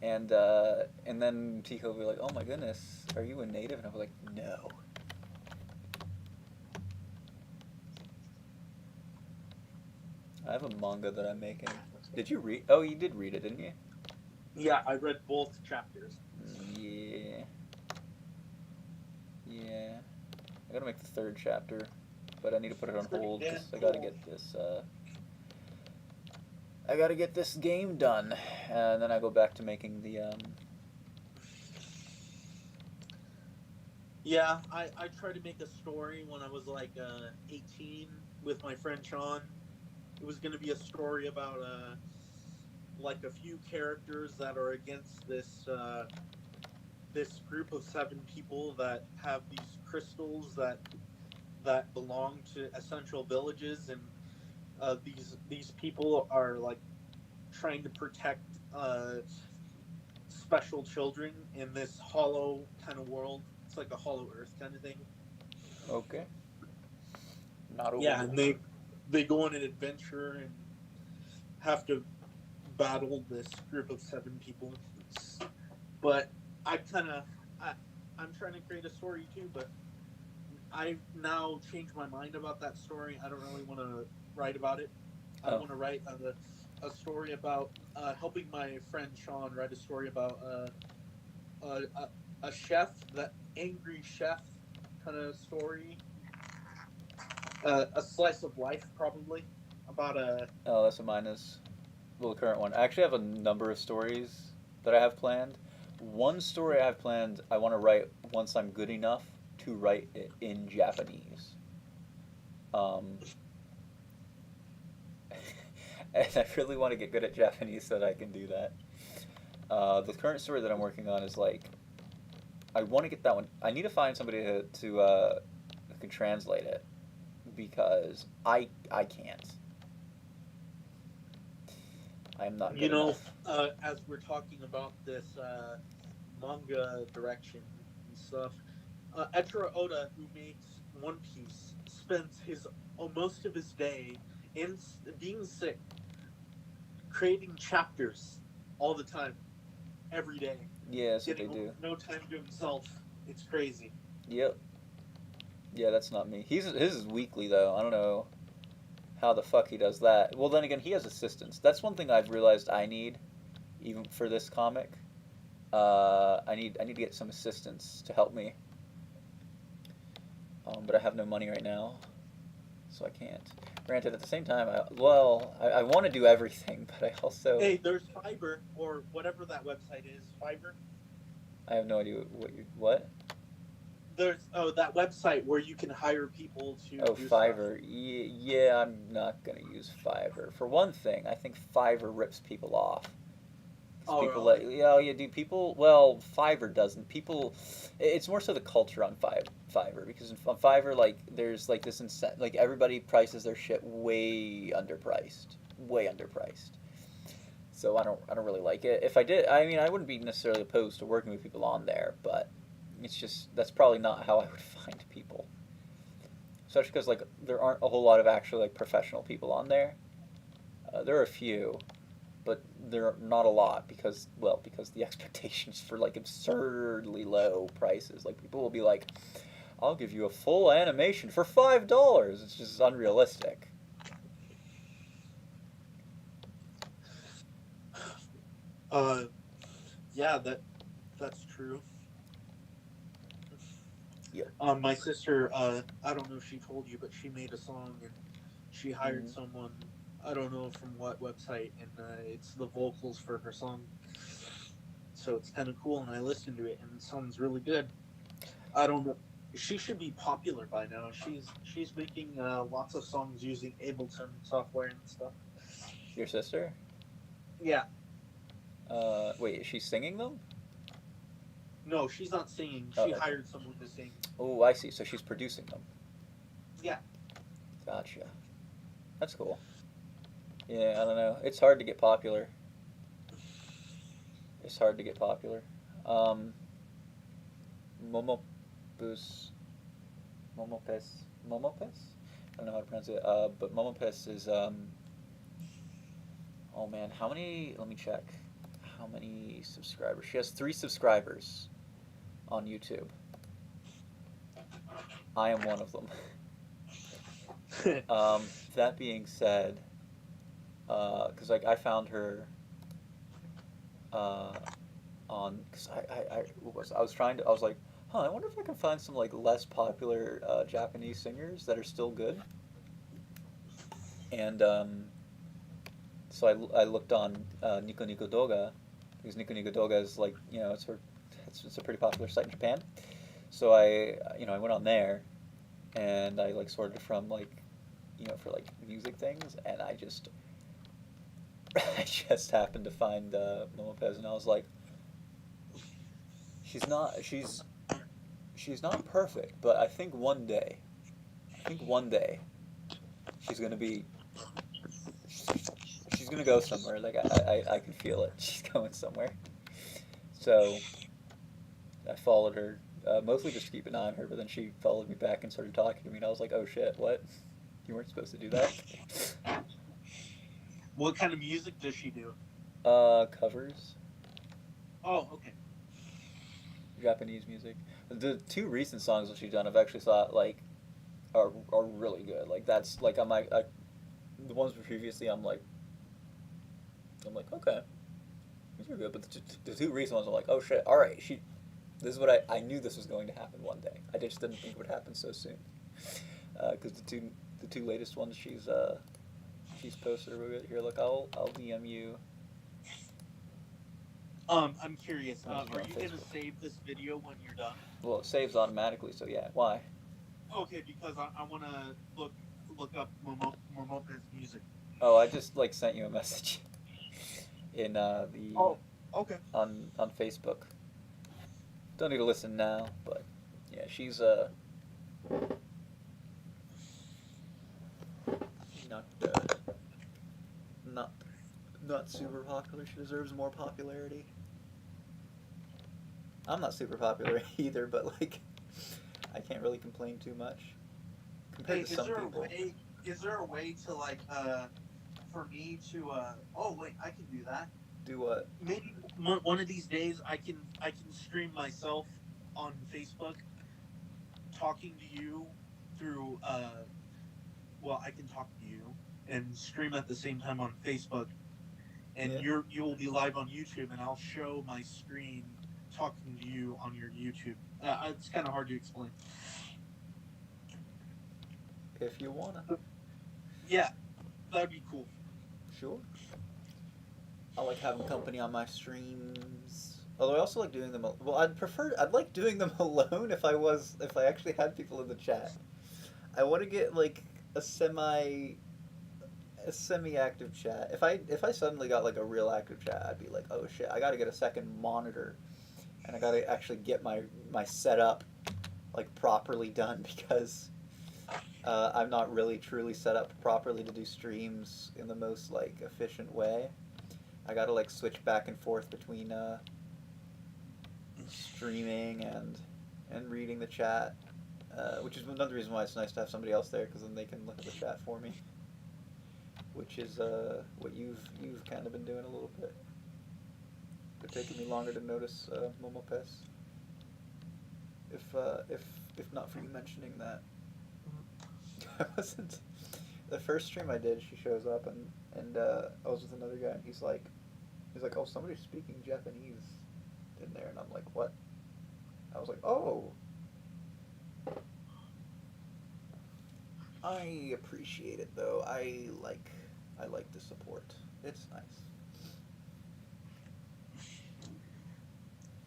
A: And then Tico will be like, "Oh my goodness, are you a native?" And I'll be like, "No." I have a manga that I'm making. Did you read? Oh, you did read it, didn't you?
B: Yeah, I read both chapters.
A: Yeah. Yeah. I gotta make the third chapter, but I need to put it on
B: It's pretty
A: hold
B: damn
A: because I gotta
B: cool.
A: get this. I gotta get this game done, and then I go back to making the.
B: Yeah, I tried to make a story when I was like 18 with my friend Sean. It was going to be a story about like a few characters that are against this group of seven people that have these crystals that belong to essential villages, and these people are like trying to protect special children in this hollow kind of world. It's like a hollow earth kind of thing.
A: Okay. Not
B: Yeah,
A: over.
B: and they go on an adventure and have to battle this group of seven people. But I kind of I I'm trying to create a story too, but I've now changed my mind about that story. I don't really want to write about it. I
A: Oh.
B: want to write a story about helping my friend Sean write a story about a, a a chef, that angry chef kind of story, a slice of life probably about a.
A: Oh, that's what mine is. Well, the current one. I actually have a number of stories that I have planned. One story I have planned, I want to write once I'm good enough to write it in Japanese. Um, and I really want to get good at Japanese so that I can do that. The current story that I'm working on is like I want to get that one. I need to find somebody who can translate it because I can't. I am not
B: You
A: good
B: know,
A: enough.
B: as we're talking about this manga direction and stuff, Etro Oda, who makes One Piece, spends his most of his day in being sick, creating chapters all the time, every day,
A: Yeah, that's what
B: getting
A: they do.
B: almost no time to himself. It's crazy.
A: Yep. Yeah, that's not me. His is weekly though. I don't know how the fuck he does that. Well, then again, he has assistants. That's one thing I've realized I need, even for this comic. I need to get some assistants to help me. But I have no money right now, so I can't. Granted, at the same time, I want to do everything, but I also
B: Hey, there's Fiverr or whatever that website is. Fiverr.
A: I have no idea what.
B: There's that website where you can hire people to
A: Oh,
B: do stuff.
A: Fiverr. Yeah, I'm not gonna use Fiverr. For one thing, I think Fiverr rips people off. Because
B: Oh,
A: people
B: really?
A: let, yeah, oh, yeah, do people, well, Fiverr doesn't. People, it's more so the culture on Fiverr. Because on Fiverr, like, there's, like, this incentive, like, everybody prices their shit way underpriced. Way underpriced. So I don't really like it. If I did, I mean, I wouldn't be necessarily opposed to working with people on there, but it's just that's probably not how I would find people. Especially because like there aren't a whole lot of actually like professional people on there. There are a few, but there are not a lot because because the expectations for like absurdly low prices. Like people will be like, "I'll give you a full animation for $5." It's just unrealistic.
B: Uh, yeah, that's true.
A: Yep.
B: My sister, I don't know if she told you, but she made a song and she hired
A: Mm-hmm.
B: someone. I don't know from what website, and it's the vocals for her song. So it's kind of cool, and I listened to it, and it sounds really good. I don't know. She should be popular by now. She's making lots of songs using Ableton software and stuff.
A: Your sister?
B: Yeah.
A: Wait, is she singing them?
B: No, she's not singing.
A: Oh,
B: She
A: okay.
B: hired someone to sing.
A: Oh, I see. So she's producing them.
B: Yeah.
A: Gotcha. That's cool. Yeah, I don't know. It's hard to get popular. It's hard to get popular. Um, Momopus, Momopes. I don't know how to pronounce it. But Momopes is oh man, how many? Let me check. How many subscribers? She has 3 subscribers on YouTube. I am one of them. That being said, because like I found her uh, on because I was trying to I was like, huh, I wonder if I can find some like less popular Japanese singers that are still good. And so I looked on Nico Nico Doga because Nico Nico Doga is like it's a pretty popular site in Japan. So I went on there and I like sorted from like for like music things, and I just I just happened to find Momopez, and I was like, she's not she's not perfect, but I think one day she's gonna be she's gonna go somewhere. Like I can feel it. She's going somewhere. So I followed her, mostly just to keep an eye on her. But then she followed me back and started talking to me, and I was like, oh shit, what? You weren't supposed to do that.
B: What kind of music does she do?
A: Covers,
B: Oh, okay.
A: Japanese music. The 2 recent songs that she's done, I've actually thought like are really good. Like that's like the ones previously, I'm like okay, these are good. But the 2 recent ones, I'm like, oh shit, all right, she. This is what I knew this was going to happen one day. I just didn't think it would happen so soon. Because the two latest ones she's posted are really good. Here, look, I'll DM you
B: I'm curious.
A: messages
B: Are
A: on
B: you gonna
A: Facebook.
B: save this video when you're done?
A: Well, it saves automatically, so yeah. Why?
B: Okay, because I want to look up Momope's music.
A: Oh, I just like sent you a message in the
B: Oh, okay.
A: on Facebook. Don't need to listen now, but yeah, she's not not not super popular. She deserves more popularity. I'm not super popular either, but like I can't really complain too much compared
B: Hey,
A: to some people.
B: is there a way to like for me to oh wait, I can do that.
A: Do what?
B: Maybe one of these days I can stream myself on Facebook talking to you through well, I can talk to you and stream at the same time on Facebook, and
A: Yeah.
B: you will be live on YouTube, and I'll show my screen talking to you on your YouTube. It's kind of hard to explain.
A: If you wanna.
B: Yeah, that'd be cool.
A: Sure. I like having company on my streams. Although I also like doing them. Well, I'd like doing them alone if I actually had people in the chat. I want to get like a semi a semi-active chat. If I suddenly got like a real active chat, I'd be like, oh shit, I got to get a second monitor, and I got to actually get my setup like properly done because I'm not really truly set up properly to do streams in the most like efficient way. I got to like switch back and forth between streaming and and reading the chat, which is another reason why it's nice to have somebody else there because then they can look at the chat for me, which is what you've kind of been doing a little bit. But taking me longer to notice Momopes. If not for you mentioning that, I wasn't. The first stream I did, she shows up and I was with another guy and he's like, oh, somebody's speaking Japanese in there, and I'm like, what? I was like, oh, I appreciate it though. I like the support. It's nice.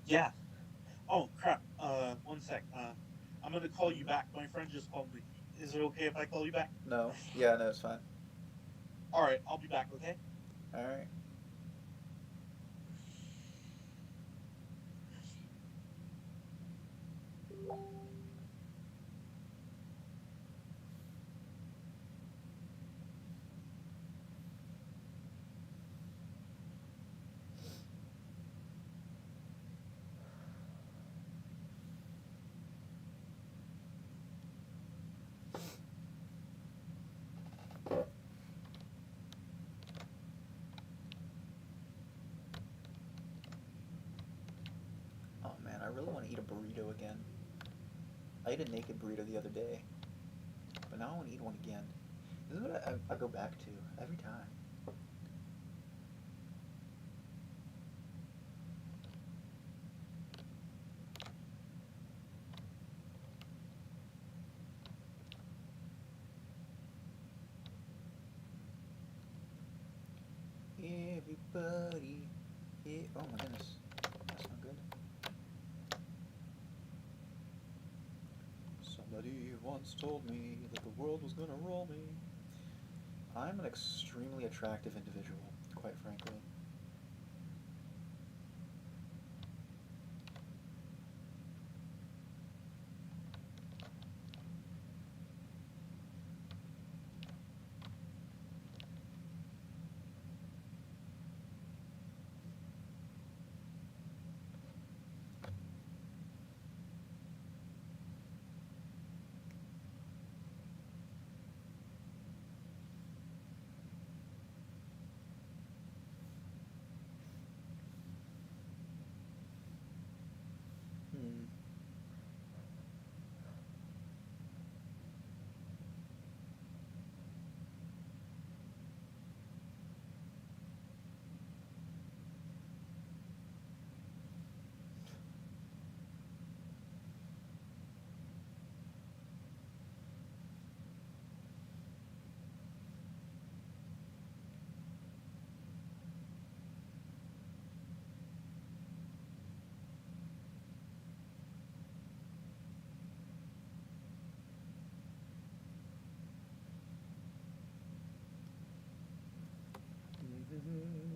B: Yeah. Oh crap. One sec. I'm gonna call you back. My friend just called me. Is it okay if I call you back?
A: No, yeah, no, it's fine.
B: All right, I'll be back. Okay.
A: All right. Oh man, I really want to eat a burrito again. I ate a naked burrito the other day, but now I want to eat one again. This is what I go back to every time. Everybody. Yeah. Oh my goodness. That's not good. Somebody once told me that the world was gonna roll me. I'm an extremely attractive individual, quite frankly.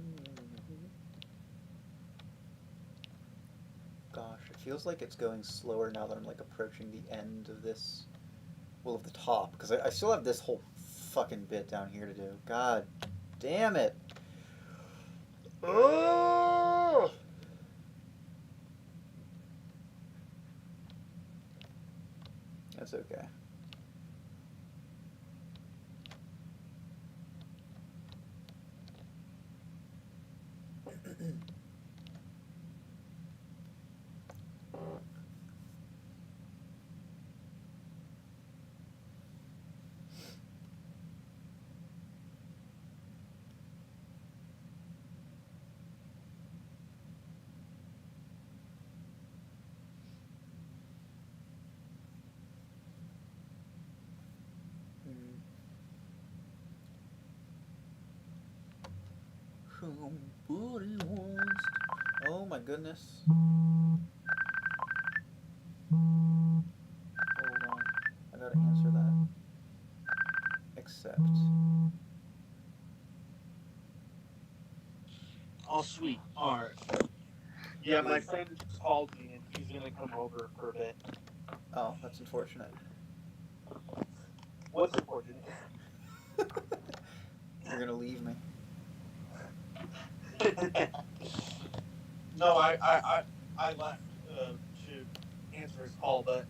A: Hmm. Gosh, it feels like it's going slower now that I'm like approaching the end of this. Well, of the top, because I still have this whole fucking bit down here to do. God damn it! Oh! That's okay. Somebody wants. Oh my goodness. Hold on. I gotta answer that. Accept.
B: Oh sweet. All right. Yeah, my friend just called me and he's gonna come over for a bit.
A: Oh, that's unfortunate.
B: What's important?
A: You're gonna leave me.
B: No, I left to answer answer his call, but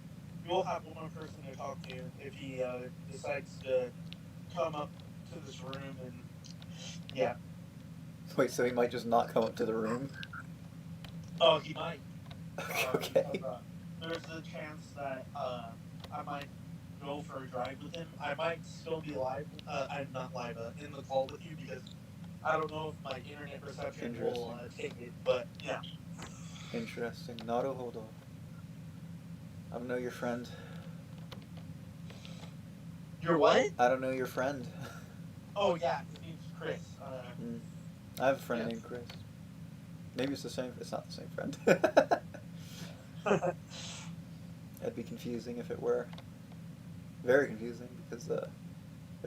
B: you will have one person to talk to if he decides to come up to this room and yeah.
A: Wait, so he might just not come up to the room?
B: Oh, he might. Because
A: Okay.
B: there's a chance that I might go for a drive with him. I might still be live. I'm not live in the call with you because I don't know if my internet reception will
A: Interesting.
B: take it. But yeah,
A: Interesting. Naruhodo. I don't know your friend.
B: you're what?
A: I don't know your friend.
B: Oh yeah, his name's Chris.
A: Mm. I have a friend
B: Yeah.
A: named Chris. Maybe it's the same. It's not the same friend. That'd be confusing if it were. Very confusing because the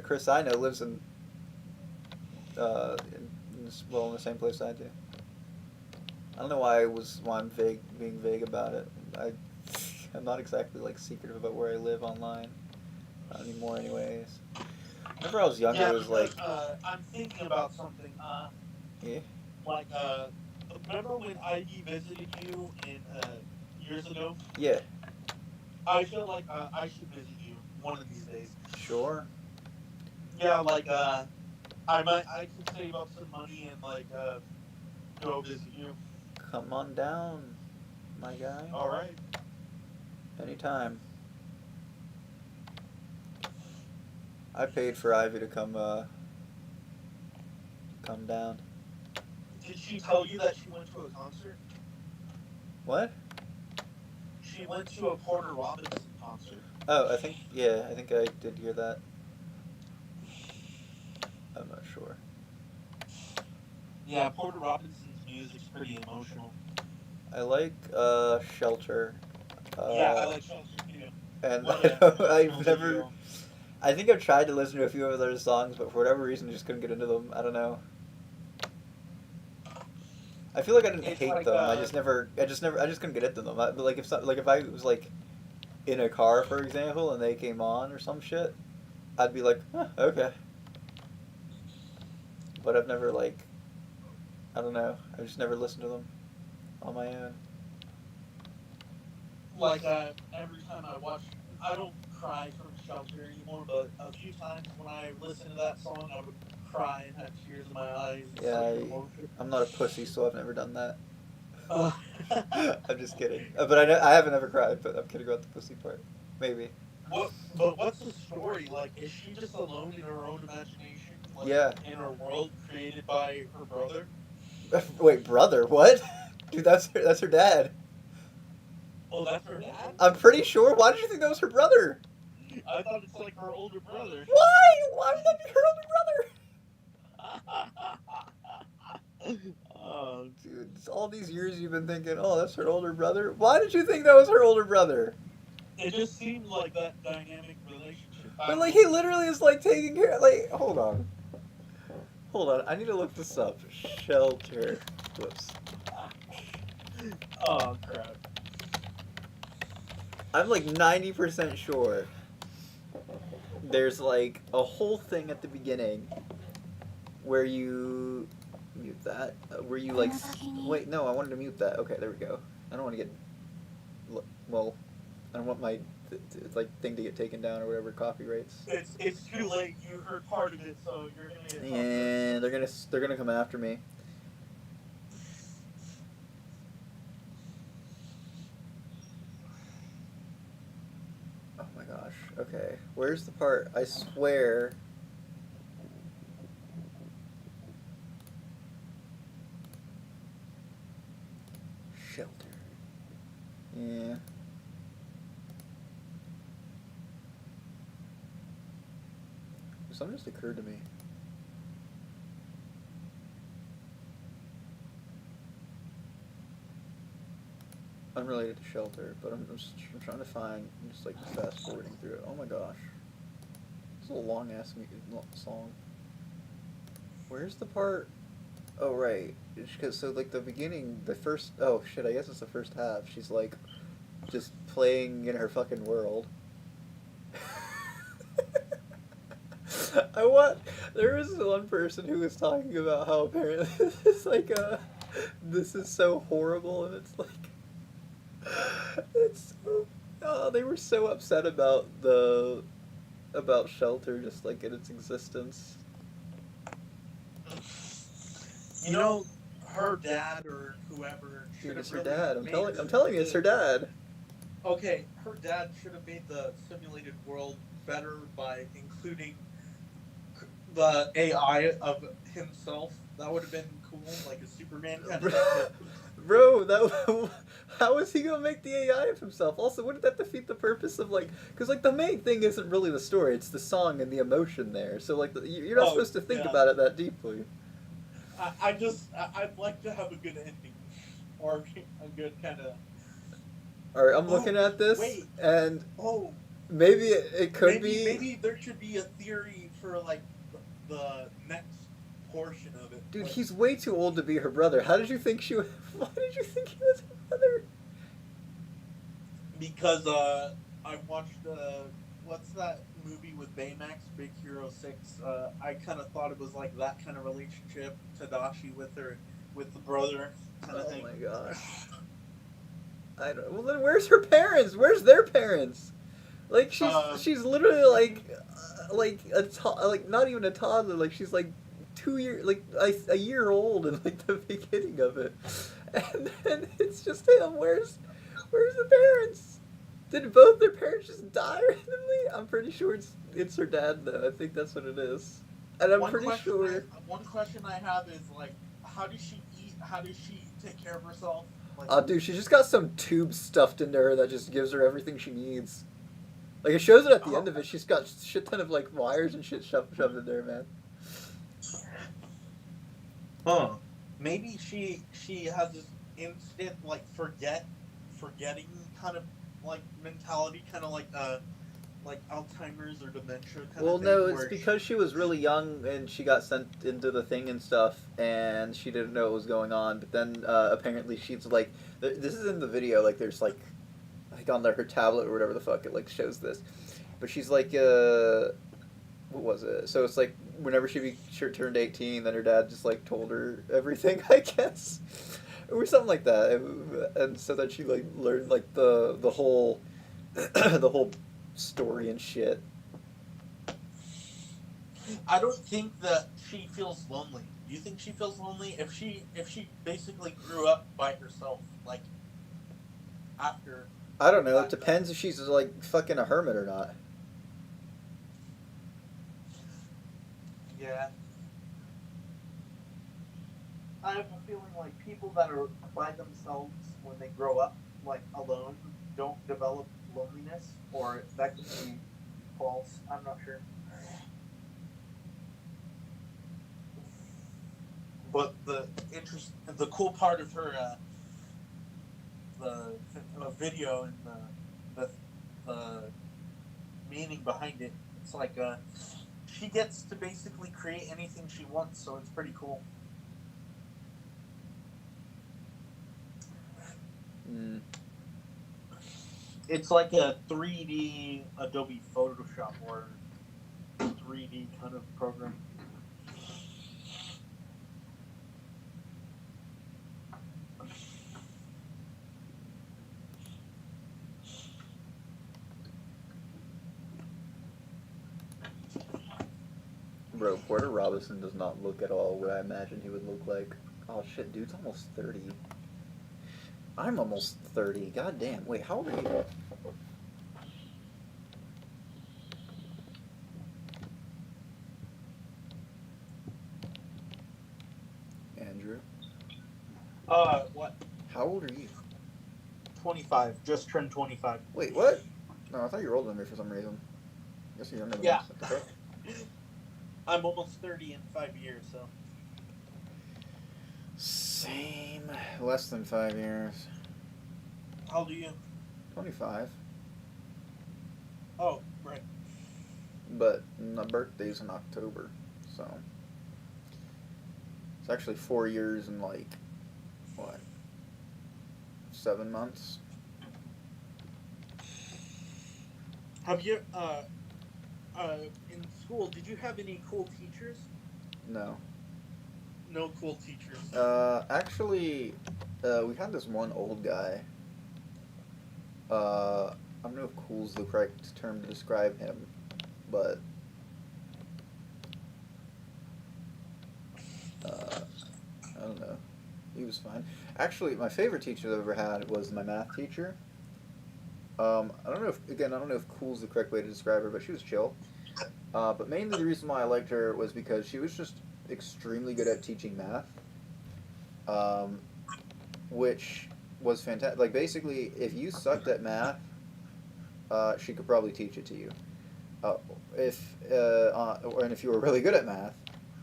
A: Chris I know lives in the same place I do. I don't know why I'm being vague about it. I'm not exactly like secretive about where I live online. Not anymore, anyways. Whenever I was younger,
B: Yeah,
A: it was
B: because
A: like,
B: I'm thinking about something.
A: yeah,
B: Like remember when Ivy visited you in years ago?
A: yeah,
B: I feel like I should visit you one of these days.
A: sure,
B: Yeah, like I could save up some money and like go visit you.
A: come on down, my guy,
B: All right.
A: anytime. I paid for Ivy to come down.
B: Did she tell you that she went to a concert?
A: What?
B: She went to a Porter Robinson concert.
A: Oh, I think I did hear that. I'm not sure.
B: Yeah, Porter Robinson's music's pretty emotional.
A: I like Shelter.
B: Yeah, I
A: Uh,
B: like Shelter too.
A: and
B: What an
A: I've
B: emotional
A: never.
B: video.
A: I think I've tried to listen to a few of their songs, but for whatever reason, I just couldn't get into them. I don't know. I feel like I didn't
B: It's
A: hate
B: like
A: them. I just couldn't get into them. But like if I was like in a car, for example, and they came on or some shit, I'd be like, huh, okay. But I've never like, I don't know. I've just never listened to them on my own.
B: every time I watch, I don't cry from Shelter anymore, but a few times when I listen to that song, I would cry and have tears in my eyes. It's
A: Yeah,
B: such an emotion.
A: I'm not a pussy, so I've never done that.
B: Uh,
A: I'm just kidding. But I haven't ever cried. But I'm kidding about the pussy part. Maybe.
B: but what's the story? Like, is she just alone in her own imagination, like
A: Yeah.
B: in her world created by her brother?
A: Wait, brother? What? Dude, that's her dad.
B: Oh, that's her dad.
A: I'm pretty sure. Why did you think that was her brother?
B: I thought it's like her older brother.
A: Why? Why would that be her older brother?
B: Oh,
A: Dude, all these years you've been thinking, oh, that's her older brother. Why did you think that was her older brother?
B: it just seemed like that dynamic relationship. I
A: But
B: don't
A: like
B: know.
A: he literally is like taking care. Like, hold on. I need to look this up. Shelter. Whoops.
B: Oh crap.
A: I'm like 90% sure. There's like a whole thing at the beginning where you mute that. Where you like. Wait, no, I wanted to mute that. Okay, there we go. I don't want to get. Well, I don't want my like thing to get taken down or whatever copyrights.
B: It's too late. You heard part of it, so you're gonna get
A: Yeah, they're gonna come after me. Oh my gosh. Okay, where's the part? I swear. Shelter. Yeah. Something just occurred to me. Unrelated to Shelter, but I'm trying to find. I'm just like fast forwarding through it. Oh my gosh. It's a long ass song. Where's the part? Oh right, because so like the beginning, the first. Oh shit, I guess it's the first half. She's like, just playing in her fucking world. I want. There was one person who was talking about how apparently this is like this is so horrible, and it's like It's so, oh, they were so upset about shelter just like in its existence.
B: You know, her dad or whoever should
A: Dude,
B: have
A: it's her
B: really
A: dad.
B: made
A: I'm telling you, it's her dad.
B: okay, her dad should have made the simulated world better by including the AI of himself. That would have been cool, like a Superman kind of thing. But
A: Bro, that how is he gonna make the AI of himself? Also, wouldn't that defeat the purpose of like, because like the main thing isn't really the story; it's the song and the emotion there. So like, you're not
B: oh
A: supposed to think
B: yeah,
A: about it that deeply.
B: I'd like to have a good ending, or a good kind of.
A: All right, I'm looking
B: Oh
A: at this,
B: wait,
A: and
B: oh
A: maybe it could be.
B: maybe there should be a theory for like the next portion of it,
A: Dude,
B: like
A: he's way too old to be her brother. How did you think she? Why did you think he was her brother?
B: because I watched what's that movie with Baymax, Big Hero 6. I kind of thought it was like that kind of relationship, Tadashi with her with the brother kind of
A: Oh
B: thing.
A: my gosh. I don't. Well, then where's her parents? Where's their parents? Like
B: Uh,
A: she's literally like like not even a toddler. Like she's like 2 year like a year old in like the beginning of it, and then it's just him. Where's the parents? Did both their parents just die randomly? I'm pretty sure it's her dad though. I think that's what it is, and I'm pretty sure.
B: one question I have is like, how does she eat? How does she take care of herself? Like,
A: Oh, dude, she just got some tube stuffed into her that just gives her everything she needs. Like it shows it at the
B: oh,
A: end of it. She's got shit ton of like wires and shit shoved in there, man.
B: huh? Maybe she has this instant like forgetting kind of like mentality, kind of like Alzheimer's or dementia kind
A: Well,
B: of thing,
A: no, it's
B: where
A: because she was really young and she got sent into the thing and stuff, and she didn't know what was going on. But then apparently she's like, this is in the video. Like there's like on her tablet or whatever the fuck it like shows this, but she's like what was it? So it's like whenever she turned 18, then her dad just like told her everything, I guess, or something like that, and so that she like learned like the whole the whole story and shit.
B: I don't think that she feels lonely. Do you think she feels lonely if she basically grew up by herself, like after
A: I don't know. It
B: that?
A: depends if she's like fucking a hermit or not.
B: Yeah, I have a feeling like people that are by themselves when they grow up, like alone, don't develop loneliness, or that could be false. I'm not sure. But the cool part of her, the video and the the meaning behind it, it's like she gets to basically create anything she wants, so it's pretty cool.
A: Mm.
B: It's like a 3D Adobe Photoshop or 3D kind of program.
A: Bro, Porter Robinson does not look at all what I imagined he would look like. Oh shit, dude's almost 30. I'm almost 30. God damn. Wait, how old are you? Andrew?
B: What?
A: How old are you?
B: 25. Just turned 25.
A: Wait, what? No, I thought you were older than me for some reason. Guess you're younger than me.
B: Yeah.
A: What the fuck?
B: I'm almost 30 in 5 years, so.
A: Same. Less than 5 years.
B: How old are you?
A: 25.
B: Oh, right.
A: But my birthday's in October, so it's actually 4 years and like what, 7 months.
B: Have you, in school, did you have any cool teachers?
A: No.
B: No cool teachers.
A: Actually, we had this one old guy, I don't know if cool's the correct term to describe him, but uh, I don't know. He was fine. Actually, my favorite teacher I've ever had was my math teacher. I don't know if again I don't know if cool's the correct way to describe her, but she was chill. But mainly the reason why I liked her was because she was just extremely good at teaching math, um, which was fantastic. Like basically, if you sucked at math, she could probably teach it to you. Uh, and if you were really good at math,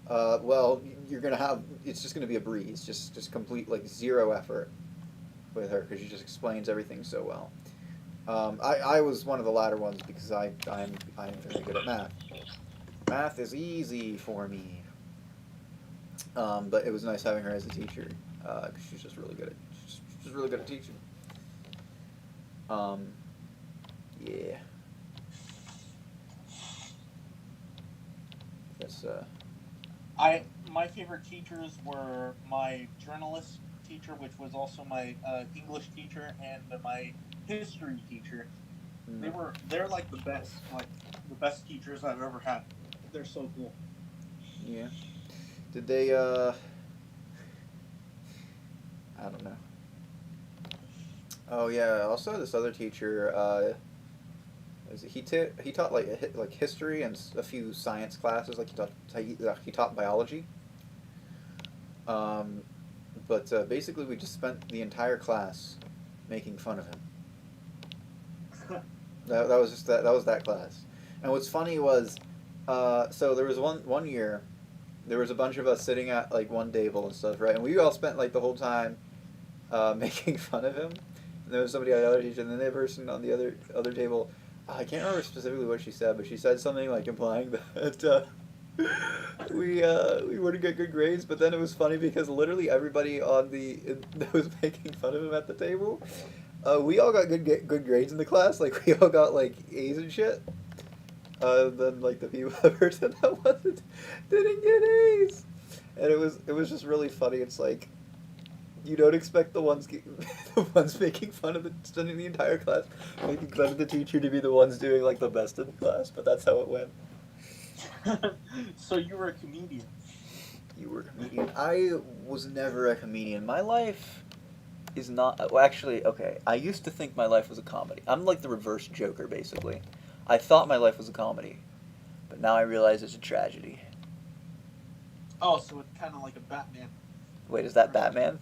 A: well, you're gonna have it's just gonna be a breeze, just complete like zero effort with her because she just explains everything so well. I was one of the latter ones because I'm very good at math. Math is easy for me. But it was nice having her as a teacher because she's just really good at she's really good at teaching. Um, yeah, that's
B: My favorite teachers were my journalist teacher, which was also my English teacher, and my history teacher.
A: mm,
B: They're like the best teachers I've ever had. They're so cool.
A: yeah. Did they? I don't know. Oh yeah. Also, this other teacher. He taught like like history and a few science classes. Like he taught biology. Um, but basically, we just spent the entire class making fun of him. That was just that was that class. And what's funny was, so there was one year, there was a bunch of us sitting at like one table and stuff, right? And we all spent like the whole time making fun of him. And there was somebody on the other teacher, and then the person on the other table. I can't remember specifically what she said, but she said something like implying that we wouldn't get good grades. But then it was funny because literally everybody on that was making fun of him at the table, we all got good grades in the class. Like we all got like A's and shit. Then like the person that wasn't didn't get A's, and it was just really funny. It's like you don't expect the ones making fun of spending the entire class making fun of the teacher to be the ones doing like the best in the class, but that's how it went.
B: So you were a comedian.
A: You were a comedian. I was never a comedian. My life is not. Well, actually, okay. I used to think my life was a comedy. I'm like the reverse Joker, basically. I thought my life was a comedy, but now I realize it's a tragedy.
B: Oh, so it's kind of like a Batman.
A: Wait, is that
B: Versus,
A: Batman?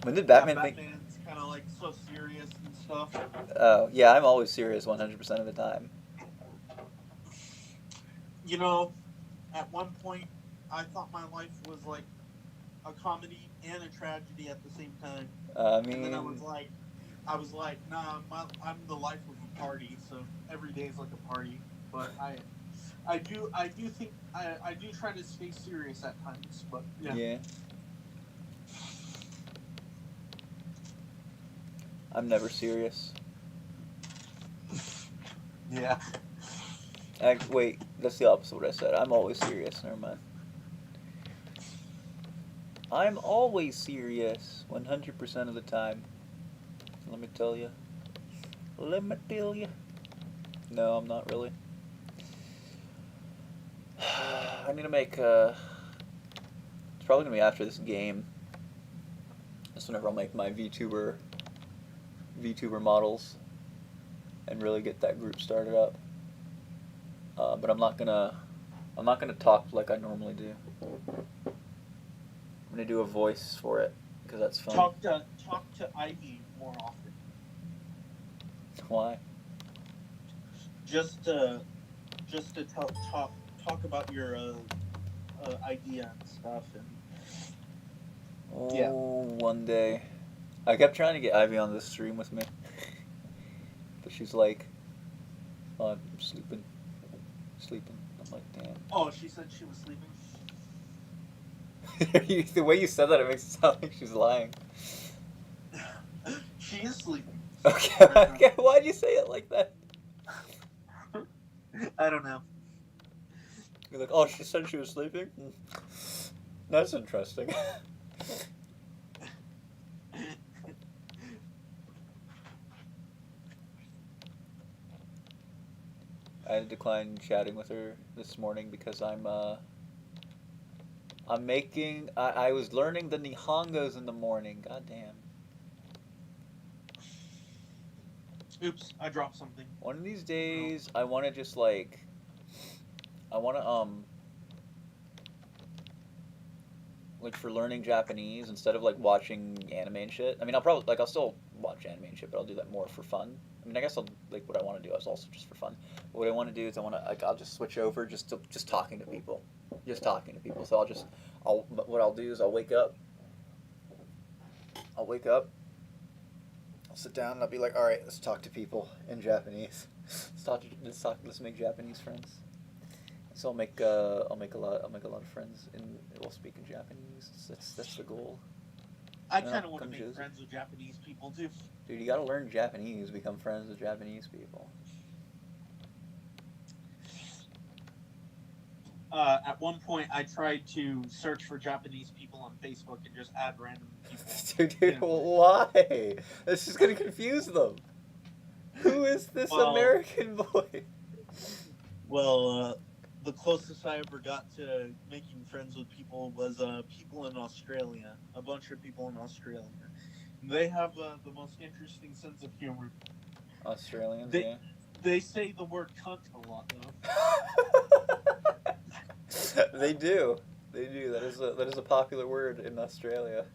A: When did
B: yeah,
A: Batman think?
B: Batman's kind of like so serious and stuff.
A: Oh, yeah, I'm always serious 100% of the time.
B: You know, at one point, I thought my life was like a comedy and a tragedy at the same time,
A: I
B: and then
A: mean,
B: I was like, nah, I'm the life of a party, so every day is like a party. But I do think I do try to stay serious at times. But yeah,
A: yeah, I'm never serious.
B: yeah.
A: Wait, that's the opposite of what I said. I'm always serious. Never mind. I'm always serious 100% of the time. Let me tell you. Let me tell you. No, I'm not really. I need to make. It's probably gonna be after this game. That's whenever I'll make my VTuber models and really get that group started up. But I'm not gonna talk like I normally do. I'm gonna do a voice for it because that's fun.
B: Talk to Ivy more often.
A: Why?
B: Just to talk about your idea and stuff and yeah.
A: Oh, one day. I kept trying to get Ivy on this stream with me, but she's like, "Oh, I'm sleeping." I'm like, "Damn."
B: Oh, she said she was sleeping.
A: The way you said that, it makes it sound like she's lying.
B: She is sleeping
A: Okay,
B: right now.
A: okay. Why'd you say it like that?
B: I don't know.
A: You're like, "Oh, she said she was sleeping." That's interesting. I had to decline chatting with her this morning because I'm making. I was learning the Nihongos in the morning. God damn.
B: Oops, I dropped something.
A: One of these
B: Oh no.
A: days, I want to just like. I want to like for learning Japanese instead of like watching anime and shit. I mean, I'll still watch anime and shit, but I'll do that more for fun. I mean, I guess I'll like what I want to do is also just for fun. But what I want to do is I'll just switch over just talking to people, just talking to people. So what I'll do is I'll wake up, I'll sit down and I'll be like, all right, let's talk to people in Japanese. Let's make Japanese friends. So I'll make a lot of friends while speaking Japanese. That's the goal.
B: I
A: No,
B: kind of want to
A: come
B: make
A: Josie.
B: friends with Japanese people too.
A: Dude, you gotta learn Japanese, become friends with Japanese people.
B: At one point, I tried to search for Japanese people on Facebook and just add random people.
A: Dude, why? That's just gonna confuse them. Who is this American boy?
B: Well, the closest I ever got to making friends with people was people in Australia. A bunch of people in Australia. They have the most interesting sense of humor.
A: Australians,
B: They
A: yeah.
B: they say the word cunt a lot though.
A: They do. They do. That is a popular word in Australia.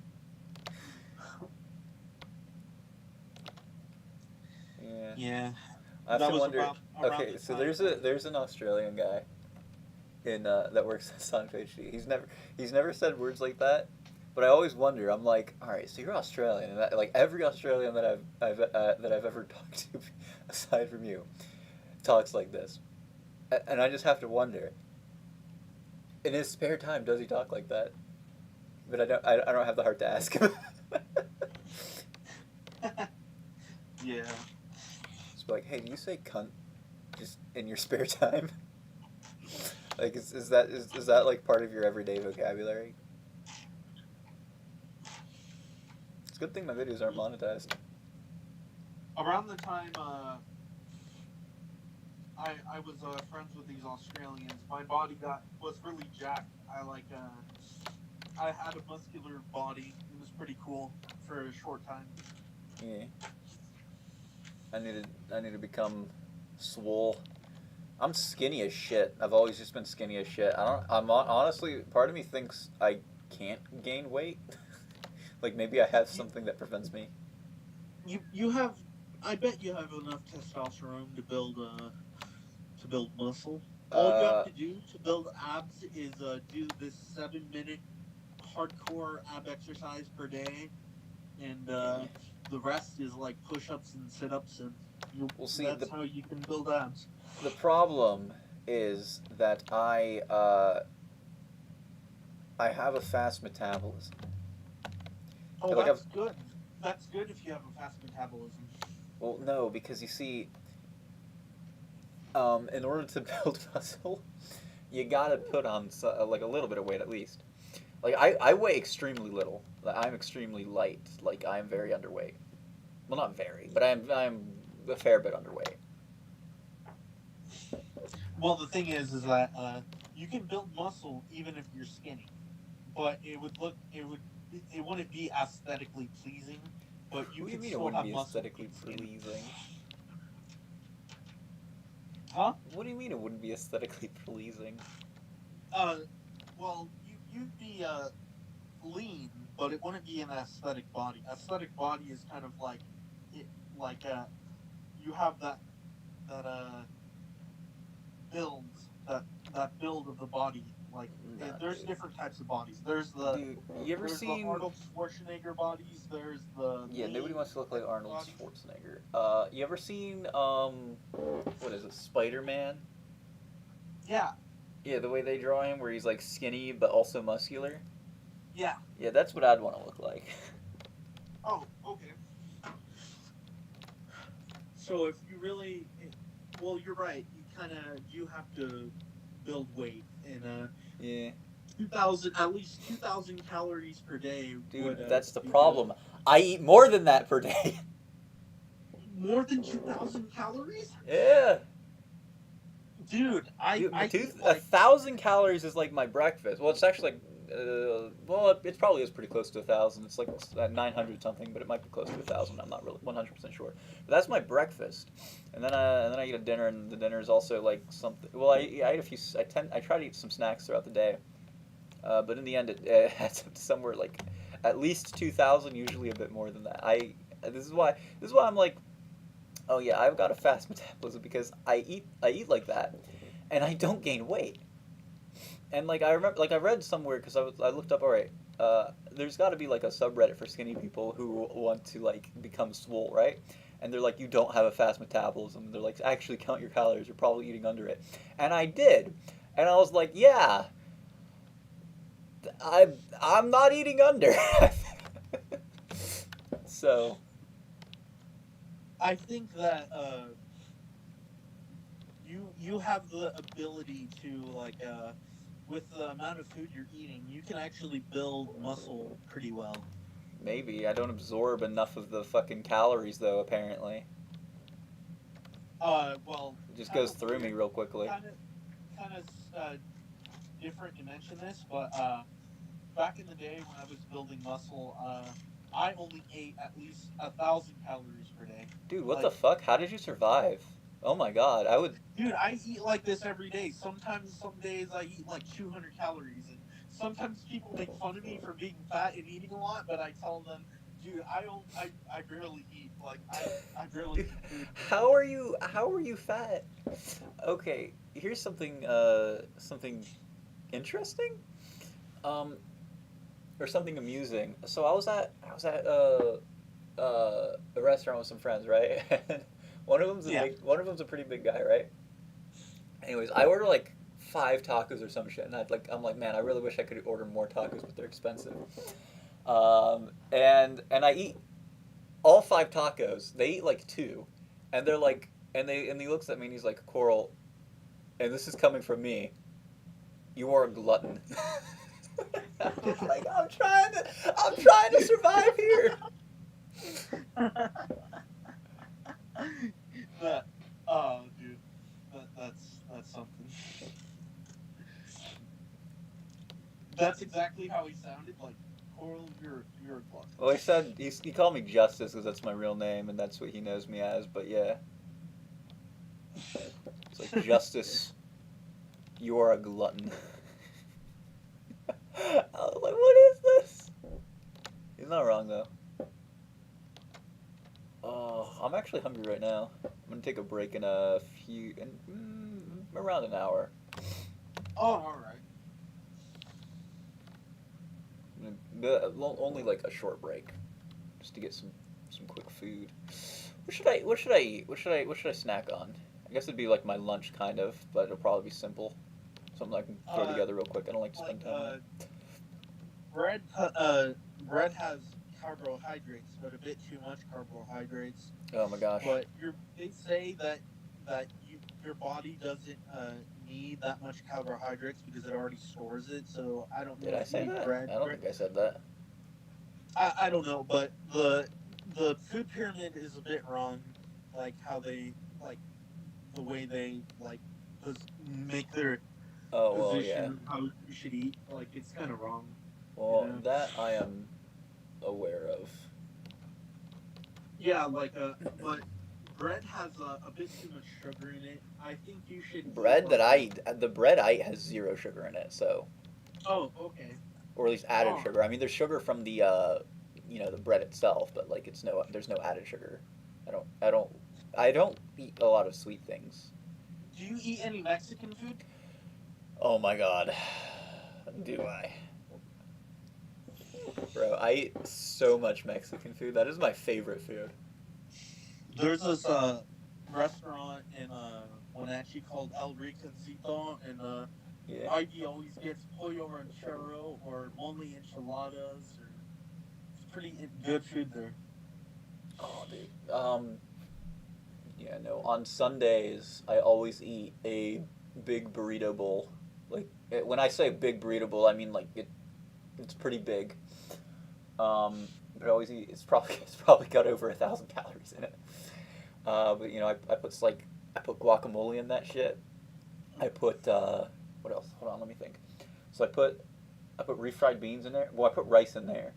A: Yeah.
B: Yeah.
A: I
B: That
A: often
B: was
A: wonder.
B: around
A: Okay,
B: the
A: so
B: time.
A: there's an Australian guy in that works at Sonic HD. He's never said words like that, but I always wonder. I'm like, all right, so you're Australian, and like every Australian that I've ever talked to, aside from you, talks like this, and I just have to wonder. In his spare time, does he talk like that? But I don't have the heart to ask him.
B: Yeah.
A: Just be like, hey, do you say cunt just in your spare time? Like, is that like part of your everyday vocabulary? It's a good thing my videos aren't monetized.
B: Around the time I was friends with these Australians, my body was really jacked. I had a muscular body. It was pretty cool for a short time.
A: Yeah. I need to become swole. I'm skinny as shit. I've always just been skinny as shit. Honestly, part of me thinks I can't gain weight. Like maybe I have something that prevents me.
B: You have, I bet you have enough testosterone to build muscle. All you have
A: Uh,
B: to do to build abs is do this 7 minute hardcore ab exercise per day, and
A: yeah.
B: the rest is like push ups and sit ups, and
A: We'll see.
B: that's how you can build abs.
A: The problem is that I have a fast metabolism.
B: Oh,
A: Like I've
B: that's good. That's good if you have a fast metabolism.
A: well no because you see, in order to build muscle, you gotta put on like a little bit of weight at least. Like I weigh extremely little. Like, I'm extremely light. Like I'm very underweight. Well, not very, but I'm a fair bit underweight.
B: Well, the thing is that you can build muscle even if you're skinny, but it wouldn't be aesthetically pleasing. But you
A: What do you
B: could
A: mean it
B: still
A: wouldn't
B: have
A: be
B: muscle
A: aesthetically
B: being skinny.
A: pleasing?
B: Huh?
A: What do you mean it wouldn't be aesthetically pleasing?
B: Uh, well, you'd be lean, but it wouldn't be an aesthetic body. Aesthetic body is kind of like it, like you have that builds that build of the body. Like
A: Nah,
B: there's
A: dude.
B: different types of bodies. There's the
A: Dude, you ever
B: there's the
A: seen?
B: Arnold Schwarzenegger bodies. There's the
A: Yeah, nobody
B: lean
A: wants to look like Arnold
B: bodies.
A: Schwarzenegger. You ever seen what is it, Spider Man?
B: Yeah,
A: Yeah, the way they draw him, where he's like skinny but also muscular.
B: yeah.
A: Yeah, that's what I'd want to look like.
B: Oh, okay. So if you really, well, you're right. You kind of you have to build weight, and
A: Yeah,
B: 2,000 at least 2,000 calories per day
A: dude,
B: would
A: that's the
B: be good.
A: problem. I eat more than that per day.
B: More than 2,000 calories?
A: Yeah,
B: dude,
A: Dude,
B: I eat
A: a
B: like
A: thousand calories is like my breakfast. Well, it's actually like, well, it probably is pretty close to a thousand. It's like 900 something, but it might be close to a thousand. I'm not really 100% sure. But that's my breakfast, and then I eat a dinner, and the dinner is also like something. Well, I eat a few. I try to eat some snacks throughout the day, but in the end, it adds up to somewhere like at least 2,000. Usually a bit more than that. This is why I'm like, oh yeah, I've got a fast metabolism because I eat like that, and I don't gain weight. And like I remember, like I read somewhere because I looked up. All right, there's got to be like a subreddit for skinny people who want to like become swole, right? And they're like, you don't have a fast metabolism. They're like, actually count your calories. You're probably eating under it. And I did, and I was like, yeah, I I'm not eating under. So
B: I think that you have the ability to with the amount of food you're eating, you can actually build muscle pretty well.
A: maybe I don't absorb enough of the fucking calories though. Apparently,
B: Well,
A: it just
B: kind
A: goes
B: of
A: through me
B: weird,
A: real quickly.
B: kind of kind of different to mention this, but back in the day when I was building muscle, I only ate at least 1,000 calories per day.
A: Dude, what the
B: Like,
A: fuck? How did you survive? Oh my god, I would.
B: dude, I eat like this every day. Sometimes, some days I eat like 200 calories, and sometimes people make fun of me for being fat and eating a lot. But I tell them, dude, I barely eat. Like, I barely
A: Dude,
B: eat food.
A: how are you fat? Okay, here's something interesting. Um or something amusing. So I was at a restaurant with some friends, right? And
B: Yeah,
A: one of them's a pretty big guy, right? Anyways, I order like 5 tacos or some shit, and I'm like, man, I really wish I could order more tacos, but they're expensive. And I eat all 5 tacos. They eat like two, and they're like, and he looks at me and he's like, Coral, and this is coming from me. You are a glutton. I'm like, I'm trying to survive here.
B: that. Oh, dude, that's something. That's exactly how he sounded. Like, Coral, you're a glutton.
A: Well, he called me Justice because that's my real name and that's what he knows me as. But yeah, it's like Justice, you are a glutton. I was like, what is this? He's not wrong though. Oh, I'm actually hungry right now. I'm gonna take a break in around an hour.
B: Oh, all right.
A: Only like a short break, just to get some quick food. What should I eat? What should I snack on? I guess it'd be like my lunch kind of, but it'll probably be simple. Something I can throw
B: Uh,
A: together real quick. I don't like to
B: like
A: spend time on it.
B: bread has carbohydrates, but a bit too much carbohydrates.
A: Oh my gosh.
B: But they say that your body doesn't need that much carbohydrates because it already stores it. So I don't
A: Did
B: know
A: I
B: if you
A: say
B: eat
A: that?
B: bread.
A: I don't think I said that.
B: I don't know, but the food pyramid is a bit wrong. Like how they like the way they make their
A: Oh well, yeah.
B: position of how you should eat. Like it's kind of wrong, you
A: Well,
B: know.
A: that I am aware of.
B: Yeah, but bread has a bit too much sugar in it. I think you should eat
A: Bread that I eat, the bread I eat has zero sugar in it, so
B: oh, okay.
A: or at least added
B: Oh,
A: sugar. I mean, there's sugar from the bread itself, but like there's no added sugar. I don't I don't I don't eat a lot of sweet things.
B: do you eat any Mexican food?
A: Oh my god. Do I? Bro, I eat so much Mexican food. That is my favorite food.
B: There's this restaurant in Wenatchee called El Ricancito, and
A: Yeah.
B: Ivy always gets pollo ranchero or mole enchiladas. Or it's pretty good food there.
A: Oh, dude. Yeah, no. On Sundays, I always eat a big burrito bowl. When I say big burrito bowl, I mean like it's pretty big. But I always eat. It's probably got over 1,000 calories in it. But I put guacamole in that shit. I put what else? Hold on, let me think. So I put refried beans in there. Well, I put rice in there.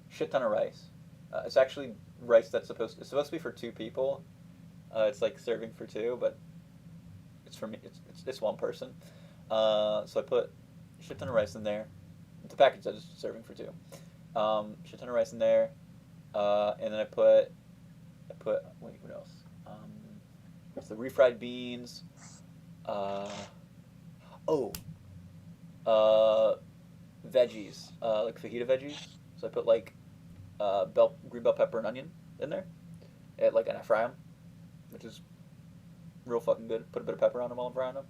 A: Shit ton of rice. It's actually rice that's supposed to be for two people. It's like serving for two, but it's for me. It's one person. So I put shit ton of rice in there. The package says serving for two. Shit ton of rice in there, and then I put wait, what else? It's the refried beans. Uh, oh, uh, veggies, like fajita veggies. So I put like green bell pepper and onion in there, and I fry them, which is real fucking good. Put a bit of pepper on them while I'm frying them.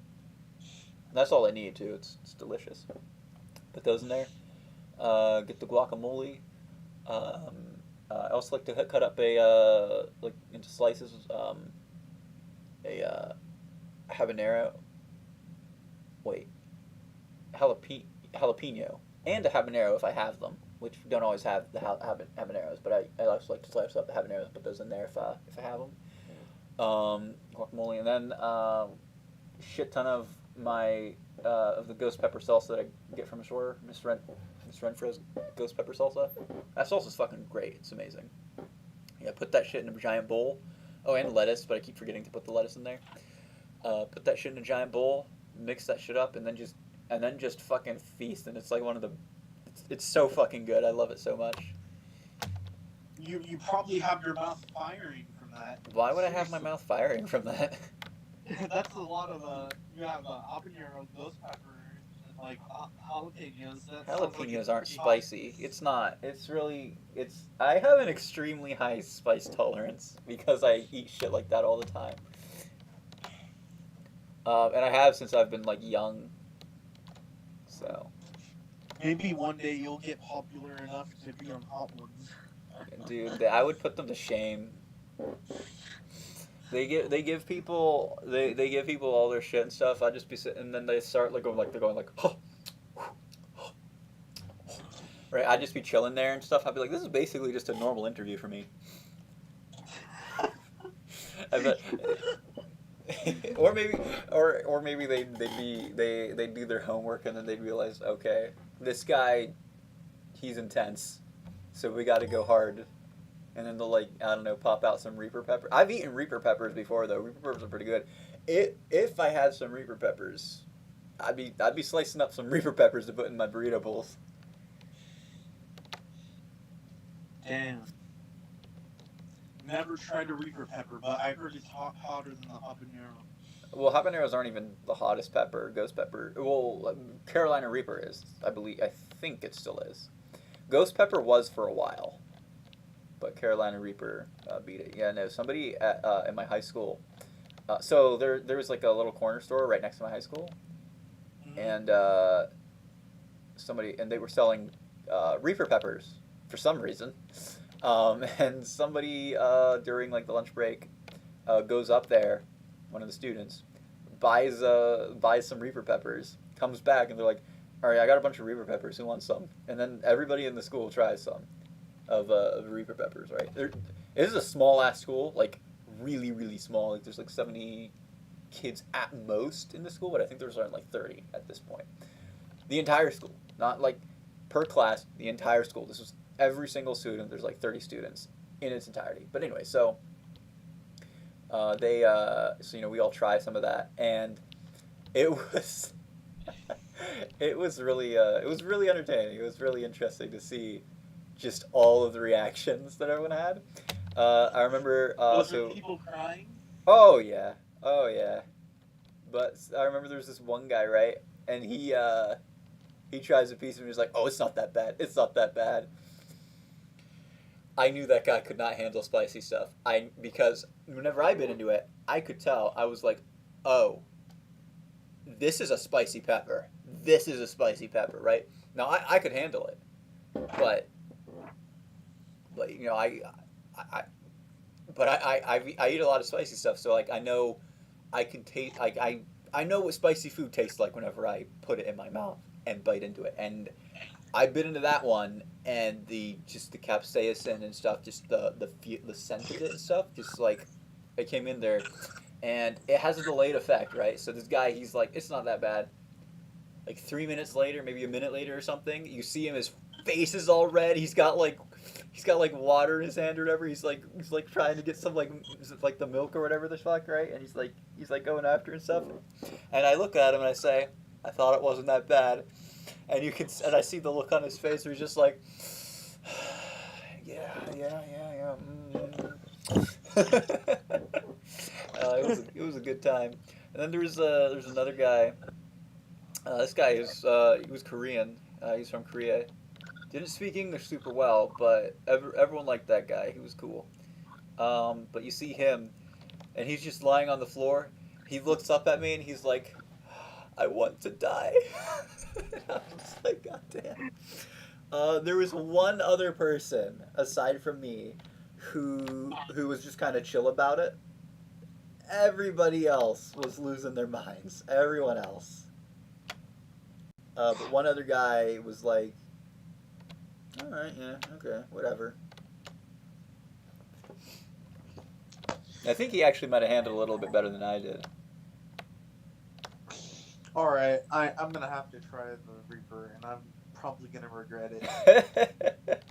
A: And that's all I need too. It's delicious. Put those in there. Get the guacamole. Um, I also like to cut up like into slices. A habanero. Wait, jalapeno and a habanero if I have them, which we don't always have the habaneros, but I also like to slice up the habaneros and put those in there if I have them. Guacamole, and then shit ton of my of the ghost pepper salsa that I get from a store, Miss Renfro's ghost pepper salsa. That salsa's fucking great. It's amazing. Yeah, put that shit in a giant bowl. Oh, and lettuce, but I keep forgetting to put the lettuce in there. Put that shit in a giant bowl, mix that shit up, and then just fucking feast. And it's like one of the, it's so fucking good. I love it so much.
B: You probably have your mouth firing from that.
A: Why would I have my mouth firing from that?
B: That's a lot of you have habanero, ghost pepper, and like jalapenos. That sounds like
A: Jalapenos
B: it's
A: aren't
B: pretty hot.
A: spicy. It's not. It's really. It's. I have an extremely high spice tolerance because I eat shit like that all the time. And I have since I've been like young. So,
B: Maybe one day you'll get popular enough to be on Hot Ones.
A: dude, I would put them to shame. They give people all their shit and stuff. I just be sitting, and then they start they're going like, huh, right. I'd just be chilling there and stuff. I'd be like, this is basically just a normal interview for me. I bet. or maybe they'd do their homework and then they'd realize, okay, this guy, he's intense, so we got to go hard, and then they'll like, I don't know, pop out some Reaper pepper. I've eaten Reaper peppers before though. Reaper peppers are pretty good. If I had some Reaper peppers, I'd be slicing up some Reaper peppers to put in my burrito bowls.
B: Damn. Never tried a Reaper pepper, but I heard it's hotter than the habanero.
A: Well, habaneros aren't even the hottest pepper. Ghost pepper. Well, Carolina Reaper is. I believe. I think it still is. Ghost pepper was for a while, but Carolina Reaper beat it. Yeah, no. Somebody at my high school. So there was like a little corner store right next to my high school, and they were selling Reaper peppers for some reason. And somebody during like the lunch break goes up there, one of the students, buys some Reaper peppers, comes back, and they're like, all right, I got a bunch of Reaper peppers. Who wants some? And then everybody in the school tries some of Reaper peppers. Right? It is a small ass school, like really really small. Like there's like 70 kids at most in the school, but I think there's around like 30 at this point. The entire school, not like per class. The entire school. This was every single student. There's like 30 students in its entirety. But anyway, so we all try some of that, and it was it was really entertaining. It was really interesting to see just all of the reactions that everyone had. I remember
B: Was there people crying?
A: oh yeah, oh yeah. But I remember there was this one guy, right, and he tries a piece and he's like, oh, it's not that bad. It's not that bad. I knew that guy could not handle spicy stuff. Because whenever I bit into it, I could tell. I was like, oh, this is a spicy pepper. This is a spicy pepper, right? Now I could handle it, but I but I eat a lot of spicy stuff, so like I know I can taste I know what spicy food tastes like whenever I put it in my mouth and bite into it, and I bit into that one, and the capsaicin and stuff, just the scent of it and stuff, just like it came in there, and it has a delayed effect, right? So this guy, he's like, it's not that bad. Like 3 minutes later, maybe a minute later or something, you see him, his face is all red. He's got like water in his hand or whatever. He's like trying to get some like is it like the milk or whatever the fuck, right? And he's like going after and stuff. And I look at him and I say, I thought it wasn't that bad. And I see the look on his face where he's just like, yeah. It was a good time. And then there's another guy. This guy is he was Korean. He's from Korea. Didn't speak English super well, but everyone liked that guy. He was cool. But you see him, and he's just lying on the floor. He looks up at me and he's like, "I want to die." And I was like, "God damn." There was one other person aside from me who was just kind of chill about it. Everybody else was losing their minds. Everyone else. But one other guy was like, all right, yeah, okay, whatever. I think he actually might have handled it a little bit better than I did.
B: All right, I'm gonna have to try the Reaper, and I'm probably gonna regret it.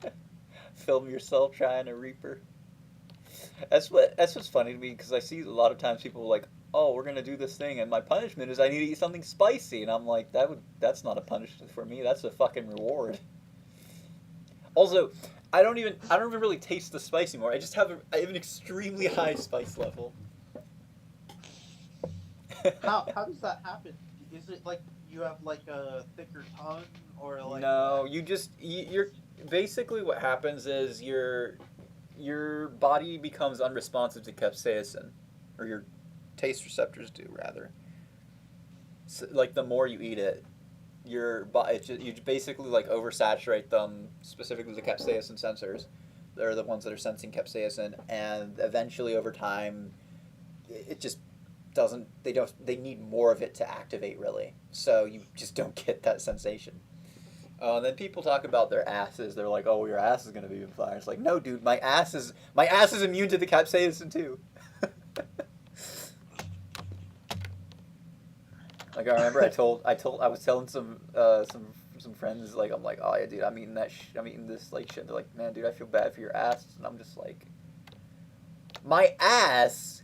A: Film yourself trying a Reaper. That's what's funny to me because I see a lot of times people like, oh, we're gonna do this thing, and my punishment is I need to eat something spicy, and I'm like, that's not a punishment for me. That's a fucking reward. Also, I don't even really taste the spice anymore. I have an extremely high spice level.
B: How does that happen? Is it like you have like a thicker tongue, or like?
A: No, you're basically what happens is your body becomes unresponsive to capsaicin, or your taste receptors do rather. So, like the more you eat it, you basically like oversaturate them, specifically the capsaicin sensors. They're the ones that are sensing capsaicin, and eventually over time, it just doesn't. They need more of it to activate really. So you just don't get that sensation. Then people talk about their asses. They're like, "Oh, your ass is gonna be on fire." It's like, no, dude, my ass is immune to the capsaicin too. Like I remember, I was telling some friends like I'm like, "Oh yeah, dude, I'm eating I'm eating this like shit." They're like, "Man, dude, I feel bad for your ass," and I'm just like, my ass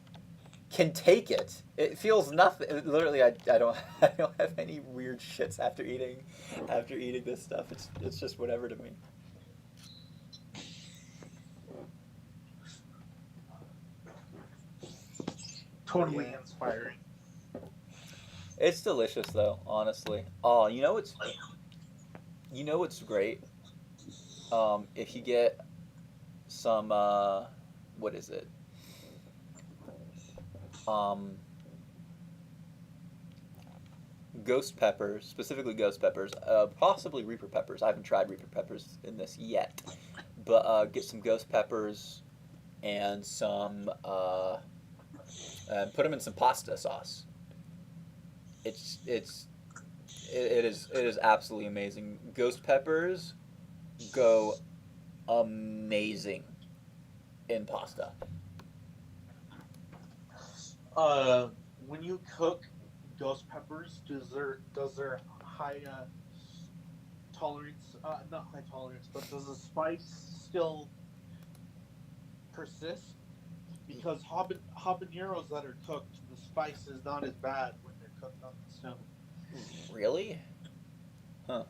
A: can take it. It feels nothing. Literally, I don't I don't have any weird shits after eating this stuff. It's just whatever to me.
B: Totally inspiring.
A: It's delicious though, honestly. Oh, you know what's great? If you get some what is it? Um, ghost peppers, specifically ghost peppers, possibly Reaper peppers. I haven't tried Reaper peppers in this yet, but get some ghost peppers and some and put them in some pasta sauce. It's it is absolutely amazing. Ghost peppers go amazing in pasta.
B: When you cook ghost peppers, does their high tolerance, not high tolerance, but does the spice still persist? Because habaneros that are cooked, the spice is not as bad when they're cooked on the stone.
A: Really? Huh.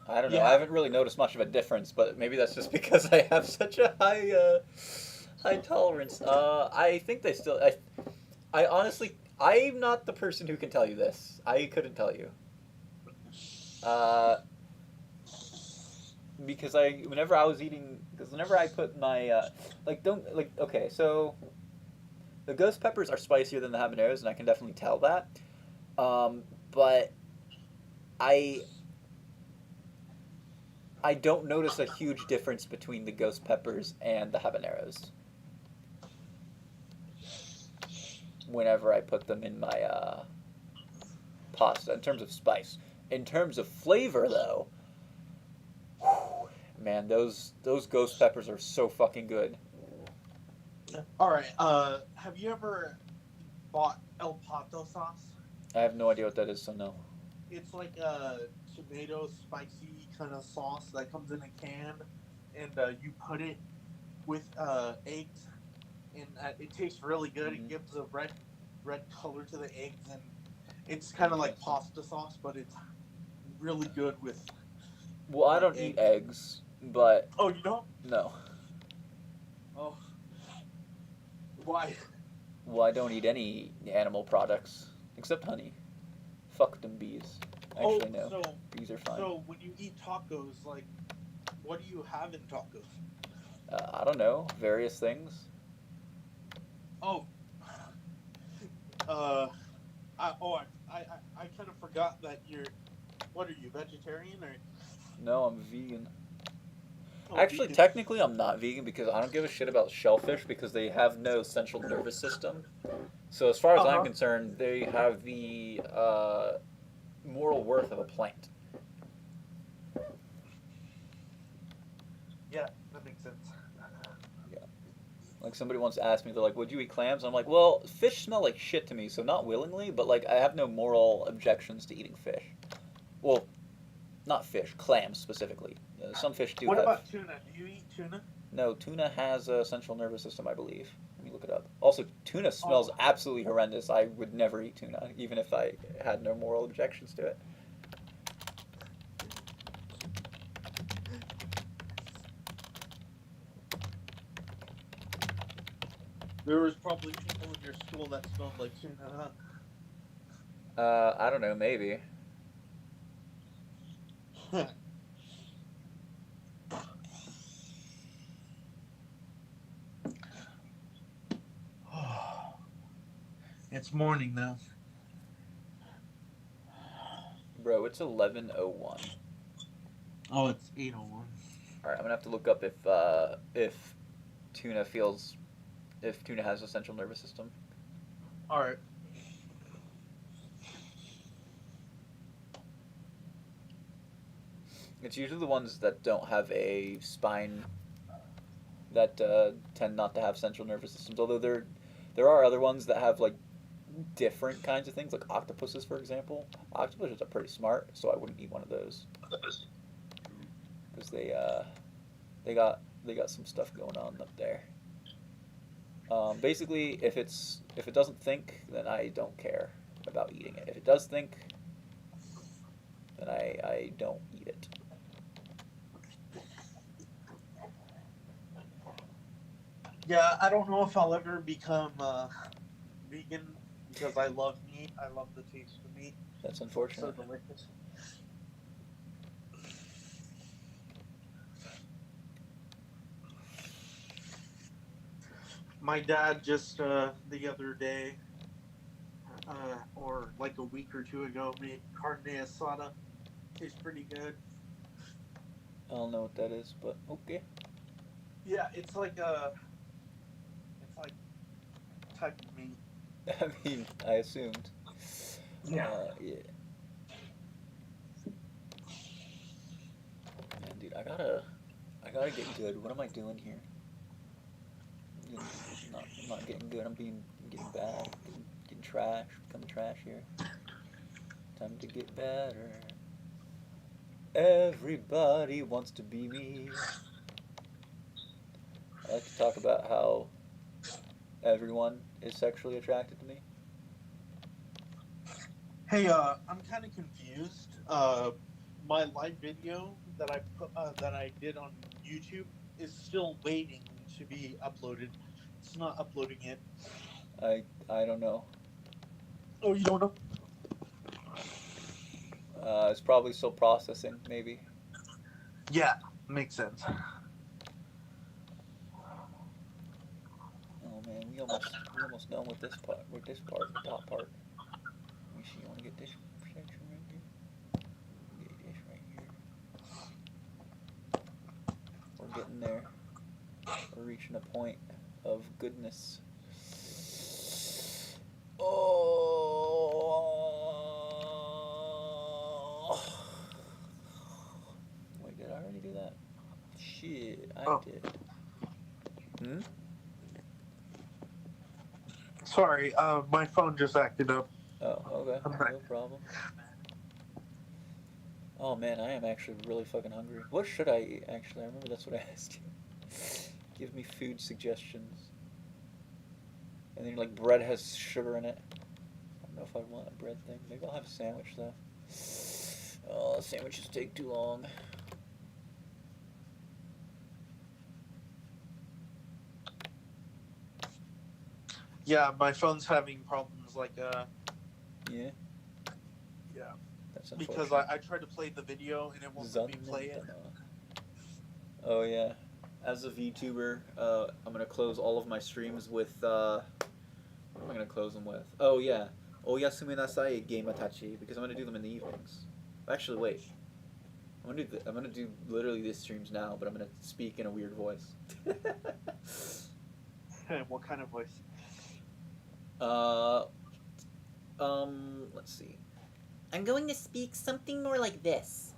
A: I don't know. I
B: Yeah.
A: haven't really noticed much of a difference, but maybe that's just because I have such a high tolerance. I think they still. I honestly, I'm not the person who can tell you this. I couldn't tell you. Uh, because whenever I was eating, because whenever I put my, don't, like, okay, so the ghost peppers are spicier than the habaneros, and I can definitely tell that. But I, I don't notice a huge difference between the ghost peppers and the habaneros whenever I put them in my pasta in terms of spice. In terms of flavor, though, man, those ghost peppers are so fucking good.
B: All right. Have you ever bought El Pato sauce.
A: I have no idea what that is, so no.
B: It's like a tomato spicy kind of sauce that comes in a can, and you put it with eggs, and it tastes really good. It
A: Hmm.
B: gives a red color to the eggs, and it's kind of like
A: Interesting.
B: pasta sauce, but it's really good with
A: Well, I
B: like
A: don't eat
B: eggs.
A: eggs, but
B: Oh, you don't?
A: no.
B: Oh, why?
A: Well, I don't eat any animal products except honey. Fuck them bees.
B: Oh,
A: Actually, no.
B: so
A: Bees are fine.
B: so when you eat tacos, like, what do you have in tacos?
A: I don't know. Various things.
B: Oh, uh, I kind of forgot that you're. What are you, vegetarian or
A: No, I'm vegan.
B: oh
A: Actually,
B: vegan?
A: technically, I'm not vegan because I don't give a shit about shellfish because they have no central nervous system. So, as far as
B: Uh
A: I'm
B: huh.
A: concerned, they have the moral worth of a plant.
B: Yeah, that makes sense.
A: Yeah. Like somebody once asked me, they're like, "Would you eat clams?" I'm like, "Well, fish smell like shit to me, so not willingly, but like I have no moral objections to eating fish." Well, not fish, clams specifically. Some fish do
B: What
A: have.
B: about tuna? Do you eat tuna?
A: No, tuna has a central nervous system, I believe. Let me look it up. Also, tuna smells
B: Oh,
A: absolutely horrendous. I would never eat tuna, even if I had no moral objections to it.
B: there was probably people in your school that smelled like tuna,
A: I don't know, maybe.
B: huh? It's morning now.
A: Bro, it's 11:01.
B: Oh, it's 8:01.
A: All right, I'm gonna have to look up if tuna feels if tuna has a central nervous system.
B: All right.
A: It's usually the ones that don't have a spine that tend not to have central nervous systems. Although there are other ones that have like different kinds of things, like octopuses, for example. Octopuses are pretty smart, so I wouldn't eat one of those because they got some stuff going on up there. Basically, if it doesn't think, then I don't care about eating it. If it does think, then I don't eat it.
B: Yeah, I don't know if I'll ever become vegan because I love meat. I love the taste of meat.
A: That's
B: It's so
A: unfortunate.
B: delicious. My dad just the other day, or like a week or two ago, made carne asada. Tastes pretty good.
A: I don't know what that is, but okay.
B: Yeah, it's like type of meat.
A: I mean, I assumed.
B: Yeah.
A: Yeah, man, dude, I gotta get good. What am I doing here? I'm not getting good. I'm getting bad. Getting trash. Becoming trash here. Time to get better. Everybody wants to be me. I like to talk about how everyone is sexually attracted to me.
B: Hey, I'm kind of confused. My live video that I did on YouTube is still waiting to be uploaded. It's not uploading yet.
A: I don't know.
B: Oh, you don't know?
A: It's probably still processing, maybe.
B: Yeah, makes sense.
A: Oh man, we almost done with this part. With this part, the top part. Let me see. You want to get this section right here? Get this right here. We're getting there. We're reaching a point of goodness. Oh. Wait, did I already do that? Shit, I
B: Oh,
A: did. Hmm?
B: Sorry, my phone just acted up.
A: Oh, okay.
B: I'm back.
A: No problem. Oh man, I am actually really fucking hungry. What should I eat, actually? I remember that's what I asked you. Give me food suggestions. And then like bread has sugar in it. I don't know if I want a bread thing. Maybe I'll have a sandwich though. Oh, sandwiches take too long.
B: Yeah, my phone's having problems.
A: Yeah,
B: Yeah,
A: that's
B: because
A: unfortunate.
B: I tried to play the video and it won't let me play it.
A: Zanentano. Oh yeah. As a VTuber, I'm gonna close all of my streams with what am I gonna close them with? Oh yeah, Oyasumi nasai Game-Atachi, because I'm gonna do them in the evenings. Actually, wait. I'm gonna do literally these streams now, but I'm gonna speak in a weird voice.
B: What kind of voice?
A: uh, let's see. I'm going to speak something more like this,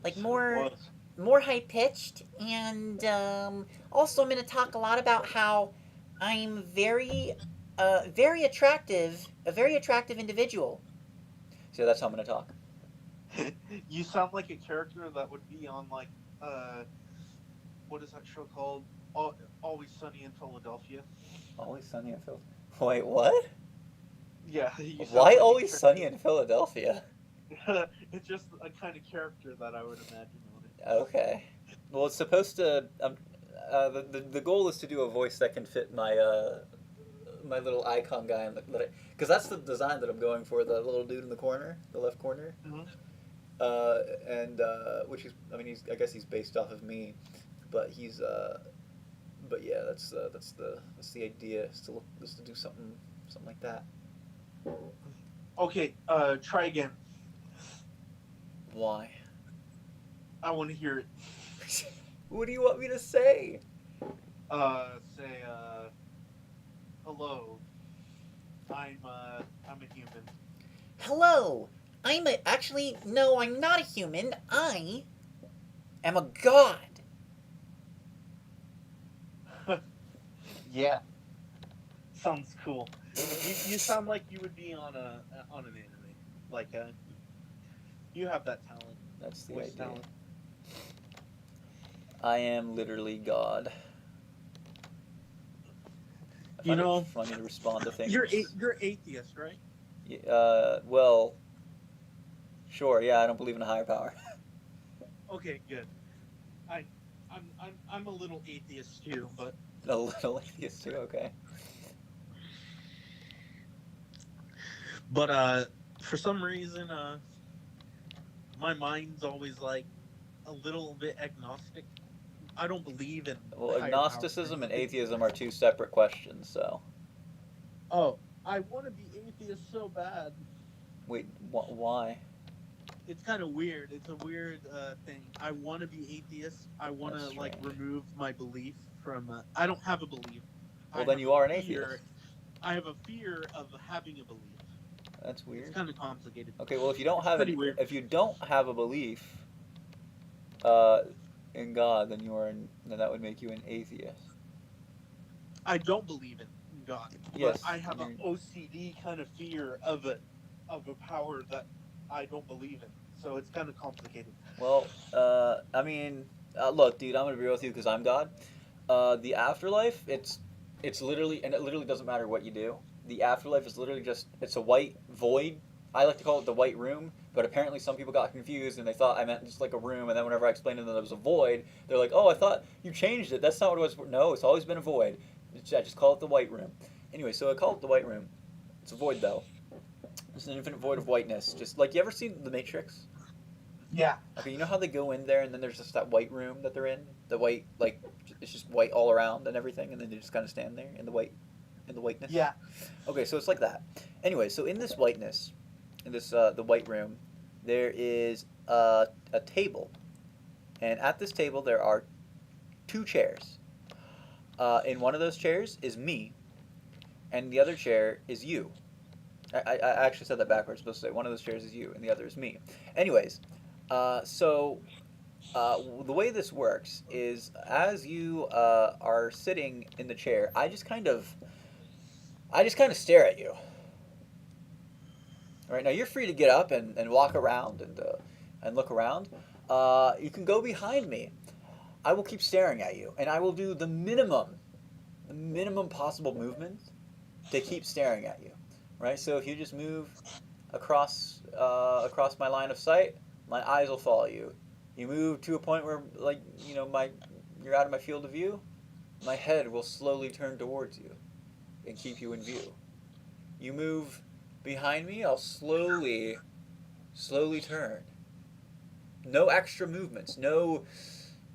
A: like more
B: What?
A: more high pitched, and also I'm going to talk a lot about how I'm a very attractive individual. So that's how I'm going to talk.
B: You sound like a character that would be on uh, what is that show called? Always Sunny in Philadelphia.
A: Always Sunny in Philadelphia. Wait, what?
B: Yeah, you sound
A: Why
B: like a
A: Always Sunny
B: character.
A: in Philadelphia?
B: It's just a kind of character that I would imagine on it.
A: Okay. Well, it's supposed to. The goal is to do a voice that can fit my little icon guy in the because that's the design that I'm going for. The little dude in the corner, the left corner,
B: Mhm.
A: and which is I mean I guess he's based off of me, but he's but yeah that's the idea is to do something like that.
B: Okay, try again.
A: Why?
B: I want to hear it.
A: What do you want me to say?
B: Say, hello. I'm a human.
A: Hello. Actually no, I'm not a human. I am a god.
B: Yeah, sounds cool. You sound like you would be on an anime. Like you have that talent,
A: That's the
B: voice
A: idea.
B: talent.
A: I am literally God. I
B: You
A: find it
B: know,
A: funny to respond to things.
B: you're atheist, right?
A: Well, sure, yeah, I don't believe in a higher power.
B: Okay, good. I I'm a little atheist too, but
A: A little atheist too, okay.
B: but for some reason my mind's always like a little bit agnostic. I don't believe in
A: Well,
B: higher power or
A: agnosticism and
B: anything.
A: atheism are two separate questions, so.
B: Oh, I want to be atheist so bad.
A: Wait, why?
B: It's kind of weird. It's a weird thing. I want to be atheist. I want
A: That's
B: to like
A: strange.
B: remove my belief from. I don't have a belief.
A: Well,
B: I
A: then
B: have
A: you
B: a
A: are an
B: fear.
A: atheist.
B: I have a fear of having a belief.
A: That's
B: It's
A: weird.
B: kind of complicated.
A: Okay, well,
B: It's pretty weird.
A: if you don't have a belief, uh, in God, then that would make you an atheist.
B: I don't believe in God, but
A: Yes,
B: I have an OCD kind of fear of a power that I don't believe in. So it's kind of complicated.
A: Well, I mean, look, dude, I'm gonna be real with you because I'm God. The afterlife, it's literally, and it literally doesn't matter what you do. The afterlife is literally just it's a white void. I like to call it the white room, but apparently some people got confused and they thought I meant just like a room. And then whenever I explained to them that it was a void, they're like, "Oh, I thought you changed it. That's not what it was." No, it's always been a void. I just call it the white room. Anyway, so I call it the white room. It's a void though. It's an infinite void of whiteness. Just like you ever seen The Matrix?
B: Yeah.
A: Okay, you know how they go in there and then there's just that white room that they're in? The white, like, it's just white all around and everything, and then they just kind of stand there in the whiteness?
B: Yeah.
A: Okay, so it's like that. Anyway, so in this whiteness, in this, the white room, there is a table. And at this table, there are two chairs. In one of those chairs is me, and the other chair is you. I actually said that backwards. I'm supposed to say one of those chairs is you, and the other is me. Anyways, so The way this works is as you are sitting in the chair, I just kind of stare at you. All right, now you're free to get up and walk around and look around. You can go behind me. I will keep staring at you, and I will do the minimum possible movement to keep staring at you. Right. So if you just move across my line of sight, my eyes will follow you. You move to a point where like my you're out of my field of view, my head will slowly turn towards you and keep you in view. You move behind me, I'll slowly turn. No extra movements. No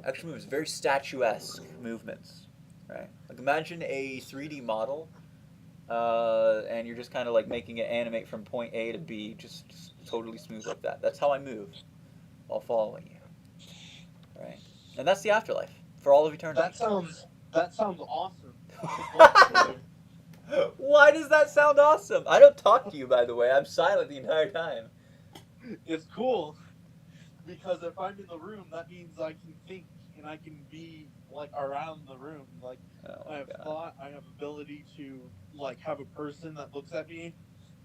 A: extra movements. Very statuesque movements. Right? Like imagine a 3D model, and you're just kind of like making it animate from point A to B, just totally smooth like that. That's how I move while following you. Right? And that's the afterlife for all of eternity.
B: That sounds awesome. I would love to go there.
A: Why does that sound awesome? I don't talk to you, by the way. I'm silent the entire time.
B: It's cool because if I'm in the room, that means I can think and I can be like around the room. Like
A: Oh
B: I
A: my
B: have
A: god.
B: thought, I have ability to like have a person that looks at me.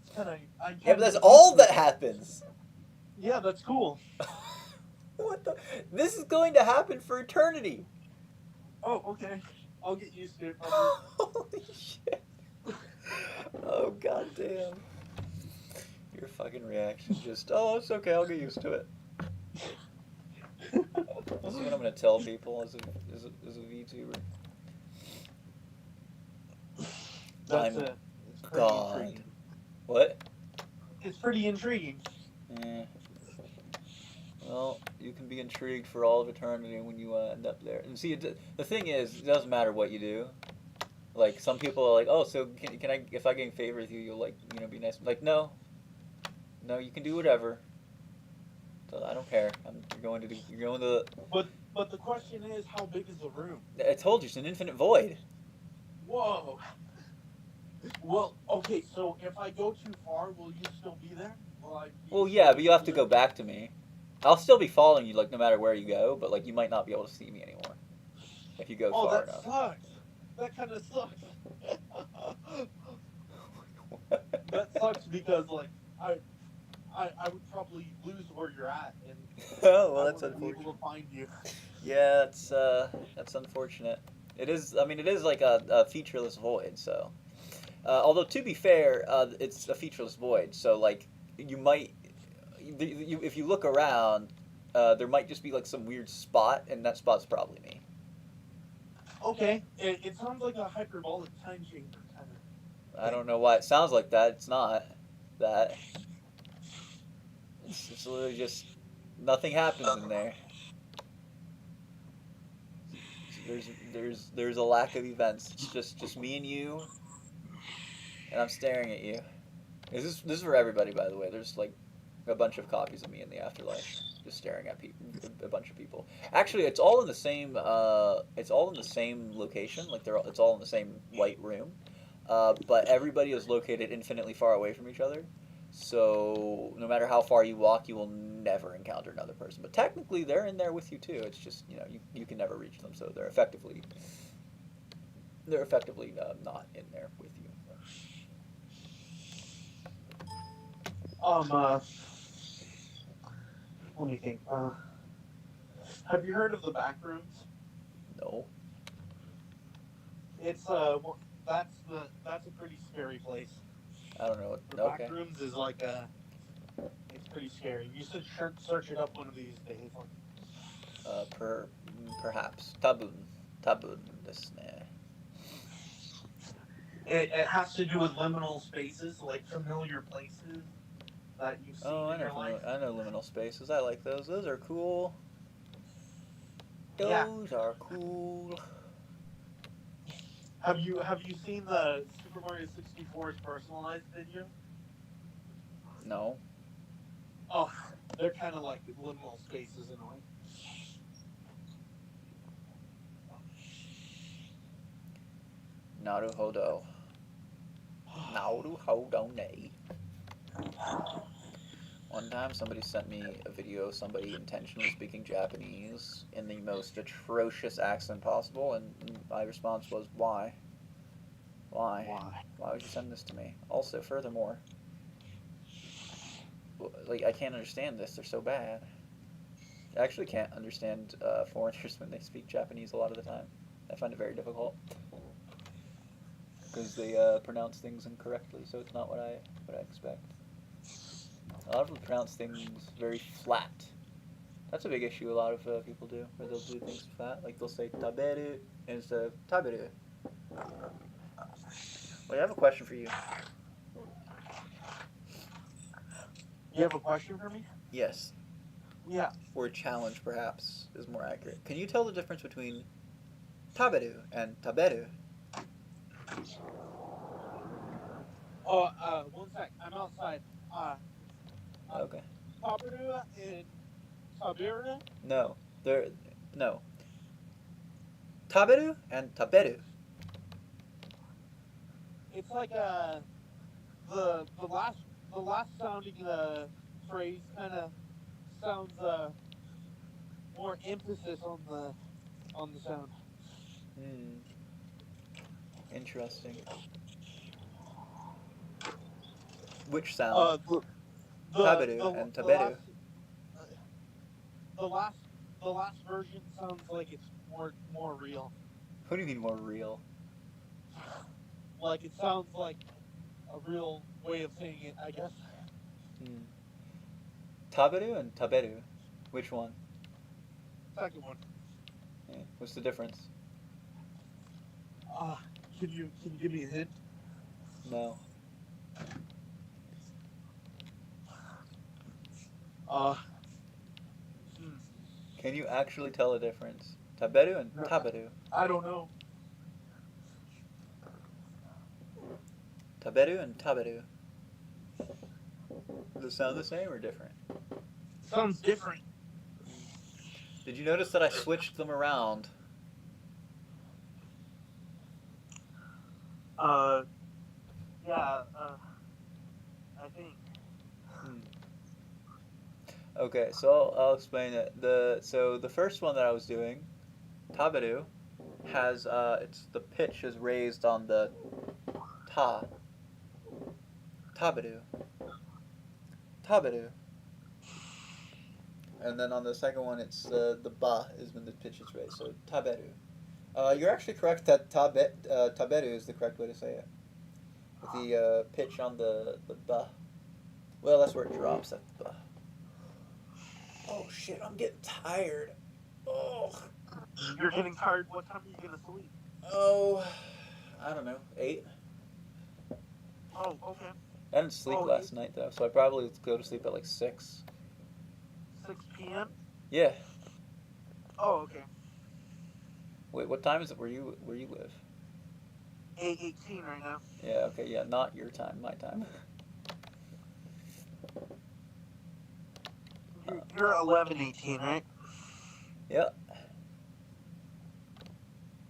B: It's kind of I
A: Yeah,
B: kind
A: but
B: of
A: that's
B: get used
A: all
B: to
A: that
B: it.
A: happens.
B: Yeah, that's cool.
A: What the? This is going to happen for eternity.
B: Oh, okay. I'll get used to it probably.
A: Holy shit. Oh god damn. Your fucking reaction just, oh, it's okay, I'll get used to it. This is what I'm gonna tell people as a VTuber.
B: That's
A: I'm
B: it. It's pretty
A: God.
B: intriguing.
A: What?
B: It's pretty intriguing.
A: Eh. Well, you can be intrigued for all of eternity when you end up there. And see, the thing is, it doesn't matter what you do. Like some people are like, oh, so can I if I gain favor with you, you'll like be nice. Like no, no, you can do whatever. So I don't care. you're going to.
B: But the question is, how big is the room?
A: I told you it's an infinite void.
B: Whoa. Well, okay. So if I go too far, will you still be there? Will I be
A: Well,
B: still
A: yeah, but
B: be
A: you have
B: able
A: to
B: to?
A: go back to me. I'll still be following you like no matter where you go, but like you might not be able to see me anymore if you go
B: Oh,
A: far
B: that
A: enough.
B: sucks. That kind of sucks. That sucks because like I, I would probably lose where you're at, and
A: Oh well,
B: I
A: that's
B: wouldn't be able
A: unfortunate.
B: to find you.
A: Yeah, that's unfortunate. It is. I mean, it is like a featureless void. So, although to be fair, it's a featureless void. So like you might, if you look around, there might just be like some weird spot, and that spot's probably me.
B: Okay, it sounds like a hyperbolic time chamber kind of
A: I
B: thing.
A: don't know why it sounds like that. It's not that. It's literally just nothing happens in there. There's a lack of events. It's just me and you, and I'm staring at you. This is for everybody, by the way. There's like a bunch of copies of me in the afterlife, just staring at people, a bunch of people. Actually, it's all in the same. It's all in the same location. Like it's all in the same white room, but everybody is located infinitely far away from each other. So no matter how far you walk, you will never encounter another person. But technically, they're in there with you too. It's just you can never reach them, so they're effectively not in there with you.
B: Um, uh, Let me think. Have you heard of the back rooms?
A: No.
B: It's that's a pretty scary place.
A: I don't know.
B: The back
A: Okay.
B: rooms is like it's pretty scary. You should search it up one of these days. Like,
A: Perhaps tabun ですね.
B: it has to do with liminal spaces, like familiar places that you've
A: Oh,
B: seen in your life.
A: I know liminal spaces. I like those. Those are cool.
B: Yeah.
A: Those are cool.
B: Have you seen the Super Mario 64's personalized video?
A: No.
B: Oh, they're kind of like liminal spaces in a way.
A: Naruhodo. Naruhodo ne. One time somebody sent me a video of somebody intentionally speaking Japanese in the most atrocious accent possible, and my response was, why? Why?
B: Why?
A: Why would you send this to me? Also, furthermore, like, I can't understand this. They're so bad. I actually can't understand foreigners when they speak Japanese a lot of the time. I find it very difficult because they pronounce things incorrectly, so it's not what I expect. A lot of them pronounce things very flat. That's a big issue a lot of people do, where they'll do things flat. Like they'll say taberu instead of taberu. Well, I have a question for you.
B: You have a question for me?
A: Yes,
B: Yeah.
A: or a challenge perhaps is more accurate. Can you tell the difference between taberu and taberu?
B: Oh, one sec. I'm outside. Uh,
A: Okay.
B: Tabaru and Taberu?
A: No, there. No. Taberu and taberu.
B: It's like the last the last sounding phrase kind of sounds more emphasis on the sound.
A: Hmm. Interesting. Which sound?
B: Uh, the
A: Taberu and
B: the
A: taberu.
B: uh, the last the last version sounds like it's more real.
A: What do you mean more real?
B: Like it sounds like a real way of saying it, I guess.
A: Hmm. Taberu and taberu. Which one?
B: Second one.
A: Yeah. What's the difference?
B: Uh, can you give me a hint?
A: No.
B: Uh, hmm,
A: Can you actually tell a difference? Taberu and
B: no,
A: taberu.
B: I don't know.
A: Taberu and taberu. Do they sound the same or different?
B: Sounds different.
A: Did you notice that I switched them around?
B: Uh, yeah. I think.
A: Hmm. Okay, so I'll explain it. The first one that I was doing, taberu, has it's the pitch is raised on the ta. Taberu. Taberu. And then on the second one, it's the ba is when the pitch is raised. So taberu. You're actually correct that taberu is the correct way to say it. With the pitch on the ba. Well, that's where it drops at the ba. Oh shit! I'm getting tired. Oh.
B: You're getting tired. What time are you gonna sleep?
A: Oh. I don't know. 8.
B: Oh, okay.
A: I didn't sleep
B: Oh,
A: last night though, so I probably go to sleep at like 6.
B: 6 p.m.
A: Yeah.
B: Oh, okay.
A: Wait, what time is it where you live?
B: 8:18 right now.
A: Yeah. Okay. Yeah. Not your time. My time.
B: You're 11:18, right?
A: Yeah.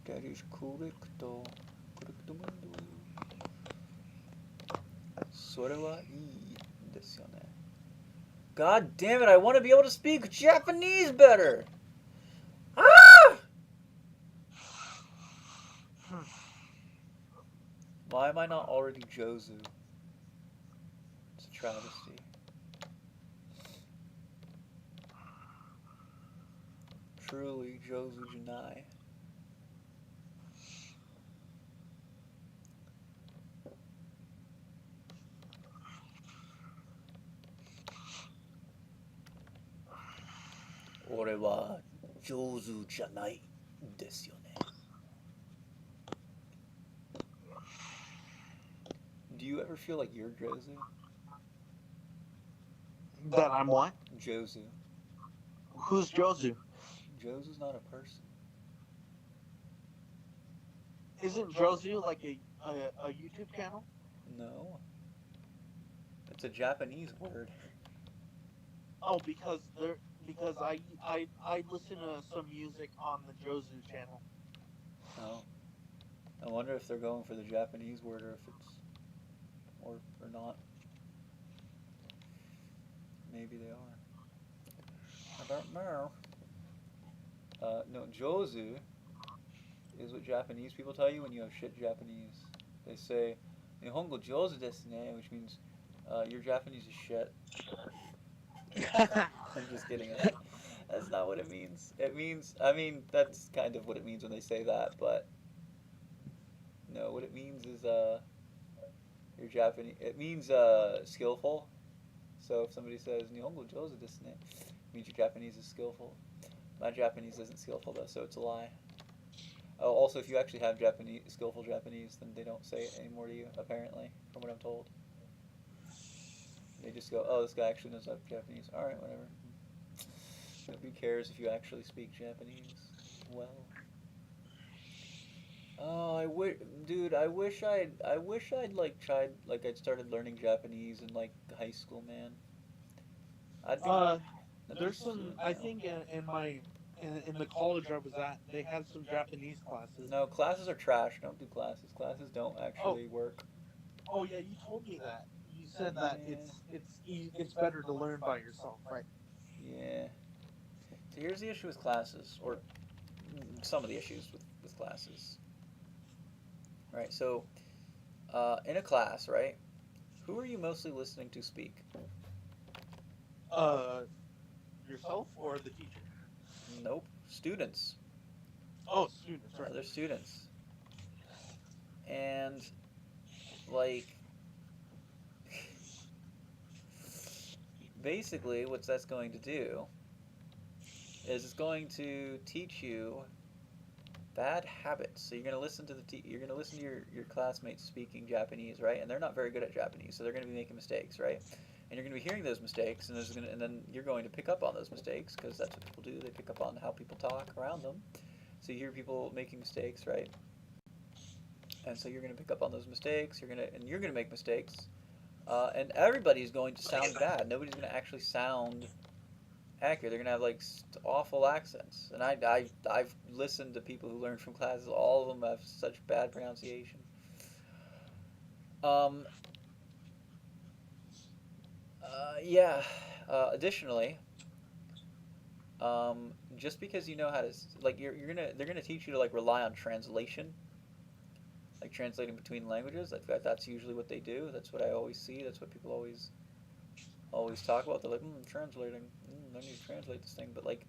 A: That is correcto. Correcto mundo. それはいいですよね. God damn it! I want to be able to speak Japanese better. Ah! Why am I not already Jozu? It's a travesty. Truly, Jozu Janai. Ore wa Jozu Janai desu yo ne. Do you ever feel like you're Jozu?
B: That I'm what?
A: Jozu.
B: Who's Jozu?
A: Jozu's not a person.
B: Isn't Jozu like a YouTube channel?
A: No. It's a Japanese word.
B: Oh, because I listen to some music on the Jozu channel.
A: Oh. I wonder if they're going for the Japanese word or if it's or not. Maybe they are. I don't know. No, Jozu is what Japanese people tell you when you have shit Japanese. They say, Nihongo Jozu desu ne, which means your Japanese is shit. I'm just kidding. That's not what it means. It means, I mean, that's kind of what it means when they say that, but no, what it means is your Japanese. It means skillful. So if somebody says Nihongo Jozu desu ne, it means your Japanese is skillful. My Japanese isn't skillful though, so it's a lie. Oh, also, if you actually have Japanese skillful Japanese, then they don't say it anymore to you. Apparently, from what I'm told, they just go, "Oh, this guy actually knows Japanese. All right, whatever." Nobody cares if you actually speak Japanese. Well, oh, dude, I wish I'd like tried, like I'd started learning Japanese in like high school, man. I'd be,
B: uh,
A: that'd be
B: there's some. I
A: sweet.
B: think in the college I was at, they had some Japanese classes.
A: No, classes are trash. Don't do classes. Classes don't
B: Oh,
A: actually work.
B: oh yeah, you told me that. You said that
A: Yeah,
B: it's better to learn by yourself, right?
A: yeah. So here's the issue with classes, or some of the issues with classes. Right. So in a class, right? Who are you mostly listening to speak?
B: Uh, Yourself or the teacher?
A: Nope. Students.
B: Oh, students, right?
A: Other students. And like basically what that's going to do is it's going to teach you bad habits. So you're going to listen to you're going to listen to your classmates speaking Japanese, right? And they're not very good at Japanese, so they're going to be making mistakes, right? And you're going to be hearing those mistakes, and then you're going to pick up on those mistakes because that's what people do. They pick up on how people talk around them. So you hear people making mistakes, right? And so you're going to pick up on those mistakes. You're going to make mistakes, and everybody's going to sound bad. Nobody's going to actually sound accurate. They're gonna have like awful accents, and I've listened to people who learn from classes. All of them have such bad pronunciation. Um, yeah. Additionally, just because you know how to like you're gonna they're gonna teach you to like rely on translation, like translating between languages. That's usually what they do. That's what I always see. That's what people always talk about. They're like, translating. I need to translate this thing, but like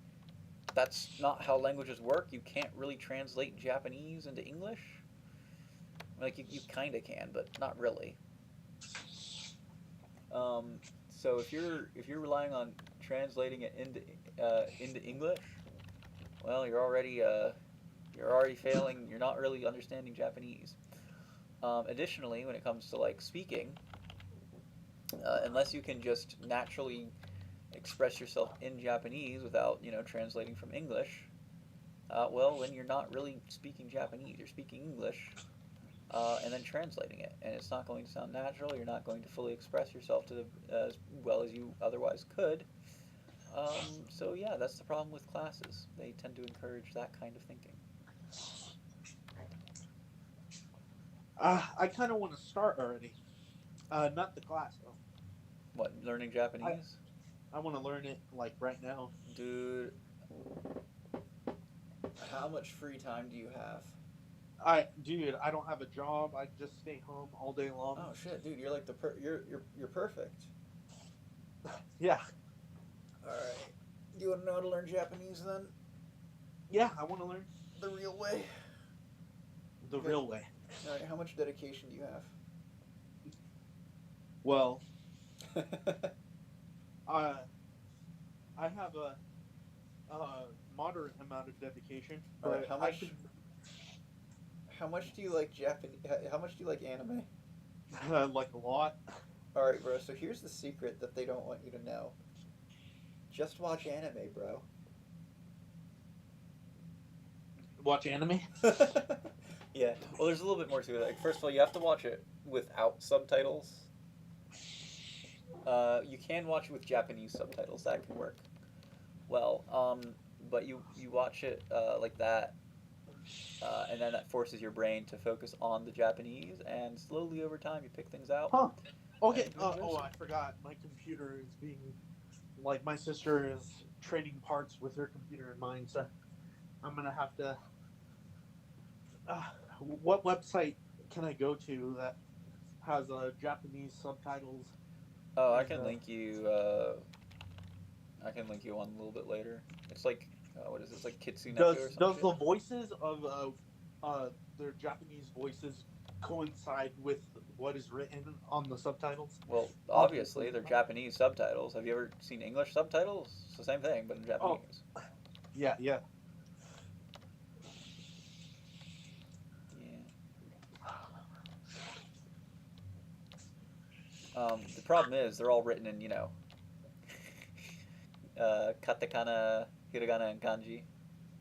A: that's not how languages work. You can't really translate Japanese into English. Like you kind of can, but not really. So if you're relying on translating it into English, well, you're already failing. You're not really understanding Japanese. Additionally, when it comes to like speaking, unless you can just naturally express yourself in Japanese without translating from English, well, then you're not really speaking Japanese. You're speaking English, and then translating it, and it's not going to sound natural. You're not going to fully express yourself as well as you otherwise could. So yeah, that's the problem with classes. They tend to encourage that kind of thinking.
B: I kind of want to start already. Not the class though.
A: What, learning
B: I
A: Japanese?
B: I want to learn it like right now.
A: Dude, how much free time do you have?
B: Dude, I don't have a job. I just stay home all day long.
A: Oh shit, dude, you're like you're perfect.
B: Yeah,
A: All right. You want to know how to learn Japanese then?
B: yeah, I want to learn
A: The real way.
B: the
A: Okay.
B: real way.
A: All right. How much dedication do you have?
B: Well, uh, I have a moderate amount of dedication,
A: All right.
B: but
A: How
B: I
A: much?
B: can
A: How much do you like Japanese? How much do you like anime?
B: like a lot.
A: All right, bro. So here's the secret that they don't want you to know. Just watch anime, bro.
B: Watch anime.
A: Yeah. Well, there's a little bit more to it. Like, first of all, you have to watch it without subtitles. You can watch it with Japanese subtitles. That can work well. But you watch it like that, and then that forces your brain to focus on the Japanese, and slowly over time you pick things out,
B: Huh. Okay.
A: and you enjoy
B: Oh,
A: some.
B: I forgot. My computer is being like my sister is trading parts with her computer and mine, so I'm gonna have to. What website can I go to that has Japanese subtitles
A: Oh, I
B: and
A: can link you. I can link you one a little bit later. It's like what is this? Like Kitsuneko or some
B: does
A: shit.
B: the voices of their Japanese voices coincide with what is written on the subtitles?
A: Well,
B: Obviously
A: obviously they're
B: not.
A: Japanese subtitles. Have you ever seen English subtitles? It's the same thing, but in
B: Oh,
A: Japanese.
B: yeah, yeah.
A: Yeah. The problem is they're all written in katakana, hiragana, and kanji.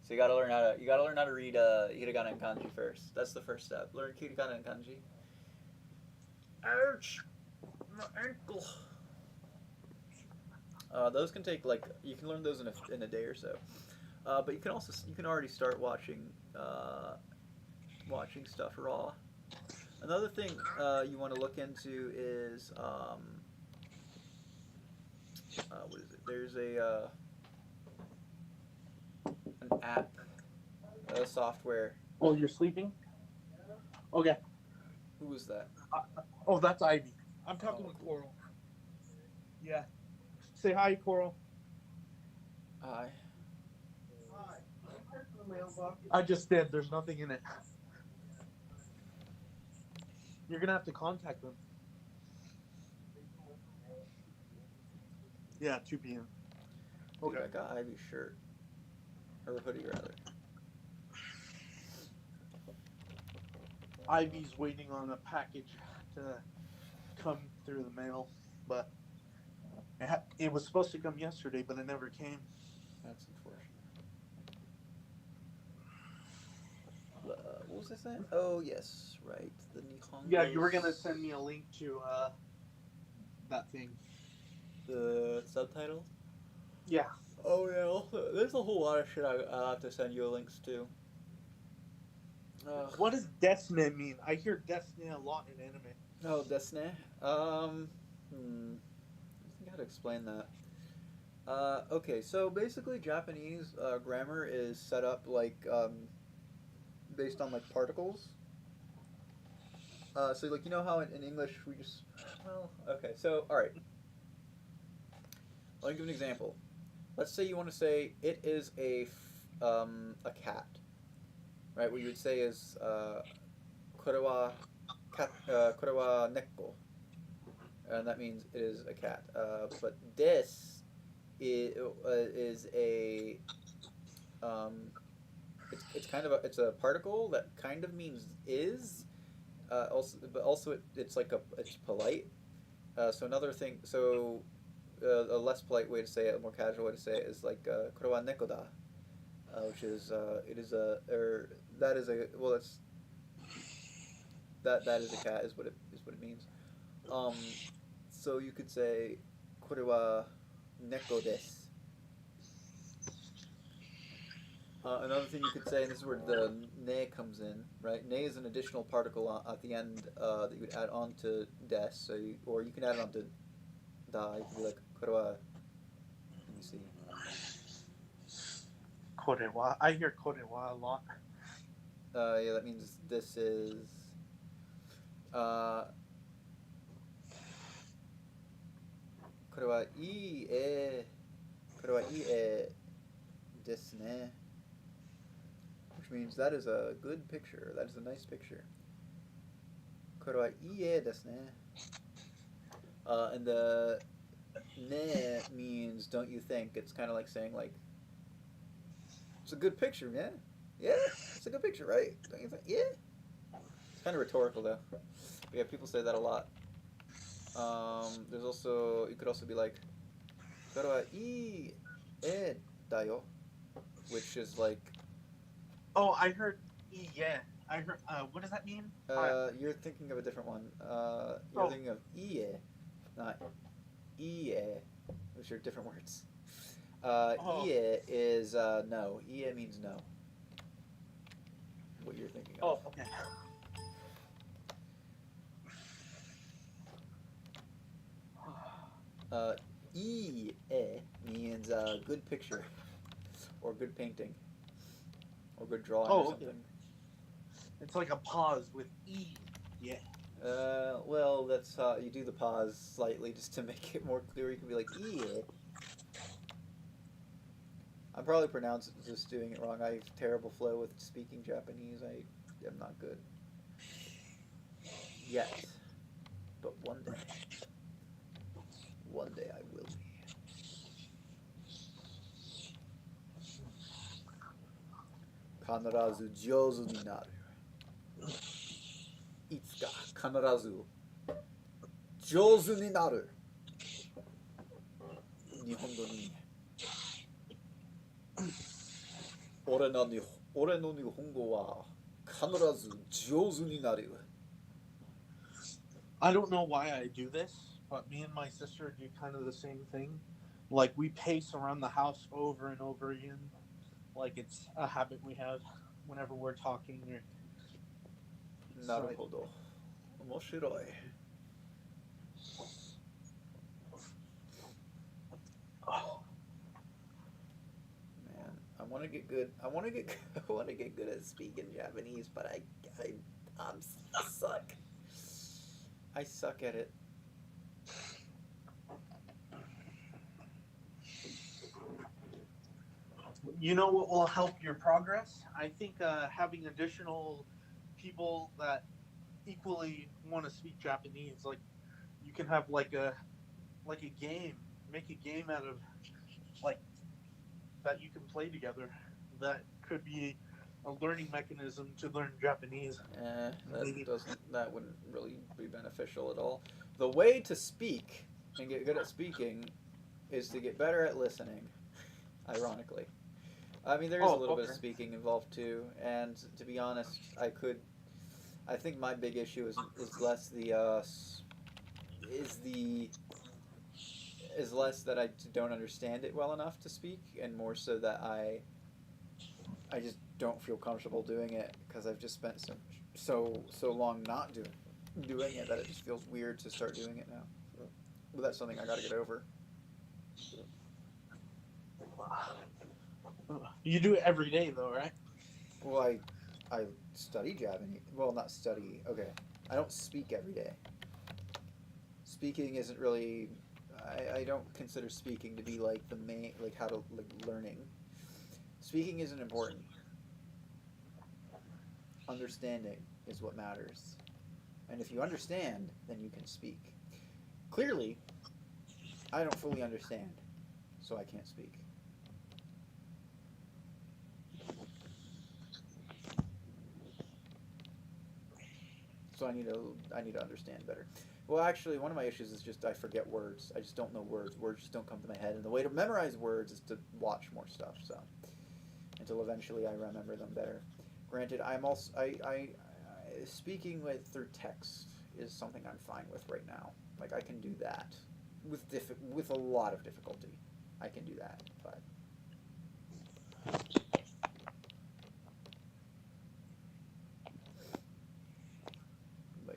A: So you gotta learn how to read hiragana and kanji first. That's the first step. Learn hiragana and kanji. Ouch, my ankle. Those can take like you can learn those in a day or so. But you can already start watching stuff raw. Another thing you want to look into is what is it? There's an app, a software.
B: Oh, you're sleeping? Okay.
A: Who was that?
B: Oh, that's Ivy. I'm talking
A: Oh,
B: with
A: cool.
B: Coral. Yeah. Say hi, Coral.
A: Hi.
B: Hi. I just did. There's nothing in it. You're gonna have to contact them. Yeah, 2 p.m.
A: Dude,
B: Okay.
A: I got Ivy's shirt or hoodie rather.
B: Ivy's waiting on a package to come through the mail, but it was supposed to come yesterday, but it never came.
A: That's unfortunate. What was I saying? Oh yes, right. The
B: Yeah, you were gonna
A: Nihongos.
B: send me a link to that thing.
A: The subtitles.
B: Yeah.
A: Oh yeah. Also, there's a whole lot of shit I'll have to send you links to. Ugh.
B: What does Destiny mean? I hear Destiny a lot in anime.
A: Oh, Destiny. I think how to explain that. Okay, so basically, Japanese grammar is set up like based on like particles. So like you know how in English we just well okay so all right. Let me give an example. Let's say you want to say it is a cat, right? What you would say is これは neko, and that means it is a cat. But this is a um, it's kind of it's a particle that kind of means is but also it's like it's polite. So another thing, a less polite way to say it, a more casual way to say it is like これは neko da, which is it is a or that is a well it's that is a cat is what it means. Um, so you could say これは neko desu. Another thing you could say, and this is where the ne comes in, right? Ne is an additional particle at the end that you would add on to des, or you can add it on to da. You could be like, これは, let me see.
B: Korewa. I hear Korewa a lot.
A: Yeah, that means this is. Uh, これはいい絵ですね. Which means that is a good picture. That is a nice picture. これはいい絵ですね. And the ne means don't you think? It's kind of like saying like it's a good picture, man. Yeah, it's a good picture, right? Don't you think? Yeah. It's kind of rhetorical though. But yeah, people say that a lot. There's also you could also be like これはいい絵だよ, which is like
B: Oh, I heard yeah. I heard. What does that mean?
A: you're thinking of a different one. You're
B: Oh,
A: thinking of ie, not ie, which are different words.
B: oh,
A: Ie is no. Ie means no. What you're thinking of.
B: oh. Okay.
A: Uh, ie good picture, or good painting, or good drawing or
B: Oh, okay.
A: something.
B: It's like a pause with E. Yeah.
A: Well, that's you do the pause slightly just to make it more clear. You can be like, yeah. I'm probably just doing it wrong. I have terrible flow with speaking Japanese. I am not good yet, but one day I will be. 必ず上手になる。いつか必ず上手になる。日本語に俺の日俺の日本語は必ず上手になる。
B: I don't know why I do this, but me and my sister do kind of the same thing. Like we pace around the house over and over again. Like it's a habit we have whenever we're talking. Or,
A: な
B: so
A: る
B: I,
A: ほど。面白い。
B: oh,
A: Man, I want to get good. I want to get. I want to get good at speaking Japanese, but I suck. I suck at it.
B: you know what will help your progress? I think having additional people that equally want to speak Japanese, like you can have like a game, make a game out of like that you can play together. That could be a learning mechanism to learn Japanese.
A: That
B: Maybe.
A: doesn't. That wouldn't really be beneficial at all. The way to speak and get good at speaking is to get better at listening. Ironically, I mean there is a
B: Oh,
A: little bit of
B: okay.
A: speaking involved too, and to be honest, I could. I think my big issue is less the is the is less that I don't understand it well enough to speak, and more so that I just don't feel comfortable doing it because I've just spent so long not doing it that it just feels weird to start doing it now. So, but that's something I got to get over.
B: You do it every day, though, right?
A: Well, I study Japanese. Well, not study. Okay, I don't speak every day. Speaking isn't really. I don't consider speaking to be like the main like how to like learning. Speaking isn't important. Understanding is what matters. And if you understand, then you can speak. Clearly, I don't fully understand, so I can't speak. So I need to understand better. Well, actually, one of my issues is just I forget words. I just don't know words. Words just don't come to my head. And the way to memorize words is to watch more stuff. So until eventually I remember them better. Granted, I'm also speaking with through text is something I'm fine with right now. Like I can do that with a lot of difficulty. I can do that, but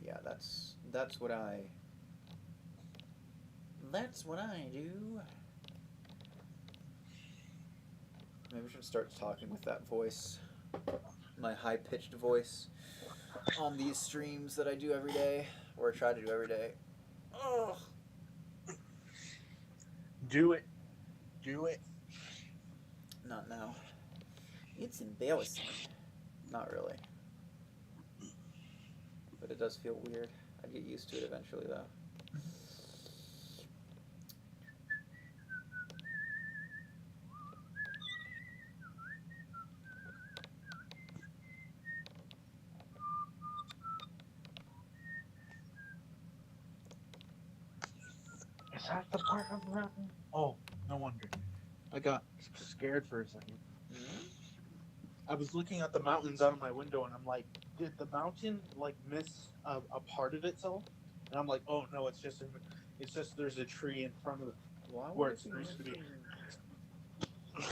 A: yeah, that's what I do. Maybe we should start talking with that voice, my high pitched voice, on these streams that I do every day, or I try to do every day. Oh,
B: Do it. Do it.
A: not now. It's embarrassing. Not really, but it does feel weird. I'd get used to it eventually, though.
B: Is that the part of the mountain? Oh, no wonder. I got scared for a second.
A: Hmm?
B: I was looking at the mountains out of my window, and I'm like, did the mountain like miss a part of itself? And I'm like, oh no, it's just there's a tree in front of
A: Why would
B: where
A: it
B: it's
A: be
B: supposed to be.
A: missing? Why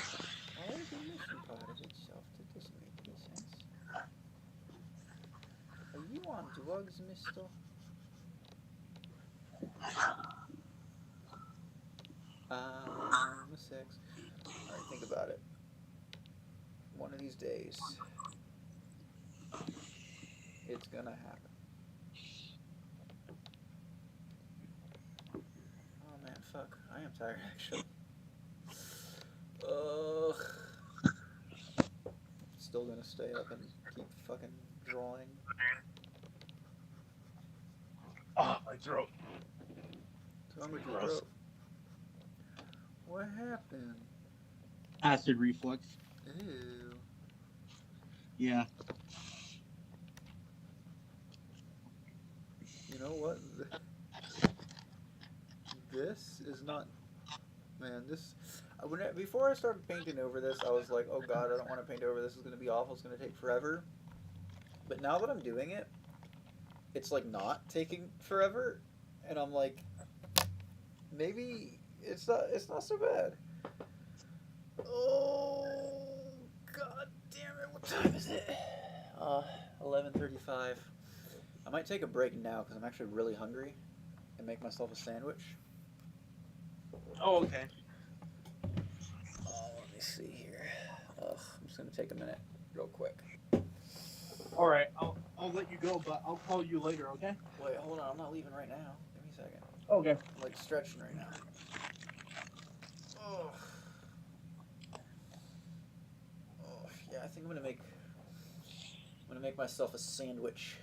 A: would it be missing part of itself? That doesn't make any sense. Are you on drugs, mister? I'm a sex. Think about it. One of these days, it's gonna happen. Oh man, fuck. I am tired actually. Ugh. Still gonna stay up and keep fucking drawing.
B: Oh, my throat.
A: What's wrong with your
B: Gross.
A: throat? What happened?
B: Acid reflux.
A: Ew.
B: Yeah.
A: You know what? This is not. Man, this. Before I started painting over this, I was like, oh god, I don't want to paint over this. It's gonna be awful. It's gonna take forever. But now that I'm doing it, it's like not taking forever, and I'm like, maybe it's not so bad. Oh god damn it! What time is it? 11:35. I might take a break now because I'm actually really hungry, and make myself a sandwich.
B: Oh, okay.
A: Oh, let me see here. Ugh, I'm just gonna take a minute, real quick.
B: All right. I'll let you go, but I'll call you later. Okay.
A: Wait, hold on. I'm not leaving right now. Give me a second.
B: Okay.
A: I'm like stretching right now. Oh, oh, yeah. I think I'm gonna make myself a sandwich.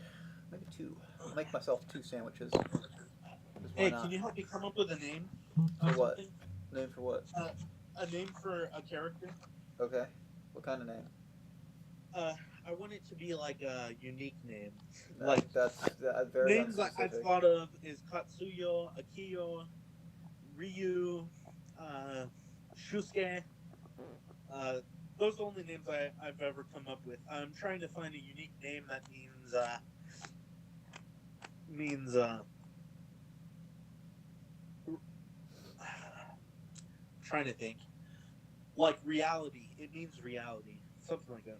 A: Maybe two. I'll make myself two sandwiches. Cause why
B: Hey, can
A: not?
B: you help me come up with a name
A: For
B: of
A: what?
B: something?
A: Name for what?
B: Uh, a name for a character.
A: Okay. What kind of name?
B: Uh, I want it to be like a unique name. Like
A: That's very
B: names I've
A: unspecific.
B: thought of is Katsuyo, Akiyo, Ryu, uh, Shusuke. Uh, those are the only names I've ever come up with. I'm trying to find a unique name that means trying to think. Like reality. It means reality. Something like that.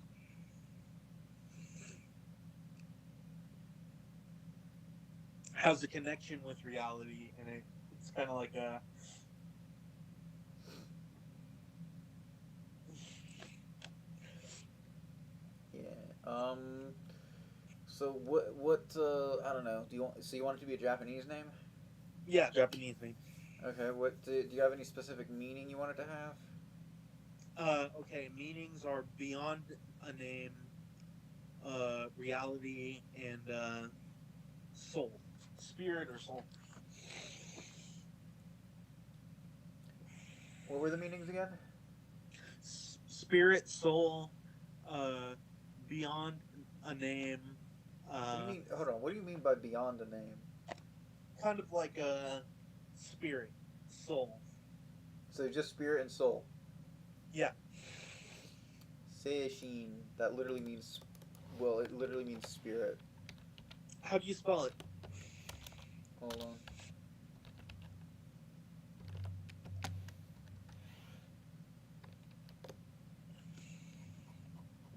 B: Has a connection with reality, and it's kind of like a.
A: Yeah. So what? I don't know. You want it to be a Japanese name?
B: Yeah, Japanese name.
A: Okay. Do you have any specific meaning you want it to have?
B: Okay, meanings are beyond a name, reality, and soul, spirit or soul.
A: What were the meanings again?
B: Spirit, soul, uh, beyond a name,
A: What do you
B: uh,
A: mean? Hold on. What do you mean by beyond a name?
B: kind of like a spirit, soul.
A: So just spirit and soul.
B: Yeah.
A: Seishin. That literally means. Well, it literally means spirit.
B: How do you spell it?
A: Hold on.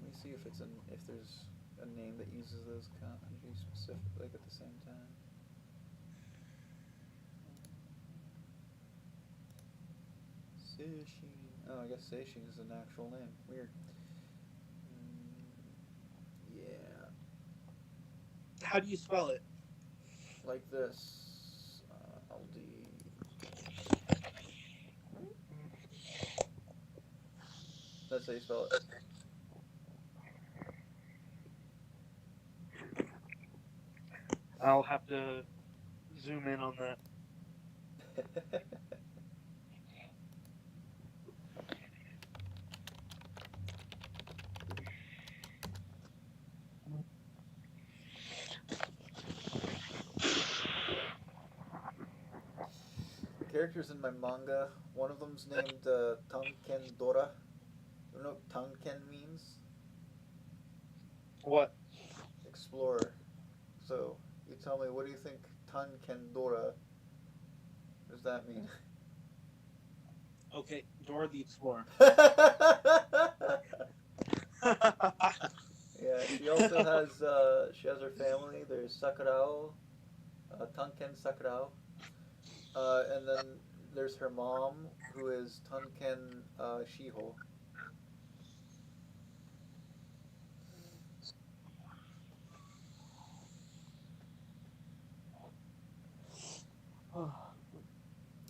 A: Let me see if there's a name that uses those kanji specific like at the same time. Seishin. Oh, I guess Seishin is an actual name. Weird. Yeah,
B: How do you spell it?
A: like this. LD. That's how you spell
B: I'll have to zoom in on that.
A: it. The characters in my manga, one of them's named Tanken Dora. You know what Tanken means?
B: What?
A: Explorer. So, you tell me, what do you think Tanken Dora, what does that mean?
B: Okay, Dora the Explorer.
A: Yeah, she has her family. There's Sakurao, Tanken Sakurao. And then there's her mom, who is Tunken Shiho.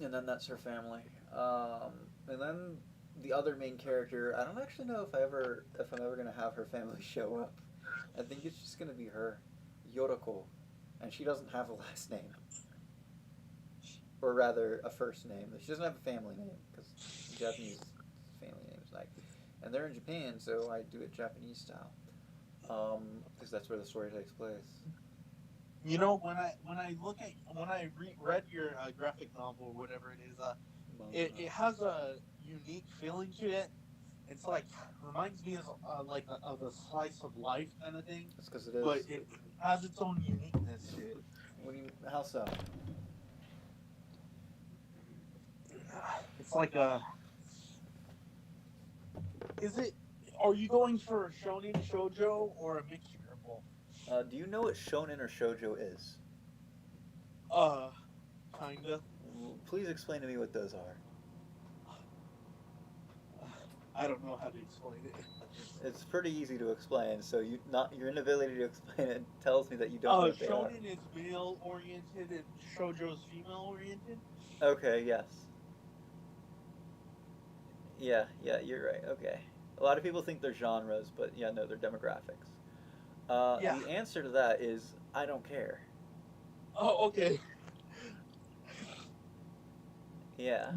A: And then that's her family. And then the other main character, I don't actually know if I'm ever gonna have her family show up. I think it's just gonna be her, Yoroko, and she doesn't have a last name, or rather a first name. She doesn't have a family name because Japanese family names like, and they're in Japan, so I do it Japanese style, because that's where the story takes place.
B: You know, when I read your graphic novel or whatever it is,
A: Manga.
B: it has a unique feeling to it. It's like reminds me of of a slice of life kind of thing,
A: That's because it
B: but
A: is.
B: it has its own uniqueness to it.
A: What do you? How so?
B: It's like a is it? Are you going for a shonen shojo or a mixture of both?
A: Do you know what shonen or shoujo is?
B: Uh, kinda.
A: Please explain to me what those are.
B: I don't know how to explain it.
A: It's pretty easy to explain, so your inability to explain it tells me that you don't know what they are.
B: Shonen is male oriented and shojo is female oriented.
A: Okay, yes. Yeah, yeah, you're right. Okay. A lot of people think they're genres, but yeah, no, they're demographics.
B: Yeah.
A: The answer to that is I don't care.
B: Oh, okay.
A: Yeah.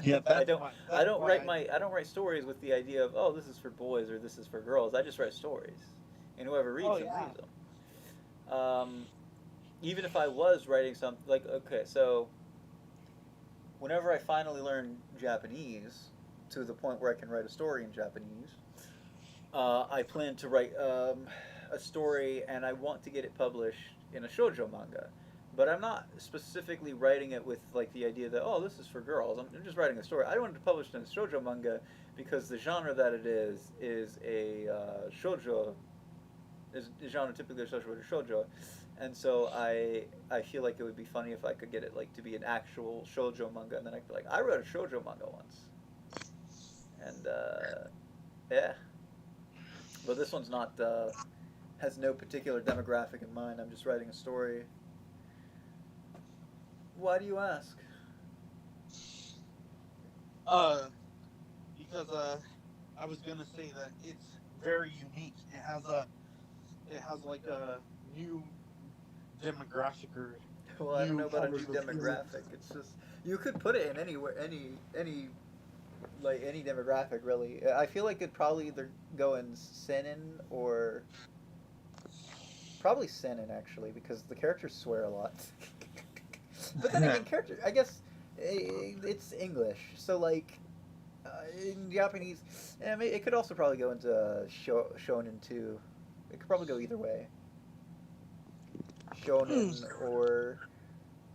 B: Yeah,
A: I don't
B: that's why I.
A: I don't write stories with the idea of, oh, this is for boys or this is for girls. I just write stories. And whoever
B: Oh
A: reads them
B: yeah.
A: reads them. Um, Even if I was writing something like, okay, so whenever I finally learn Japanese to the point where I can write a story in Japanese, I plan to write a story, and I want to get it published in a shoujo manga. But I'm not specifically writing it with like the idea that, oh, this is for girls. I'm just writing a story. I wanted to publish it in a shoujo manga because the genre that it is a shoujo, is a genre typically associated with shoujo, and so I feel like it would be funny if I could get it like to be an actual shoujo manga, and then I could be like, I wrote a shoujo manga once, and yeah. But this one's not has no particular demographic in mind. I'm just writing a story. Why do you ask?
B: Uh, because I was gonna say that it's very unique. It has like a new demographic or
A: Well, I don't
B: new
A: know about a
B: kind
A: new
B: of appeal.
A: demographic. It's just you could put it in anywhere, any like any demographic really. I feel like it'd probably either go in seinen or probably seinen actually because the characters swear a lot. But then again, character I guess it's English, so like in Japanese, it could also probably go into shonen too. It could probably go either way. Shonen or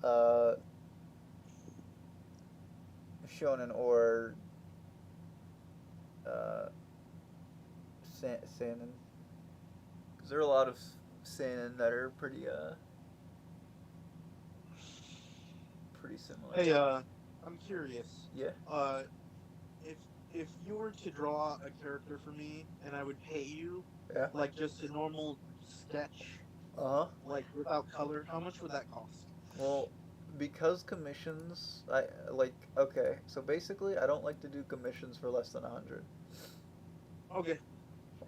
A: uh, shonen or uh, seinen. Because there are a lot of seinen that are pretty similar.
B: Hey, I'm curious.
A: Yeah.
B: Uh, if you were to draw a character for me and I would pay you
A: Yeah.
B: like just a normal sketch,
A: Uh huh.
B: like without color, how much would that cost?
A: Well, because commissions, I like. Okay, so basically, I don't like to do commissions for less than 100.
B: Okay.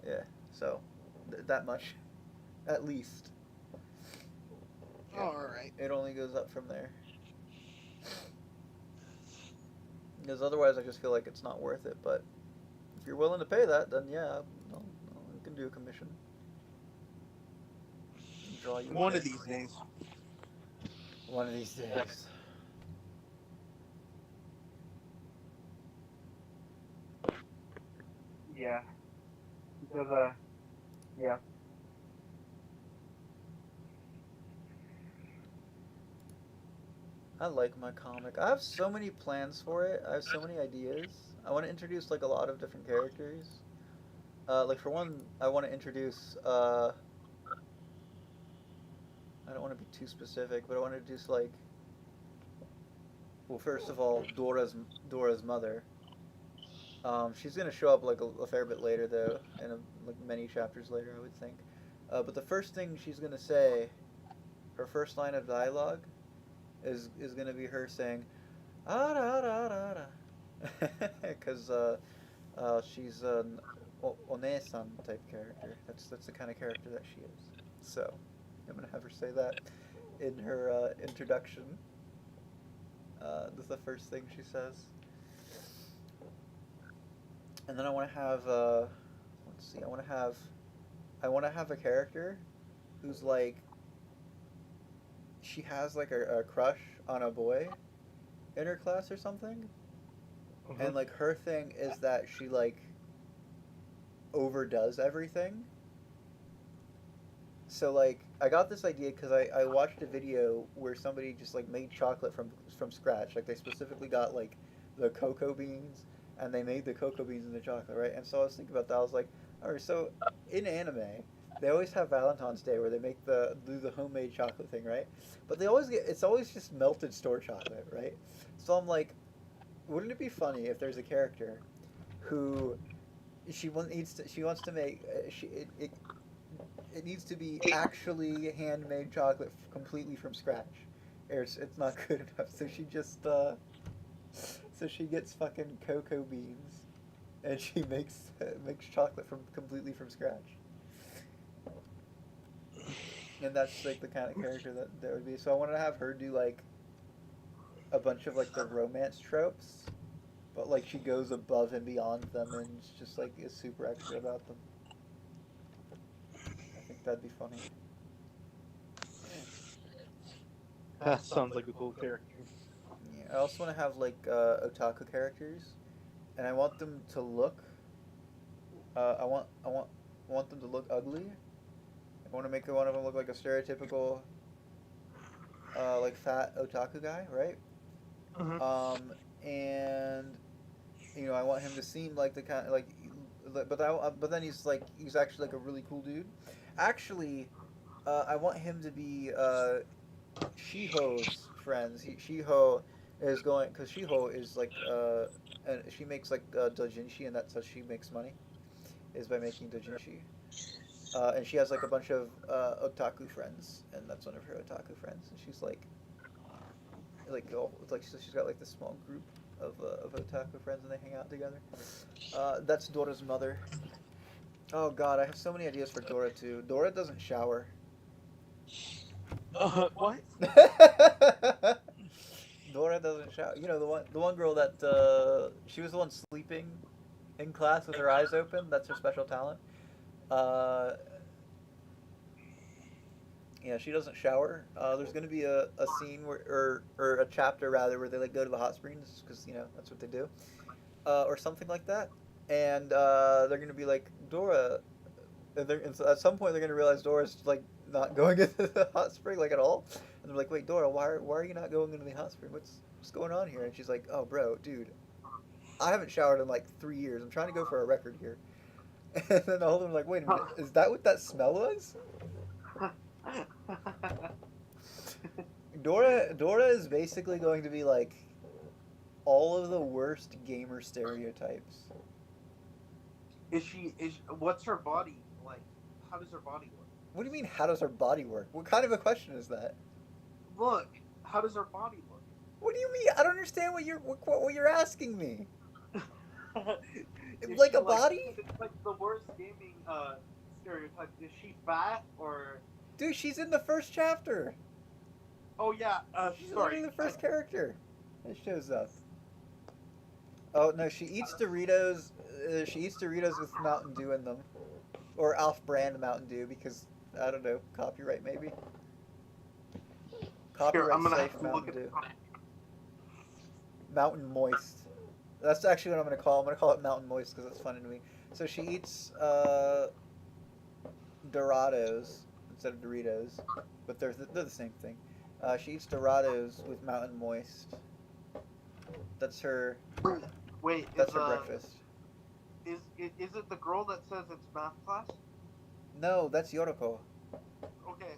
A: Yeah. So, that much, at least. Yeah.
B: All right.
A: It only goes up from there. Because otherwise, I just feel like it's not worth it. But if you're willing to pay that, then yeah, you can do a commission. Draw you a
B: One of
A: character.
B: these days.
A: One of these days.
B: Yeah. Because yeah.
A: I like my comic. I have so many plans for it. I have so many ideas. I want to introduce like a lot of different characters. Like for one, I want to introduce. I don't want to be too specific, but I want to introduce like well, first of all, Dora's mother. She's gonna show up like a fair bit later, though, in like many chapters later, I would think. But the first thing she's gonna say, her first line of dialogue, is gonna be her saying, "Ah da da da da," because she's an Onesan type character. That's the kind of character that she is. So I'm gonna have her say that in her introduction. That's the first thing she says. And then I want to have let's see, I want to have a character who's like she has like a crush on a boy in her class or something,
B: Mm-hmm.
A: and like her thing is that she like overdoes everything. So like I got this idea because I watched a video where somebody just like made chocolate from scratch. Like they specifically got like the cocoa beans and they made the cocoa beans into chocolate, right? And so I was thinking about that. I was like, all right, so in anime, they always have Valentine's Day where they do the homemade chocolate thing, right? But it's always just melted store chocolate, right? So I'm like, wouldn't it be funny if there's a character who she wants to make it needs to be actually handmade chocolate completely from scratch. Or it's not good enough. So she just so she gets fucking cocoa beans and she makes chocolate from completely from scratch. And that's like the kind of character that would be. So I wanted to have her do like a bunch of like the romance tropes, but like she goes above and beyond them and just like is super extra about them. I think that'd be funny.
B: That sounds like a cool character.
A: Yeah, I also want to have like otaku characters, and I want them to look. I want them to look ugly. I want to make one of them look like a stereotypical, like fat otaku guy, right?
B: Mm-hmm.
A: And I want him to seem like the kind like, but then he's actually like a really cool dude. Actually, I want him to be Shiho's friends. Shiho is going because Shiho is like and she makes like dojinshi, and that's how she makes money is by making dojinshi. And she has like a bunch of otaku friends, and that's one of her otaku friends. And she's oh, it's like she's got like this small group of otaku friends, and they hang out together. That's Dora's mother. Oh God, I have so many ideas for Dora too. Dora doesn't shower.
B: What?
A: Dora doesn't shower. You know the one girl that she was the one sleeping in class with her eyes open. That's her special talent. Uh, yeah, she doesn't shower. There's going to be a scene or a chapter rather where they like go to the hot springs because that's what they do, or something like that. And they're going to be like Dora, and so at some point they're going to realize Dora's like not going into the hot spring like at all, and they're like, wait, Dora, why are you not going into the hot spring? What's going on here? And she's like, oh, bro, dude, I haven't showered in like 3 years. I'm trying to go for a record here. And then all of them are like, wait a minute, is that what that smell was? Dora is basically going to be like all of the worst gamer stereotypes.
B: What's her body like? How does her body look?
A: What do you mean? How does her body work? What kind of a question is that?
B: Look, how does her body
A: What do you mean? I don't understand what you're asking me.
B: look? Is
A: Like
B: she
A: a
B: like
A: body?
B: it's like the worst gaming stereotype? Is she fat or?
A: Dude, she's in the first chapter.
B: Oh yeah.
A: She's literally
B: Sorry.
A: the first character that shows up. Oh no, she eats Doritos. She eats Doritos with Mountain Dew in them, or off-brand Mountain Dew because I don't know, copyright maybe.
B: Here,
A: Copyright
B: I'm gonna
A: safe
B: have to look
A: Mountain
B: at.
A: Dew. Mountain Moist. That's actually what I'm gonna call. I'm gonna call it Mountain Moist because it's funny to me. So she eats Dorados instead of Doritos, but they're the same thing. She eats Dorados with Mountain Moist. That's her.
B: Wait,
A: That's her breakfast.
B: is it the girl that says it's math class?
A: No, that's Yoroko.
B: Okay.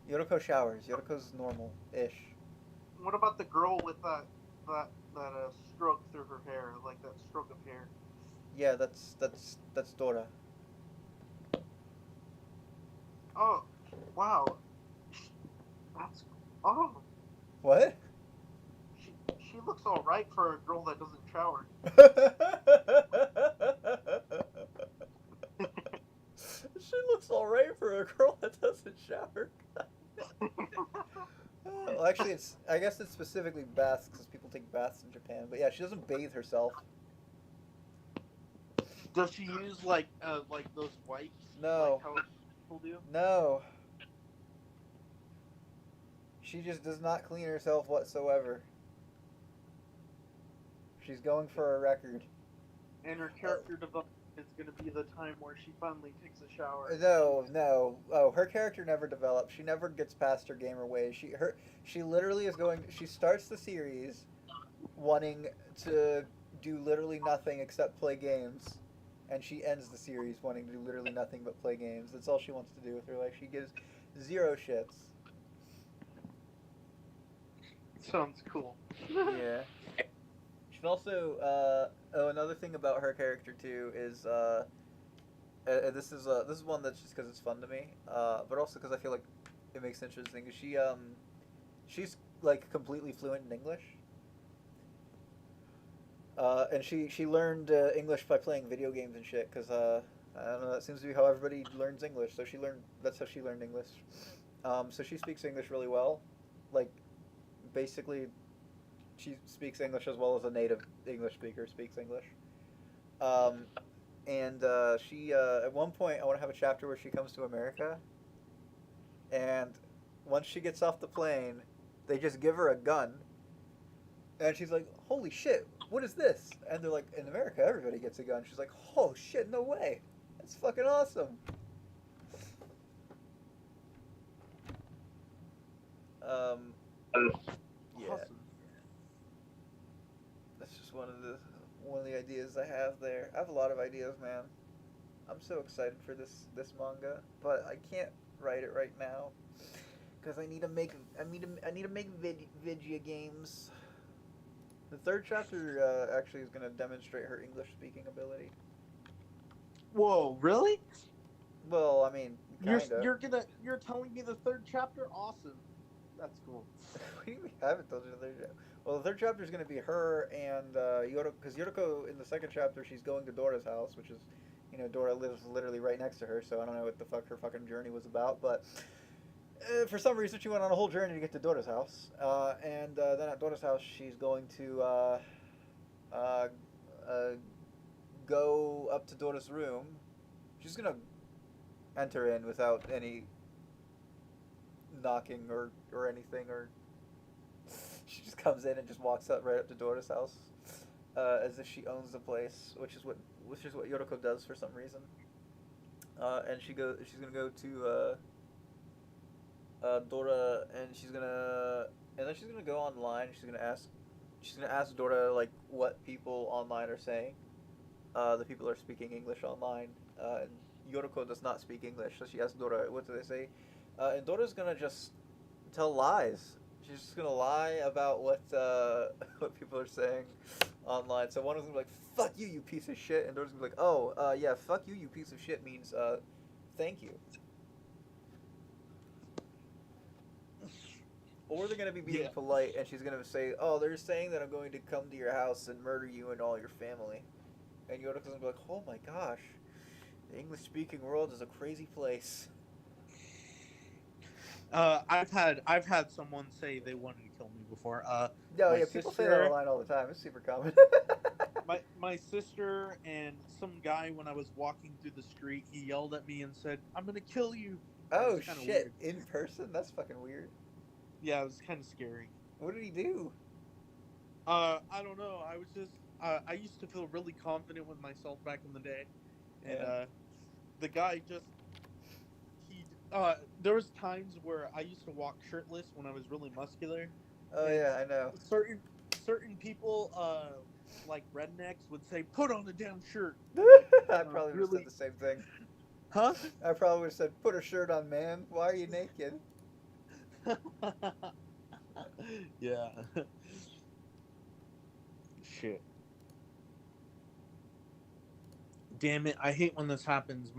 A: Yoroko showers. Yoroko's normal-ish.
B: What about the girl with that stroke through her hair, like that stroke of hair.
A: Yeah, that's Dora.
B: Oh, wow. That's oh.
A: What?
B: She looks all right for a girl that doesn't shower.
A: She looks alright for a girl that doesn't shower. Well, actually, it's I guess it's specifically baths because people take baths in Japan. But yeah, she doesn't bathe herself.
B: Does she use like those wipes like
A: No,
B: how people do?
A: no, she just does not clean herself whatsoever. She's going for a record.
B: And her
A: Oh,
B: character development is going to be the time where she finally takes a shower and
A: no,
B: she's
A: no. Oh, her character never develops. She never gets past her gamer ways. She literally is going. She starts the series wanting to do literally nothing except play games, and she ends the series wanting to do literally nothing but play games. That's all she wants to do with her life. She gives zero shits.
B: sounds cool.
A: Yeah. She also, oh, another thing about her character too is, this is one that's just because it's fun to me, but also because I feel like it makes it interesting. She's like completely fluent in English, and she learned English by playing video games and shit. Because I don't know, that seems to be how everybody learns English. So she learned that's how she learned English. So she speaks English really well, like basically she speaks English as well as a native English speaker speaks English. Um, and she at one point I want to have a chapter where she comes to America, and once she gets off the plane, they just give her a gun, and she's like, "Holy shit, what is this?" And they're like, "In America, everybody gets a gun." She's like, "Oh shit, no way, that's fucking awesome." Um, yeah,
B: Awesome.
A: that's just one of the ideas I have there. I have a lot of ideas, man. I'm so excited for this manga, but I can't write it right now because I need to make Vigia games. The third chapter actually is going to demonstrate her English speaking ability.
B: Whoa, really?
A: Well, I mean, kinda.
B: You're telling me the third chapter? Awesome. That's cool.
A: What do you mean? I haven't told you the third chapter. Well, the third chapter is going to be her and Yoro, because Yoriko in the second chapter she's going to Dora's house, which is, Dora lives literally right next to her, so I don't know what the fuck her fucking journey was about, but for some reason she went on a whole journey to get to Dora's house, and then at Dora's house she's going to uh, uh, go up to Dora's room. She's gonna enter in without any knocking or anything, or she just comes in and just walks up right up to Dora's house, as if she owns the place, which is what Yoriko does for some reason. And she's gonna go to Dora, and then she's gonna go online. She's gonna ask Dora like what people online are saying. The people are speaking English online, and Yoriko does not speak English, so she asks Dora, "What do they say?" And Dora's gonna just tell lies. She's just gonna lie about what what people are saying online. So one of them like, "Fuck you, you piece of shit," and Dora's gonna be like, "Oh, yeah, fuck you, you piece of shit means thank you." Or they're gonna be being
B: Yeah.
A: polite, and she's gonna say, "Oh, they're saying that I'm going to come to your house and murder you and all your family," and Yoriko's gonna be like, "Oh my gosh, the English-speaking world is a crazy place."
B: I've had someone say they wanted to kill me before.
A: No,
B: My
A: yeah, people say that
B: sister,
A: online all the time. It's super common.
B: my sister, and some guy when I was walking through the street, he yelled at me and said, "I'm gonna kill you." It
A: Oh
B: was kind of
A: shit!
B: weird.
A: In person? That's fucking weird.
B: Yeah, it was kind of scary.
A: What did he do?
B: I don't know. I was just I used to feel really confident with myself back in the day, and
A: Yeah.
B: the guy just he there was times where I used to walk shirtless when I was really muscular,
A: Oh
B: and
A: yeah, I know.
B: certain people like rednecks would say, "Put on a damn shirt," and like
A: I probably would have said
B: really,
A: the same thing.
B: huh?
A: I probably would have said, "Put a shirt on, man. Why are you naked?"
B: Yeah. shit. Damn it! I hate when this happens.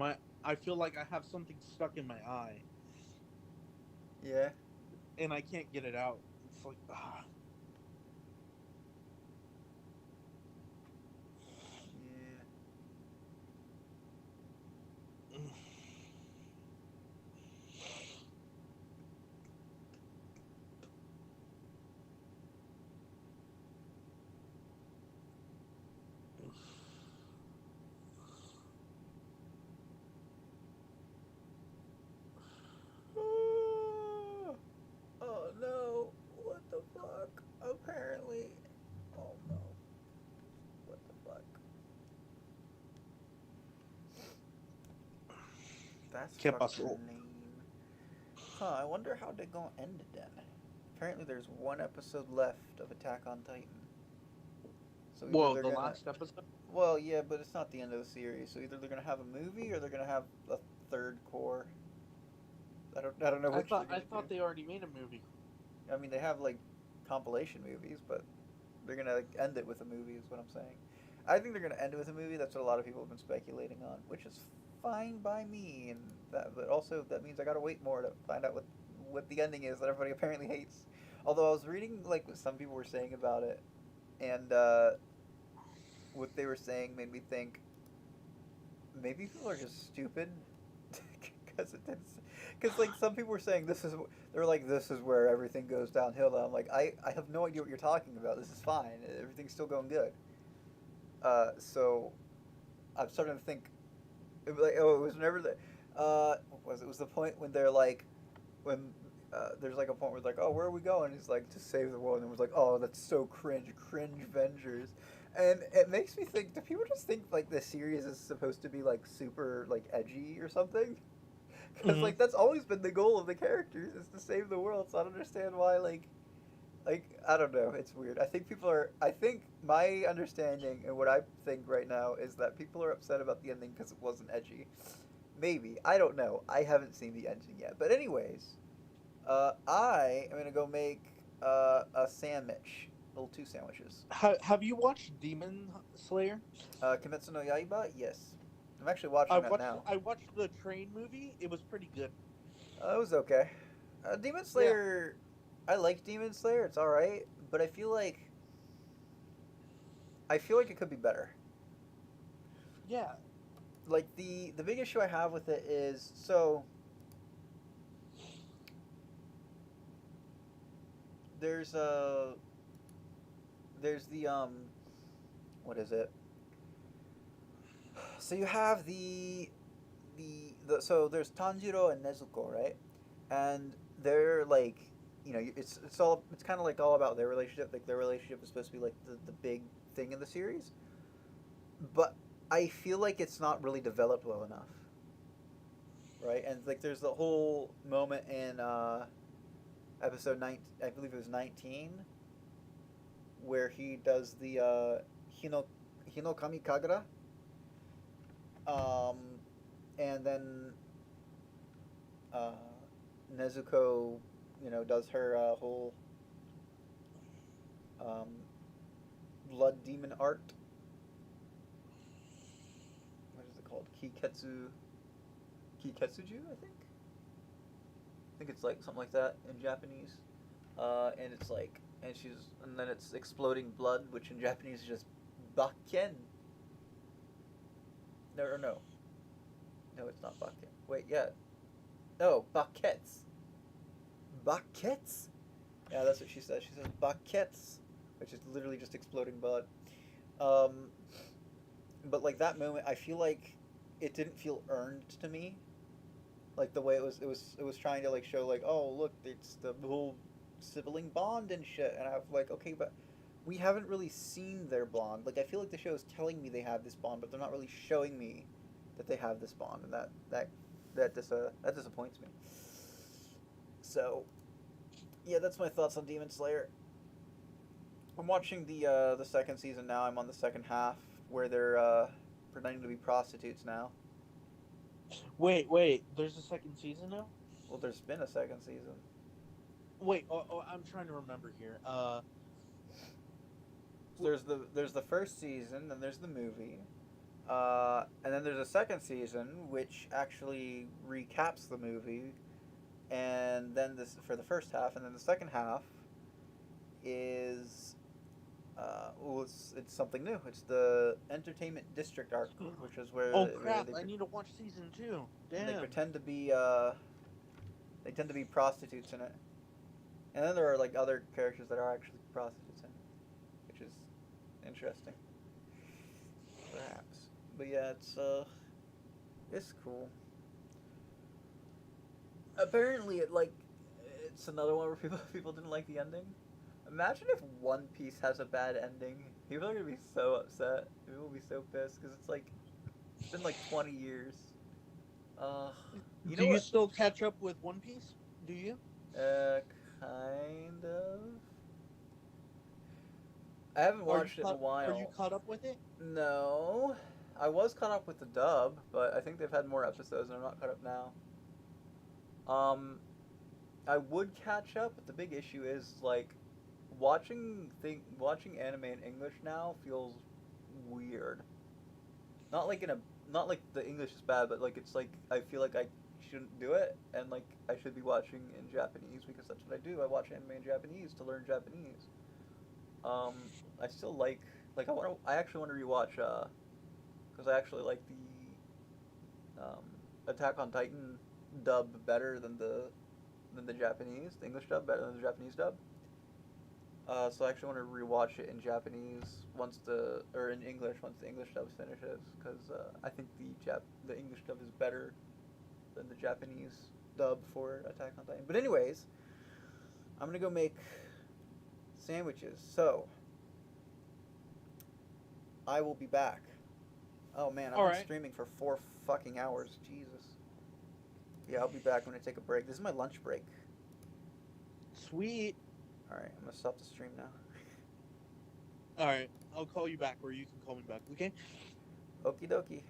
B: I feel like I have something stuck in my eye,
A: Yeah.
B: and I can't get it out. It's like, ah.
A: Yeah. Oh, oh no. What the fuck? Apparently. Oh no. What the fuck? That's
B: ¿Qué pasó?
A: fucking lame. Huh, I wonder how they're gonna end it then. Apparently there's one episode left of Attack on Titan. So either
B: Whoa,
A: they're
B: the
A: gonna,
B: last episode.
A: well, yeah, but it's not the end of the series. So either they're gonna have a movie or they're gonna have a third core. I don't know which they're
B: I
A: gonna do.
B: thought they already made a movie.
A: I mean, they have like compilation movies, but they're gonna like, end it with a movie. Is what I'm saying. I think they're gonna end it with a movie. That's what a lot of people have been speculating on, which is fine by me. And that, but also that means I gotta wait more to find out what the ending is that everybody apparently hates. Although I was reading like what some people were saying about it, and what they were saying made me think maybe people are just stupid because it didn't. Because like some people were saying they're like this is where everything goes downhill. And I'm like I have no idea what you're talking about. This is fine. Everything's still going good. So I'm starting to think it was like oh it was whenever the what was it? It was the point when they're like when there's like a point where it's like, oh, where are we going? He's like, to save the world. And it was like, oh, that's so cringe, cringe Vengers. And it makes me think, do people just think like the series is supposed to be like super like edgy or something? Because
B: Hmm.
A: like that's always been the goal of the characters is to save the world. So I don't understand why like I don't know. It's weird. I think people are. I think my understanding and what I think right now is that people are upset about the ending because it wasn't edgy. Maybe I don't know. I haven't seen the ending yet. But anyways, I am gonna go make a sandwich, little two sandwiches.
B: Have you watched Demon Slayer?
A: Kimetsu no Yaiba, yes. I'm actually watching that now.
B: I watched the train movie. It was pretty good.
A: It was okay. Demon
B: Yeah,
A: Slayer, I like Demon Slayer. It's all right, but I feel like it could be better.
B: yeah.
A: Like the big issue I have with it is so there's there's the what is it? So you have the so there's Tanjiro and Nezuko, right? And they're like, it's kind of like all about their relationship. Like their relationship is supposed to be like the big thing in the series, but I feel like it's not really developed well enough, right? And like there's the whole moment in episode 9, I believe it was 19, where he does the Hinokami Kagura, um, and then uh, Nezuko, does her whole um, blood demon art. What is it called? Kiketsuju, I think. I think it's like something like that in Japanese. And it's like, and then it's exploding blood, which in Japanese is just bakken. No, or no, no, it's not bakken. Wait, yeah, no, bakkets. Bakkets. Yeah, that's what she says. She says bakkets, which is literally just exploding blood. Um, but like that moment, I feel like it didn't feel earned to me. Like the way it was trying to like show like, oh look, it's the whole sibling bond and shit, and I'm like, okay, but we haven't really seen their bond. Like I feel like the show is telling me they have this bond, but they're not really showing me that they have this bond, and that disappoints me. So yeah, that's my thoughts on Demon Slayer. I'm watching the second season now. I'm on the second half where they're pretending to be prostitutes now.
B: Wait. There's a second season now.
A: Well, there's been a second season.
B: Wait. I'm trying to remember here.
A: So there's the first season, then there's the movie, and then there's a second season which actually recaps the movie, and then this for the first half, and then the second half is well, it's something new. It's the entertainment district arc, which is
B: Oh
A: where
B: crap! I need to watch season 2.
A: they
B: Damn.
A: pretend to be they tend to be prostitutes in it, and then there are like other characters that are actually prostitutes in it, which is interesting, perhaps. But yeah, it's cool. Apparently, it's another one where people didn't like the ending. Imagine if One Piece has a bad ending. People are gonna be so upset. People will be so pissed because it's been like 20 years. Uh, you
B: Do
A: know
B: you
A: what?
B: still catch up with One Piece? Do you?
A: Uh, kind of. I haven't
B: Are you
A: watched it in a
B: caught? Are you
A: while.
B: caught up with it?
A: No, I was caught up with the dub, but I think they've had more episodes, and I'm not caught up now. Um, I would catch up, but the big issue is like watching anime in English now feels weird. Not like in a not like the English is bad, but like it's like I feel like I shouldn't do it, and like I should be watching in Japanese because that's what I do. I watch anime in Japanese to learn Japanese. I still I actually want to rewatch because I actually like the Attack on Titan dub better than the Japanese, the English dub better than the Japanese dub. So I actually want to rewatch it in Japanese or in English once the English dub finishes, because I think the English dub is better than the Japanese dub for Attack on Titan. But anyways, I'm gonna go make sandwiches. So I will be back. Oh man, I've
B: All
A: been
B: right.
A: streaming for 4 fucking hours. Jesus. Yeah, I'll be back when I take a break. This is my lunch break.
B: Sweet.
A: All right, I'm gonna stop the stream now.
B: All right. I'll call you back, or you can call me back. Okay.
A: Okie dokie.